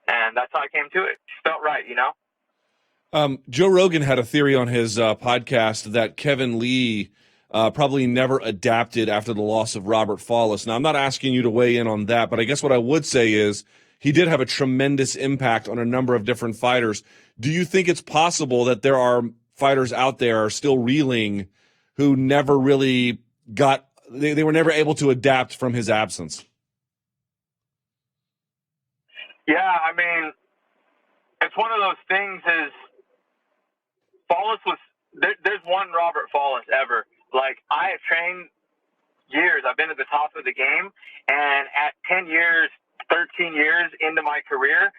And that's how I came to it. Just felt right, you know? Joe Rogan had a theory on his podcast that Kevin Lee probably never adapted after the loss of Robert Follis. Now, I'm not asking you to weigh in on that, but I guess what I would say is he did have a tremendous impact on a number of different fighters. Do you think it's possible that there are fighters out there still reeling who never really they were never able to adapt from his absence? Yeah, I mean, it's one of those things is Follis was there's one Robert Follis ever. Like, I have trained years. I've been at the top of the game, and at 10 years, 13 years into my career,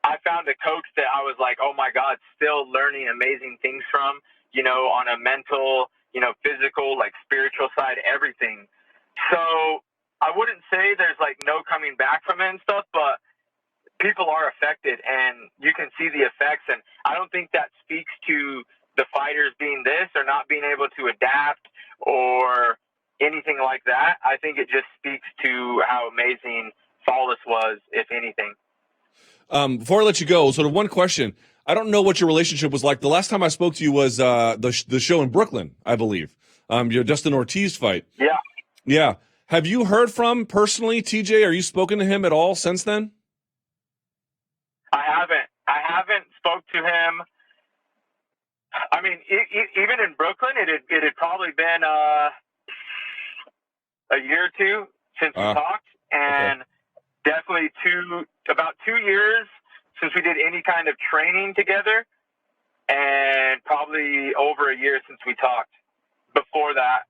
I found a coach that I was like, oh my God, still learning amazing things from, you know, on a mental, you know, physical, like spiritual side, everything. So I wouldn't say there's like no coming back from it and stuff, but people are affected and you can see the effects. And I don't think that speaks to the fighters being this or not being able to adapt or anything like that. I think it just speaks to how amazing Follis was, if anything. Before I let you go, sort of one question. I don't know what your relationship was like. The last time I spoke to you was the show in Brooklyn, I believe. Your Dustin Ortiz fight. Yeah. Yeah. Have you heard from personally, TJ? Are you spoken to him at all since then? I haven't spoke to him. I mean, even in Brooklyn, it had probably been a year or two since we talked, and definitely about 2 years since we did any kind of training together, and probably over a year since we talked. Before that,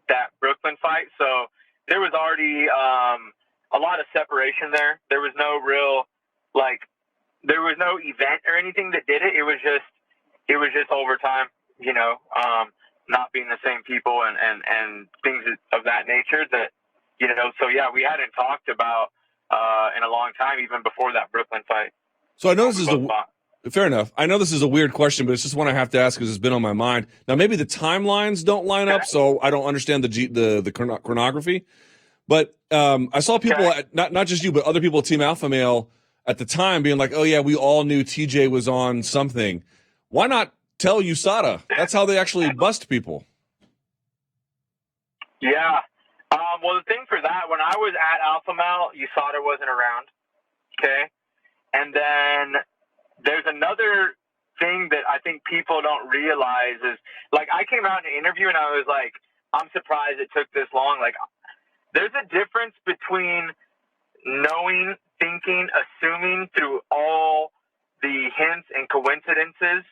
that Brooklyn fight. So there was already a lot of separation there. There was no real, like, there was no event or anything that did it. It was just overtime, you know, not being the same people and things of that nature that, you know, so yeah, we hadn't talked about in a long time, even before that Brooklyn fight. So I know this is fair enough. I know this is a weird question, but it's just one I have to ask because it's been on my mind. Now, maybe the timelines don't line up, so I don't understand the chronography. But I saw people, not just you, but other people at Team Alpha Male at the time being like, oh, yeah, we all knew TJ was on something. Why not tell USADA? That's how they actually bust people. Yeah. Well, the thing for that, when I was at Alpha Male, USADA wasn't around. Okay. And then there's another thing that I think people don't realize is, like, I came out in an interview and I was like, I'm surprised it took this long. Like, there's a difference between knowing, thinking, assuming through all the hints and coincidences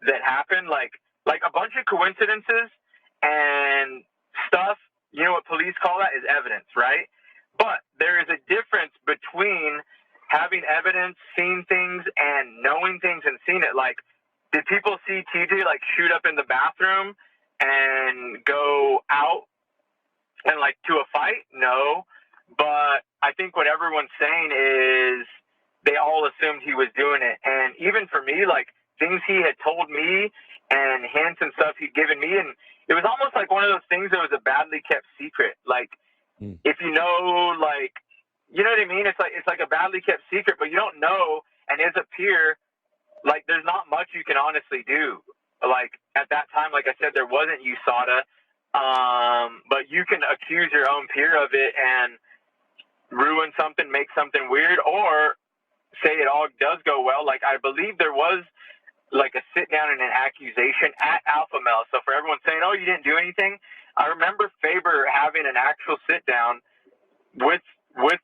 that happen, like a bunch of coincidences and stuff. You know what police call that is evidence, right? But there is a difference between having evidence, seeing things, and knowing things and seeing it. Like, did people see TJ like shoot up in the bathroom and go out and like to a fight? No. But I think what everyone's saying is they all assumed he was doing it. And even for me, like, things he had told me and hints and stuff he'd given me, and it was almost like one of those things that was a badly kept secret. Like, if you know, like, you know what I mean? It's like a badly kept secret, but you don't know. And as a peer, like, there's not much you can honestly do. Like, at that time, like I said, there wasn't USADA, but you can accuse your own peer of it and ruin something, make something weird, or say it all does go well. Like, I believe there was like a sit down and an accusation at Alpha Male. So for everyone saying, oh, you didn't do anything, I remember Faber having an actual sit down with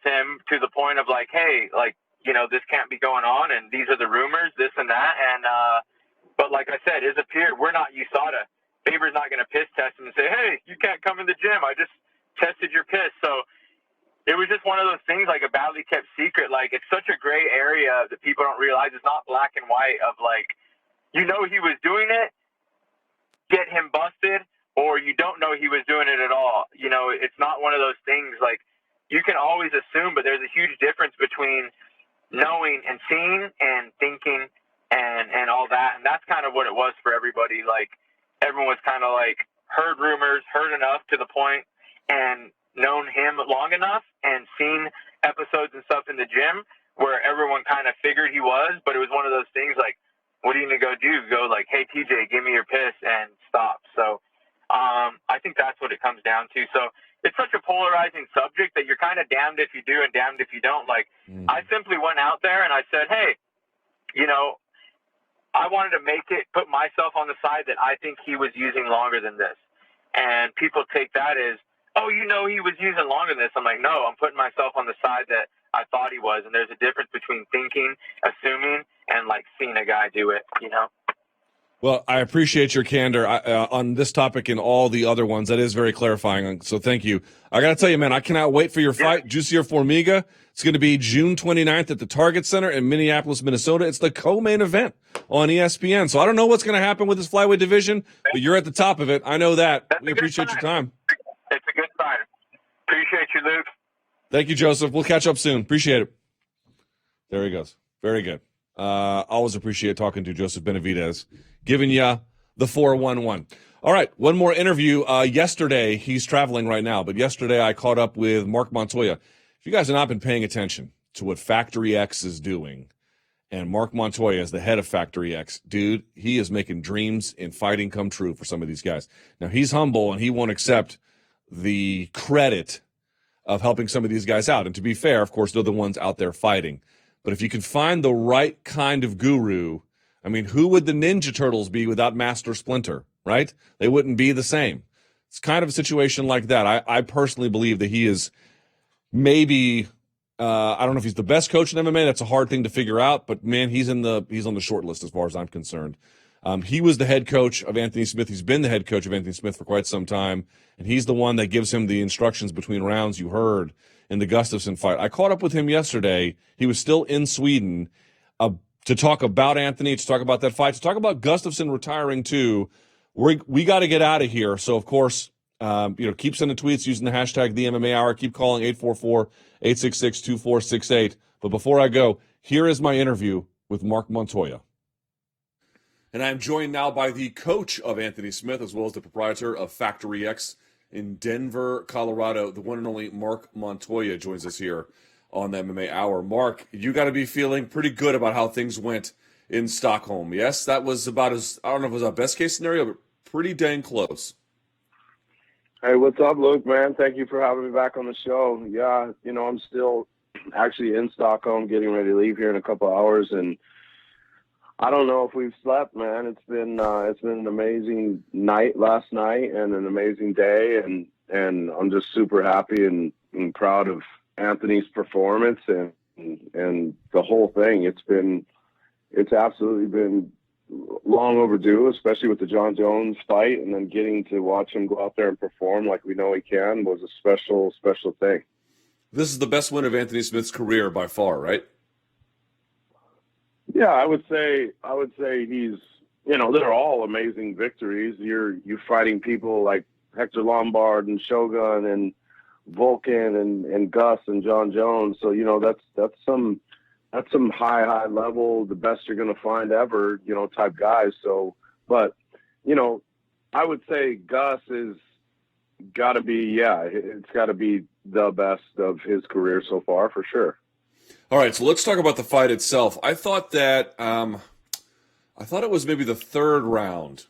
him to the point of like, hey, like, you know, this can't be going on, and these are the rumors, this and that. And but like I said, as a peer, we're not USADA. Faber's not going to piss test him and say, hey, you can't come in the gym, I just tested your piss. So it was just one of those things, like a badly kept secret. Like, it's such a gray area that people don't realize. It's not black and white of like, you know he was doing it, get him busted, or you don't know he was doing it at all. You know, it's not one of those things. Like, you can always assume, but there's a huge difference between knowing and seeing and thinking and all that. And that's kind of what it was for everybody. Like, everyone was kind of like heard rumors, heard enough to the point, and known him long enough and seen episodes and stuff in the gym where everyone kind of figured he was, but it was one of those things like, what are you going to go do? Go like, hey, TJ, give me your piss and stop. So I think that's what it comes down to. So it's such a polarizing subject that you're kind of damned if you do and damned if you don't. Like, I simply went out there and I said, hey, you know, I wanted to put myself on the side that I think he was using longer than this. And people take that as, oh, you know, he was using longer than this. I'm like, no, I'm putting myself on the side that I thought he was. And there's a difference between thinking, assuming, and like seeing a guy do it, you know? Well, I appreciate your candor on this topic and all the other ones. That is very clarifying. So thank you. I got to tell you, man, I cannot wait for your fight. Jussier Formiga. It's going to be June 29th at the Target Center in Minneapolis, Minnesota. It's the co-main event on ESPN. So I don't know what's going to happen with this flyweight division, but you're at the top of it. I know that. We appreciate your time. It's a good sign. Appreciate you, Luke. Thank you, Joseph. We'll catch up soon. Appreciate it. There he goes. Very good. Always appreciate talking to Joseph Benavidez, giving you the 411. All right, one more interview. Yesterday, he's traveling right now, but yesterday I caught up with Marc Montoya. If you guys have not been paying attention to what Factory X is doing, and Marc Montoya is the head of Factory X, dude, he is making dreams in fighting come true for some of these guys. Now, he's humble, and he won't accept the credit of helping some of these guys out. And to be fair, of course, they're the ones out there fighting. But if you can find the right kind of guru, I mean, who would the Ninja Turtles be without Master Splinter, right? They wouldn't be the same. It's kind of a situation like that. I personally believe that he is maybe, I don't know if he's the best coach in MMA. That's a hard thing to figure out, but man, he's on the short list as far as I'm concerned. He was the head coach of Anthony Smith. He's been the head coach of Anthony Smith for quite some time, and he's the one that gives him the instructions between rounds you heard in the Gustafsson fight. I caught up with him yesterday. He was still in Sweden to talk about Anthony, to talk about that fight, to talk about Gustafsson retiring too. We got to get out of here. So, of course, keep sending tweets using the hashtag the MMA Hour. Keep calling 844-866-2468. But before I go, here is my interview with Marc Montoya. And I'm joined now by the coach of Anthony Smith, as well as the proprietor of Factory X in Denver, Colorado. The one and only Marc Montoya joins us here on the MMA Hour. Marc, you got to be feeling pretty good about how things went in Stockholm. Yes, that was about I don't know if it was our best case scenario, but pretty dang close. Hey, what's up, Luke, man? Thank you for having me back on the show. Yeah, I'm still actually in Stockholm, getting ready to leave here in a couple of hours, and I don't know if we've slept, man. It's been an amazing night last night and an amazing day, and I'm just super happy and proud of Anthony's performance and the whole thing. It's absolutely been long overdue, especially with the Jon Jones fight, and then getting to watch him go out there and perform like we know he can was a special thing. This is the best win of Anthony Smith's career by far, right? Yeah, I would say he's, they're all amazing victories. You're fighting people like Hector Lombard and Shogun and Vulcan and Gus and Jon Jones. So, that's some high level, the best you're going to find ever, type guys. So, but, I would say Gus is got to be, it's got to be the best of his career so far, for sure. All right, so let's talk about the fight itself. I thought that it was maybe the third round,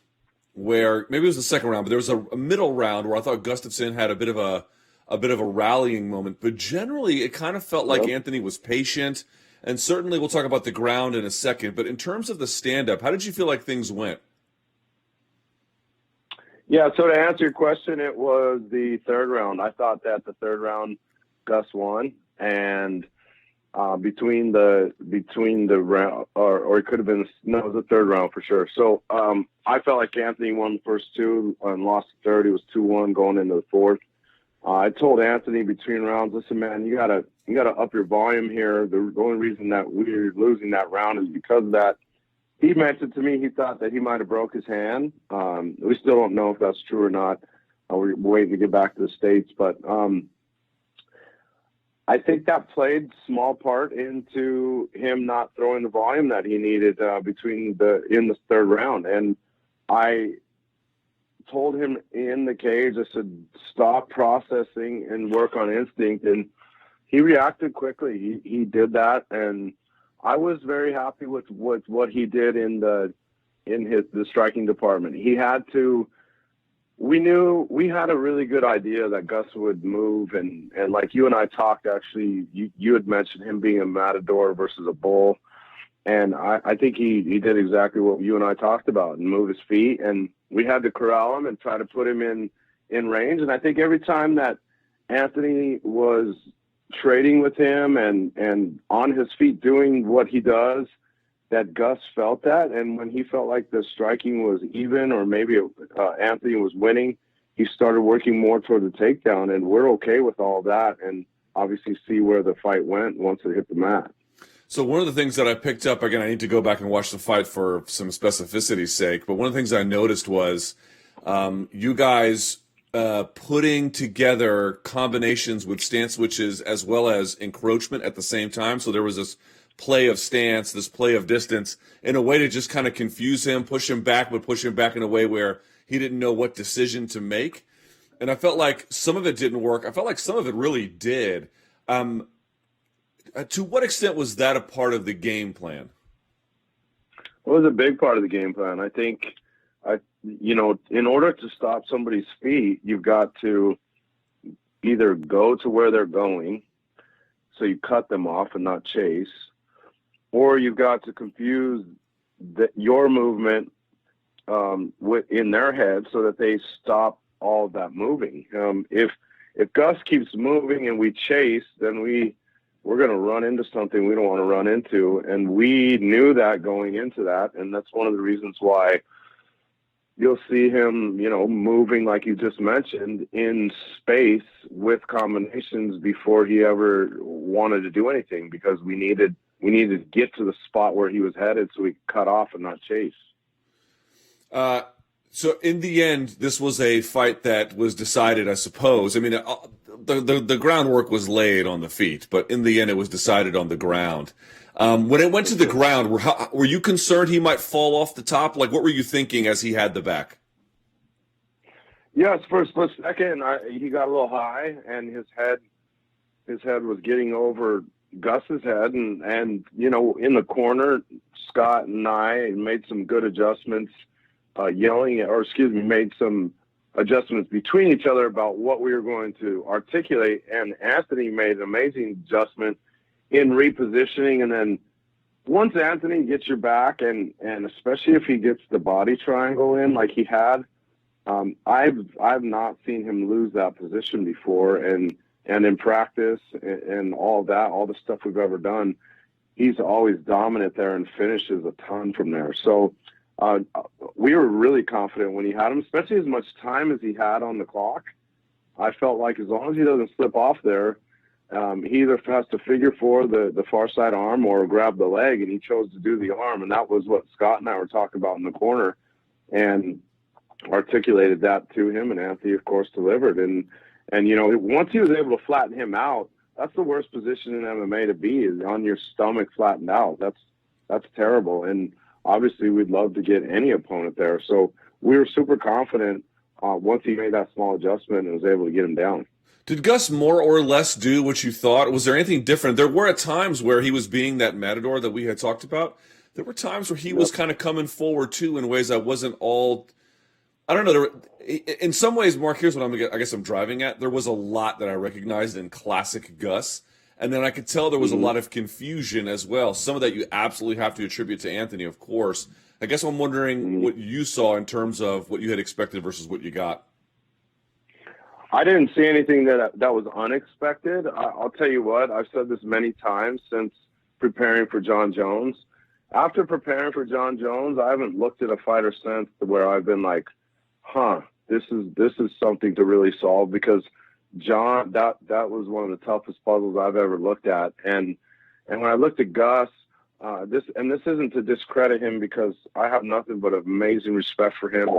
where maybe it was the second round, but there was a middle round where I thought Gustafsson had a bit of a rallying moment. But generally, it kind of felt like Anthony was patient, and certainly we'll talk about the ground in a second. But in terms of the stand-up, how did you feel like things went? Yeah, so to answer your question, it was the third round. I thought that the third round, Gus won, and between the round, or it could have been, no, it was the third round for sure. So I felt like Anthony won the first two and lost the third. He was 2-1 going into the fourth. I told Anthony between rounds, listen, man, you gotta up your volume here. The only reason that we're losing that round is because of that. He mentioned to me he thought that he might have broke his hand. We still don't know if that's true or not. We're waiting to get back to the States, but I think that played small part into him not throwing the volume that he needed in the third round. And I told him in the cage, I said, stop processing and work on instinct. And he reacted quickly. He did that, and I was very happy with what he did in the striking department. We knew we had a really good idea that Gus would move, and like you and I talked, actually, you had mentioned him being a matador versus a bull, and I think he did exactly what you and I talked about and move his feet, and we had to corral him and try to put him in range. And I think every time that Anthony was trading with him and on his feet doing what he does, that Gus felt that. And when he felt like the striking was even, or maybe Anthony was winning, he started working more toward the takedown, and we're okay with all that, and obviously see where the fight went once it hit the mat. So one of the things that I picked up, again, I need to go back and watch the fight for some specificity's sake, but one of the things I noticed was you guys putting together combinations with stance switches as well as encroachment at the same time. So there was this play of stance, this play of distance, in a way to just kind of confuse him, push him back, but push him back in a way where he didn't know what decision to make. And I felt like some of it didn't work. I felt like some of it really did. To what extent was that a part of the game plan? It was a big part of the game plan. I think, in order to stop somebody's feet, you've got to either go to where they're going, so you cut them off and not chase, or you've got to confuse your movement in their head so that they stop all of that moving. If Gus keeps moving and we chase, then we we're going to run into something we don't want to run into. And we knew that going into that. And that's one of the reasons why you'll see him, moving, like you just mentioned, in space with combinations before he ever wanted to do anything, because we needed to get to the spot where he was headed so we could cut off and not chase. So in the end, this was a fight that was decided, I suppose. I mean, the groundwork was laid on the feet, but in the end, it was decided on the ground. When it went to the ground, were you concerned he might fall off the top? Like, what were you thinking as he had the back? Yes, for a split second, he got a little high, and his head was getting over Gus's head, and in the corner, Scott and I made some good adjustments, made some adjustments between each other about what we were going to articulate, and Anthony made an amazing adjustment in repositioning. And then once Anthony gets your back, and especially if he gets the body triangle in like he had, I've not seen him lose that position before, and in practice and all that, all the stuff we've ever done, he's always dominant there and finishes a ton from there. So we were really confident when he had him, especially as much time as he had on the clock. I felt like as long as he doesn't slip off there, he either has to figure for the far side arm or grab the leg, and he chose to do the arm. And that was what Scott and I were talking about in the corner, and articulated that to him, and Anthony, of course, delivered. And once he was able to flatten him out, that's the worst position in MMA to be, is on your stomach flattened out. That's terrible. And obviously we'd love to get any opponent there. So we were super confident once he made that small adjustment and was able to get him down. Did Gus more or less do what you thought? Was there anything different? There were at times where he was being that matador that we had talked about. There were times where he was kind of coming forward too in ways I wasn't all... I don't know. In some ways, Mark, here's what I guess I'm driving at. There was a lot that I recognized in classic Gus, and then I could tell there was a lot of confusion as well. Some of that you absolutely have to attribute to Anthony, of course. I guess I'm wondering what you saw in terms of what you had expected versus what you got. I didn't see anything that was unexpected. I'll tell you what, I've said this many times since preparing for John Jones. After preparing for John Jones, I haven't looked at a fighter since where I've been like, this is something to really solve, because John, that was one of the toughest puzzles I've ever looked at. And when I looked at Gus, this isn't to discredit him, because I have nothing but amazing respect for him.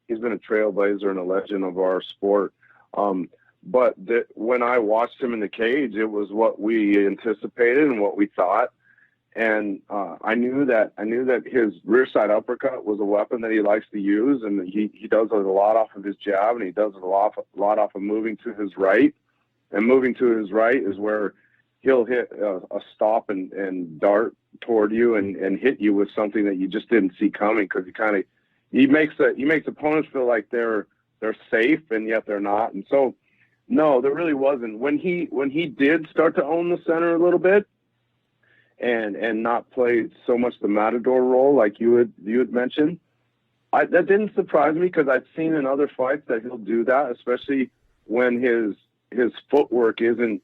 He's been a trailblazer and a legend of our sport. But when I watched him in the cage, it was what we anticipated and what we thought. And I knew that his rear side uppercut was a weapon that he likes to use, and he does it a lot off of his jab, and he does it a lot off of moving to his right. And moving to his right is where he'll hit a stop and dart toward you and hit you with something that you just didn't see coming, because he makes opponents feel like they're safe, and yet they're not. And so, no, there really wasn't. When he did start to own the center a little bit, and not play so much the matador role like you had mentioned, that didn't surprise me, because I've seen in other fights that he'll do that, especially when his footwork isn't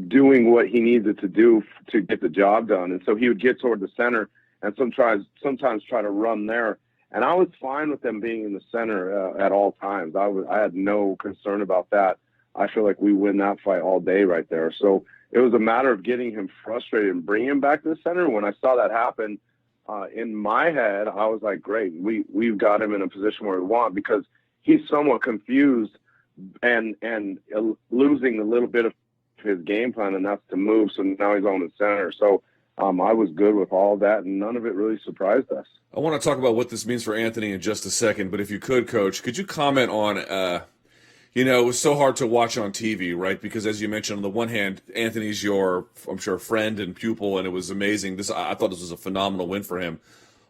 doing what he needed to do to get the job done. And so he would get toward the center and sometimes try to run there. And I was fine with them being in the center at all times. I had no concern about that. I feel like we win that fight all day right there. So it was a matter of getting him frustrated and bringing him back to the center. When I saw that happen, in my head, I was like, great, we've got him in a position where we want, because he's somewhat confused and losing a little bit of his game plan, and that's to move. So now he's on the center. So I was good with all of that, and none of it really surprised us. I want to talk about what this means for Anthony in just a second, but if you could, Coach, could you comment on it was so hard to watch on TV, right? Because as you mentioned, on the one hand, Anthony's your, I'm sure, friend and pupil, and it was amazing. I thought this was a phenomenal win for him.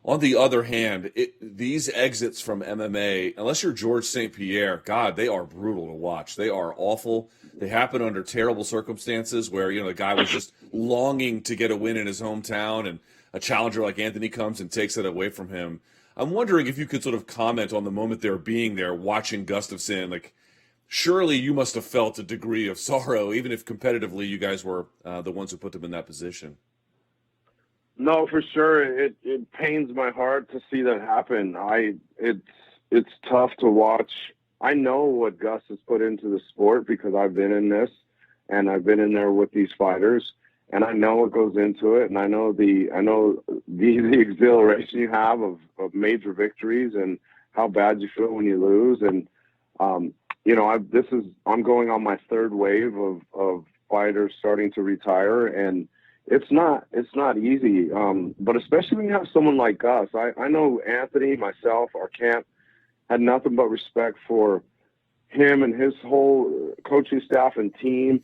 On the other hand, these exits from MMA, unless you're George St. Pierre, God, they are brutal to watch. They are awful. They happen under terrible circumstances where, the guy was just longing to get a win in his hometown, and a challenger like Anthony comes and takes it away from him. I'm wondering if you could sort of comment on the moment there being there, watching Gustafsson, like, surely you must have felt a degree of sorrow, even if competitively you guys were the ones who put them in that position. No, for sure. It pains my heart to see that happen. It's tough to watch. I know what Gus has put into the sport because I've been in this and I've been in there with these fighters, and I know what goes into it, and I know the exhilaration you have of major victories and how bad you feel when you lose. And you know, I'm going on my third wave of fighters starting to retire, and it's not easy. But especially when you have someone like Gus. I know Anthony, myself, our camp had nothing but respect for him and his whole coaching staff and team.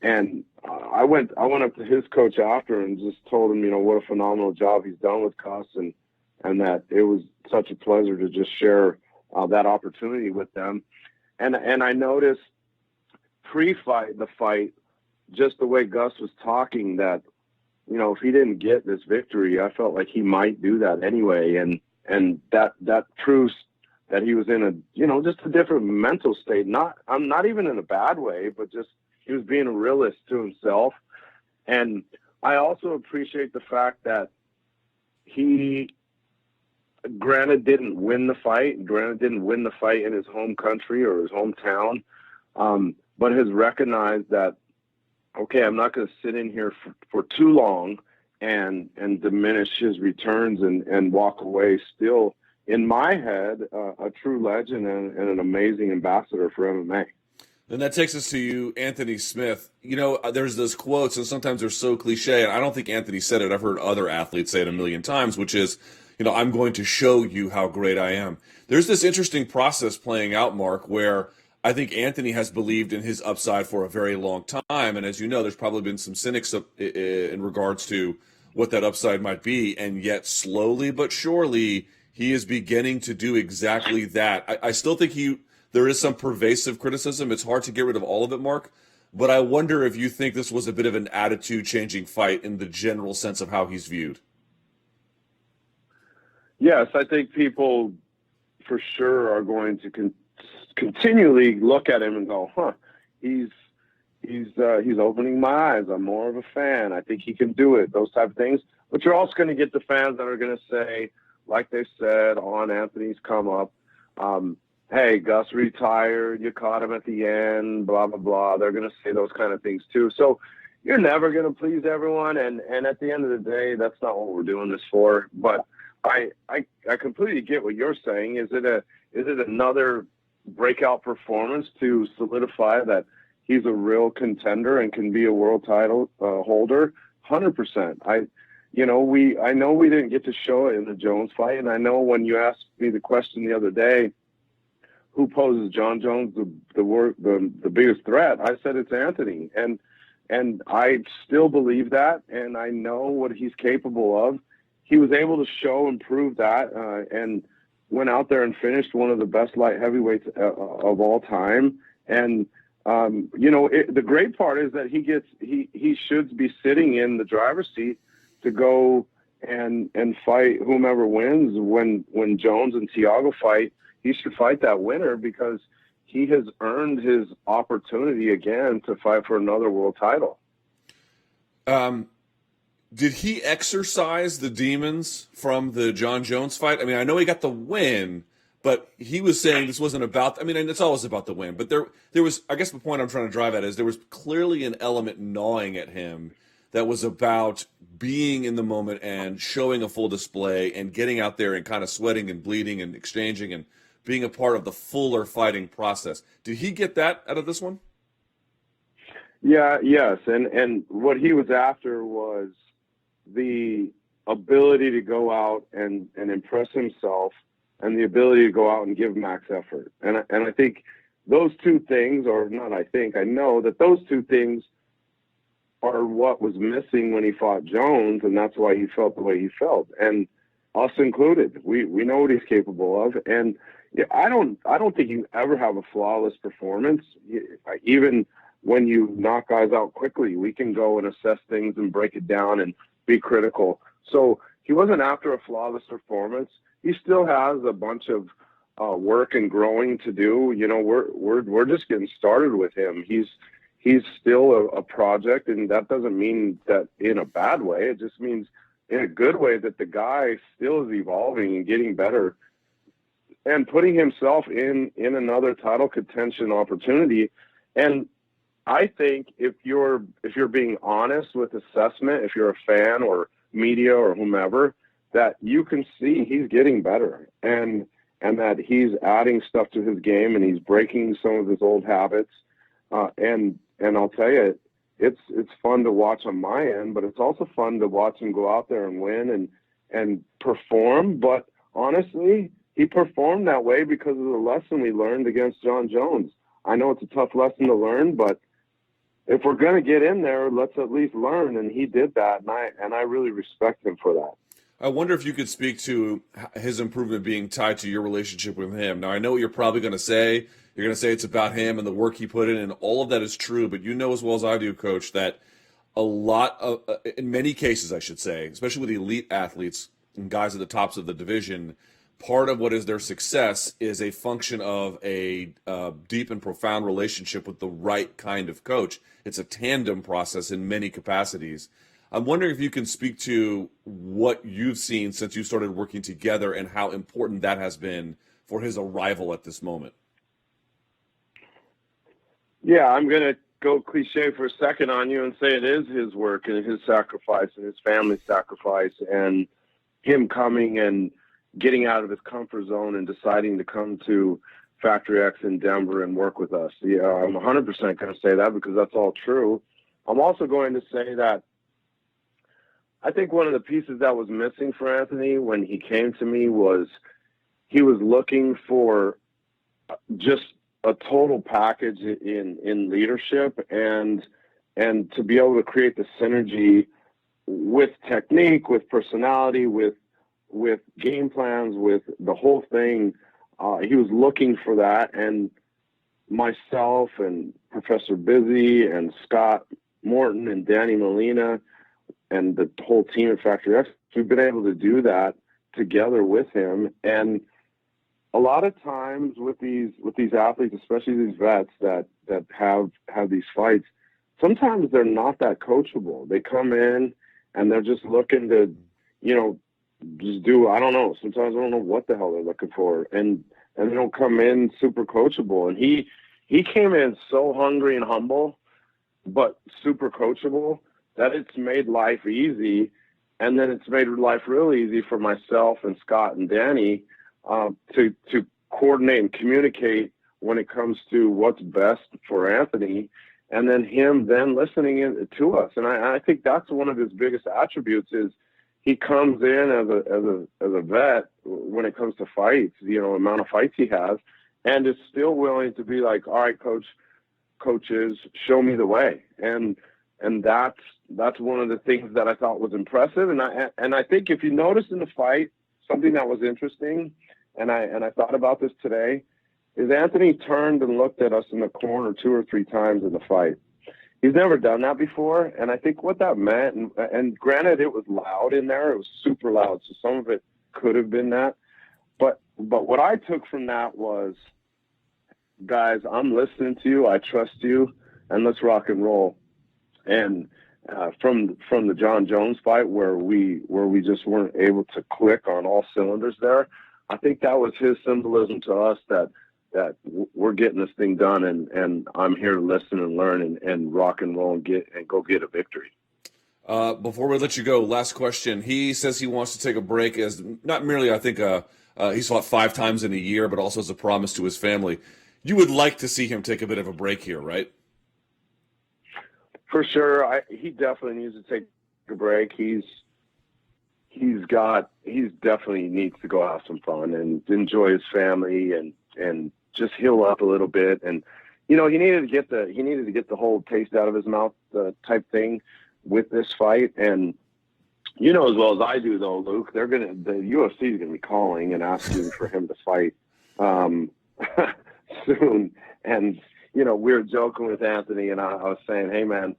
And I went up to his coach after and just told him, you know, what a phenomenal job he's done with Gus, and that it was such a pleasure to just share that opportunity with them. And I noticed pre-fight, the fight, just the way Gus was talking, that, you know, if he didn't get this victory, I felt like he might do that anyway. And that proves that he was in a, you know, just a different mental state. I'm not even in a bad way, but just he was being a realist to himself. And I also appreciate the fact that he, granted didn't win the fight in his home country or his hometown, but has recognized that, okay, I'm not going to sit in here for too long and diminish his returns and walk away still, in my head, a true legend and an amazing ambassador for MMA. And that takes us to you, Anthony Smith. You know, there's those quotes, and sometimes they're so cliche, and I don't think Anthony said it. I've heard other athletes say it a million times, which is, you know, I'm going to show you how great I am. There's this interesting process playing out, Mark, where I think Anthony has believed in his upside for a very long time. And as you know, there's probably been some cynics in regards to what that upside might be. And yet slowly but surely, he is beginning to do exactly that. I still think there is some pervasive criticism. It's hard to get rid of all of it, Mark. But I wonder if you think this was a bit of an attitude-changing fight in the general sense of how he's viewed. Yes, I think people for sure are going to continually look at him and go, huh, he's opening my eyes. I'm more of a fan. I think he can do it, those type of things. But you're also going to get the fans that are going to say, like they said on Anthony's come up, hey, Gus retired, you caught him at the end, blah, blah, blah. They're going to say those kind of things too. So you're never going to please everyone. And at the end of the day, that's not what we're doing this for. But I completely get what you're saying. Is it another breakout performance to solidify that he's a real contender and can be a world title holder? 100%. I know we didn't get to show it in the Jones fight, and I know when you asked me the question the other day, who poses John Jones the biggest threat, I said it's Anthony, and I still believe that, and I know what he's capable of. He was able to show and prove that, and went out there and finished one of the best light heavyweights of all time. And the great part is that he should be sitting in the driver's seat to go and fight whomever wins. When Jones and Thiago fight, he should fight that winner because he has earned his opportunity again to fight for another world title. Did he exercise the demons from the John Jones fight? I mean, I know he got the win, but he was saying this wasn't about, I mean, and it's always about the win, but there was, I guess the point I'm trying to drive at is there was clearly an element gnawing at him that was about being in the moment and showing a full display and getting out there and kind of sweating and bleeding and exchanging and being a part of the fuller fighting process. Did he get that out of this one? Yeah, yes. And what he was after was the ability to go out and impress himself and the ability to go out and give max effort. And I think those two things, or not I know that those two things are what was missing when he fought Jones, and that's why he felt the way he felt. And us included, we know what he's capable of. And yeah, I don't think you ever have a flawless performance. Even when you knock guys out quickly, we can go and assess things and break it down and be critical. So he wasn't after a flawless performance. He still has a bunch of work and growing to do. You know, we're just getting started with him. He's still a project, and that doesn't mean that in a bad way. It just means in a good way that the guy still is evolving and getting better and putting himself in another title contention opportunity. And I think if you're being honest with assessment, if you're a fan or media or whomever, that you can see he's getting better and that he's adding stuff to his game and he's breaking some of his old habits. And I'll tell you, it's fun to watch on my end, but it's also fun to watch him go out there and win and perform. But honestly, he performed that way because of the lesson we learned against John Jones. I know it's a tough lesson to learn, but if we're going to get in there, let's at least learn. And he did that, and I really respect him for that. I wonder if you could speak to his improvement being tied to your relationship with him. Now, I know what you're probably going to say. You're going to say it's about him and the work he put in, and all of that is true. But you know as well as I do, Coach, that a lot of, in many cases, I should say, especially with elite athletes and guys at the tops of the division, part of what is their success is a function of a deep and profound relationship with the right kind of coach. It's a tandem process in many capacities. I'm wondering if you can speak to what you've seen since you started working together and how important that has been for his arrival at this moment. Yeah, I'm going to go cliche for a second on you and say it is his work and his sacrifice and his family's sacrifice and him coming and getting out of his comfort zone and deciding to come to Factory X in Denver and work with us. Yeah, I'm 100% going to say that because that's all true. I'm also going to say that I think one of the pieces that was missing for Anthony when he came to me was he was looking for just a total package in leadership and to be able to create the synergy with technique, with personality, with game plans, with the whole thing. He was looking for that, and myself and Professor Busy and Scott Morton and Danny Molina and the whole team at Factory X, we've been able to do that together with him. And a lot of times with these athletes, especially these vets that have these fights, sometimes they're not that coachable. They come in and they're just looking to, just do, I don't know. Sometimes I don't know what the hell they're looking for. And they don't come in super coachable. And he came in so hungry and humble, but super coachable that it's made life easy. And then it's made life real easy for myself and Scott and Danny to coordinate and communicate when it comes to what's best for Anthony, and then him then listening to us. And I think that's one of his biggest attributes is he comes in as a vet when it comes to fights, amount of fights he has, and is still willing to be like, all right, coaches, show me the way. And that's one of the things that I thought was impressive. And I think if you notice in the fight, something that was interesting, and I thought about this today, is Anthony turned and looked at us in the corner 2 or 3 times in the fight. He's never done that before, and I think what that meant, and granted it was loud in there, it was super loud, so some of it could have been that, but what I took from that was, guys, I'm listening to you, I trust you, and let's rock and roll. And from the John Jones fight where we just weren't able to click on all cylinders there, I think that was his symbolism to us that we're getting this thing done, and I'm here to listen and learn and rock and roll and go get a victory. Before we let you go, last question. He says he wants to take a break as not merely, I think, he's fought 5 times in a year, but also as a promise to his family. You would like to see him take a bit of a break here, right? For sure. He definitely needs to take a break. He definitely needs to go have some fun and enjoy his family and just heal up a little bit. And he needed to get the whole taste out of his mouth type thing with this fight. And as well as I do though, Luke, the UFC is gonna be calling and asking for him to fight soon. And we were joking with Anthony, and I was saying, hey man,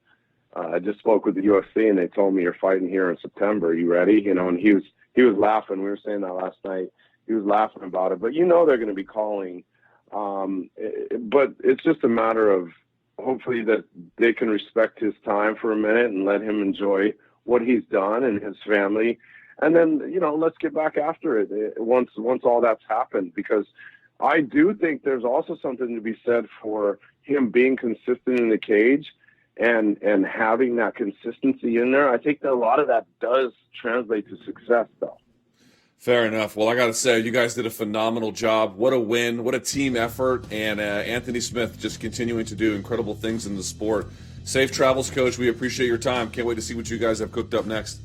I just spoke with the UFC and they told me you're fighting here in September. Are you ready? And he was laughing. We were saying that last night. he was laughing about it. But they're going to be calling. But it's just a matter of hopefully that they can respect his time for a minute and let him enjoy what he's done and his family. And then, let's get back after it once all that's happened, because I do think there's also something to be said for him being consistent in the cage and having that consistency in there. I think that a lot of that does translate to success, though. Fair enough. Well, I got to say, you guys did a phenomenal job. What a win. What a team effort. And Anthony Smith just continuing to do incredible things in the sport. Safe travels, Coach. We appreciate your time. Can't wait to see what you guys have cooked up next.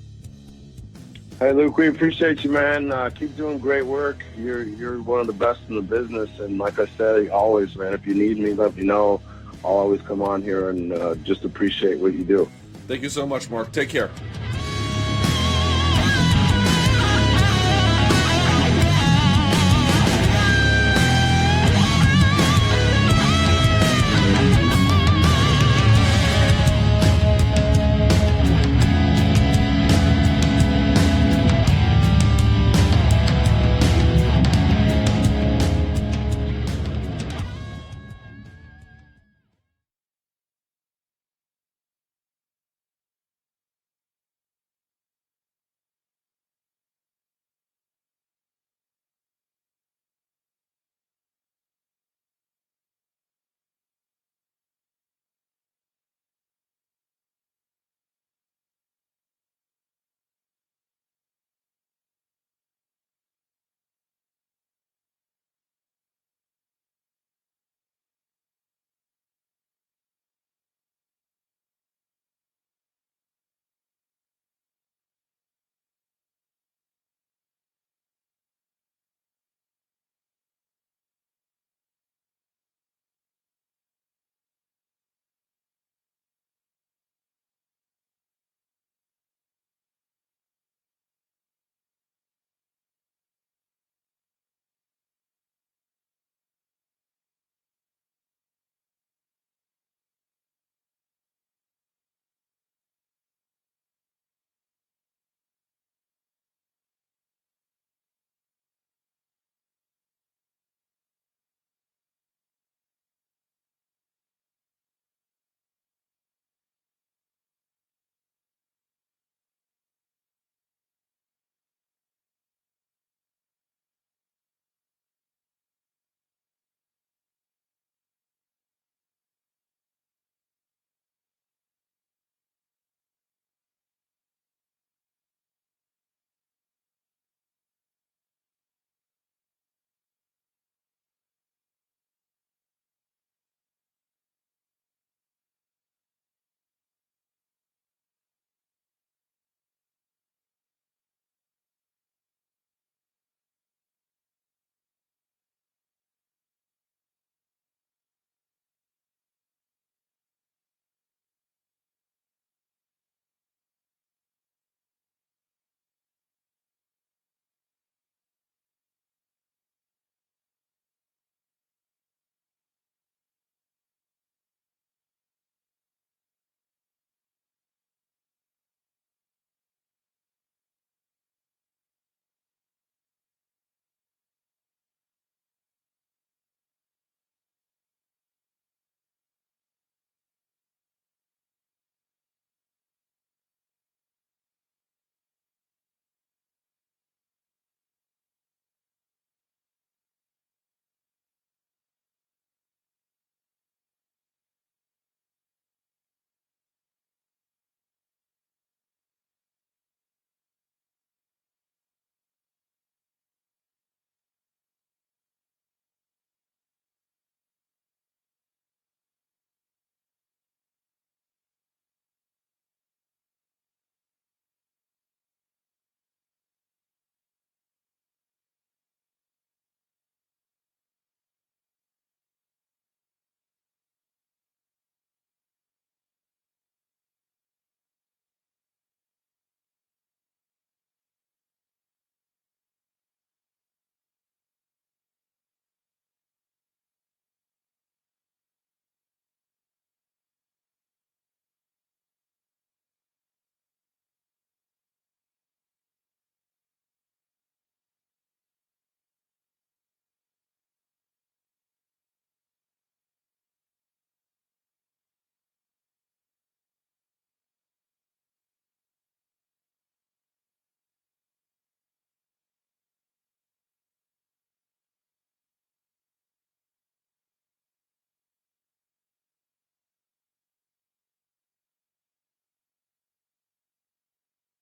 Hey, Luke, we appreciate you, man. Keep doing great work. You're one of the best in the business. And like I said, always, man, if you need me, let me know. I'll always come on here and just appreciate what you do. Thank you so much, Mark. Take care.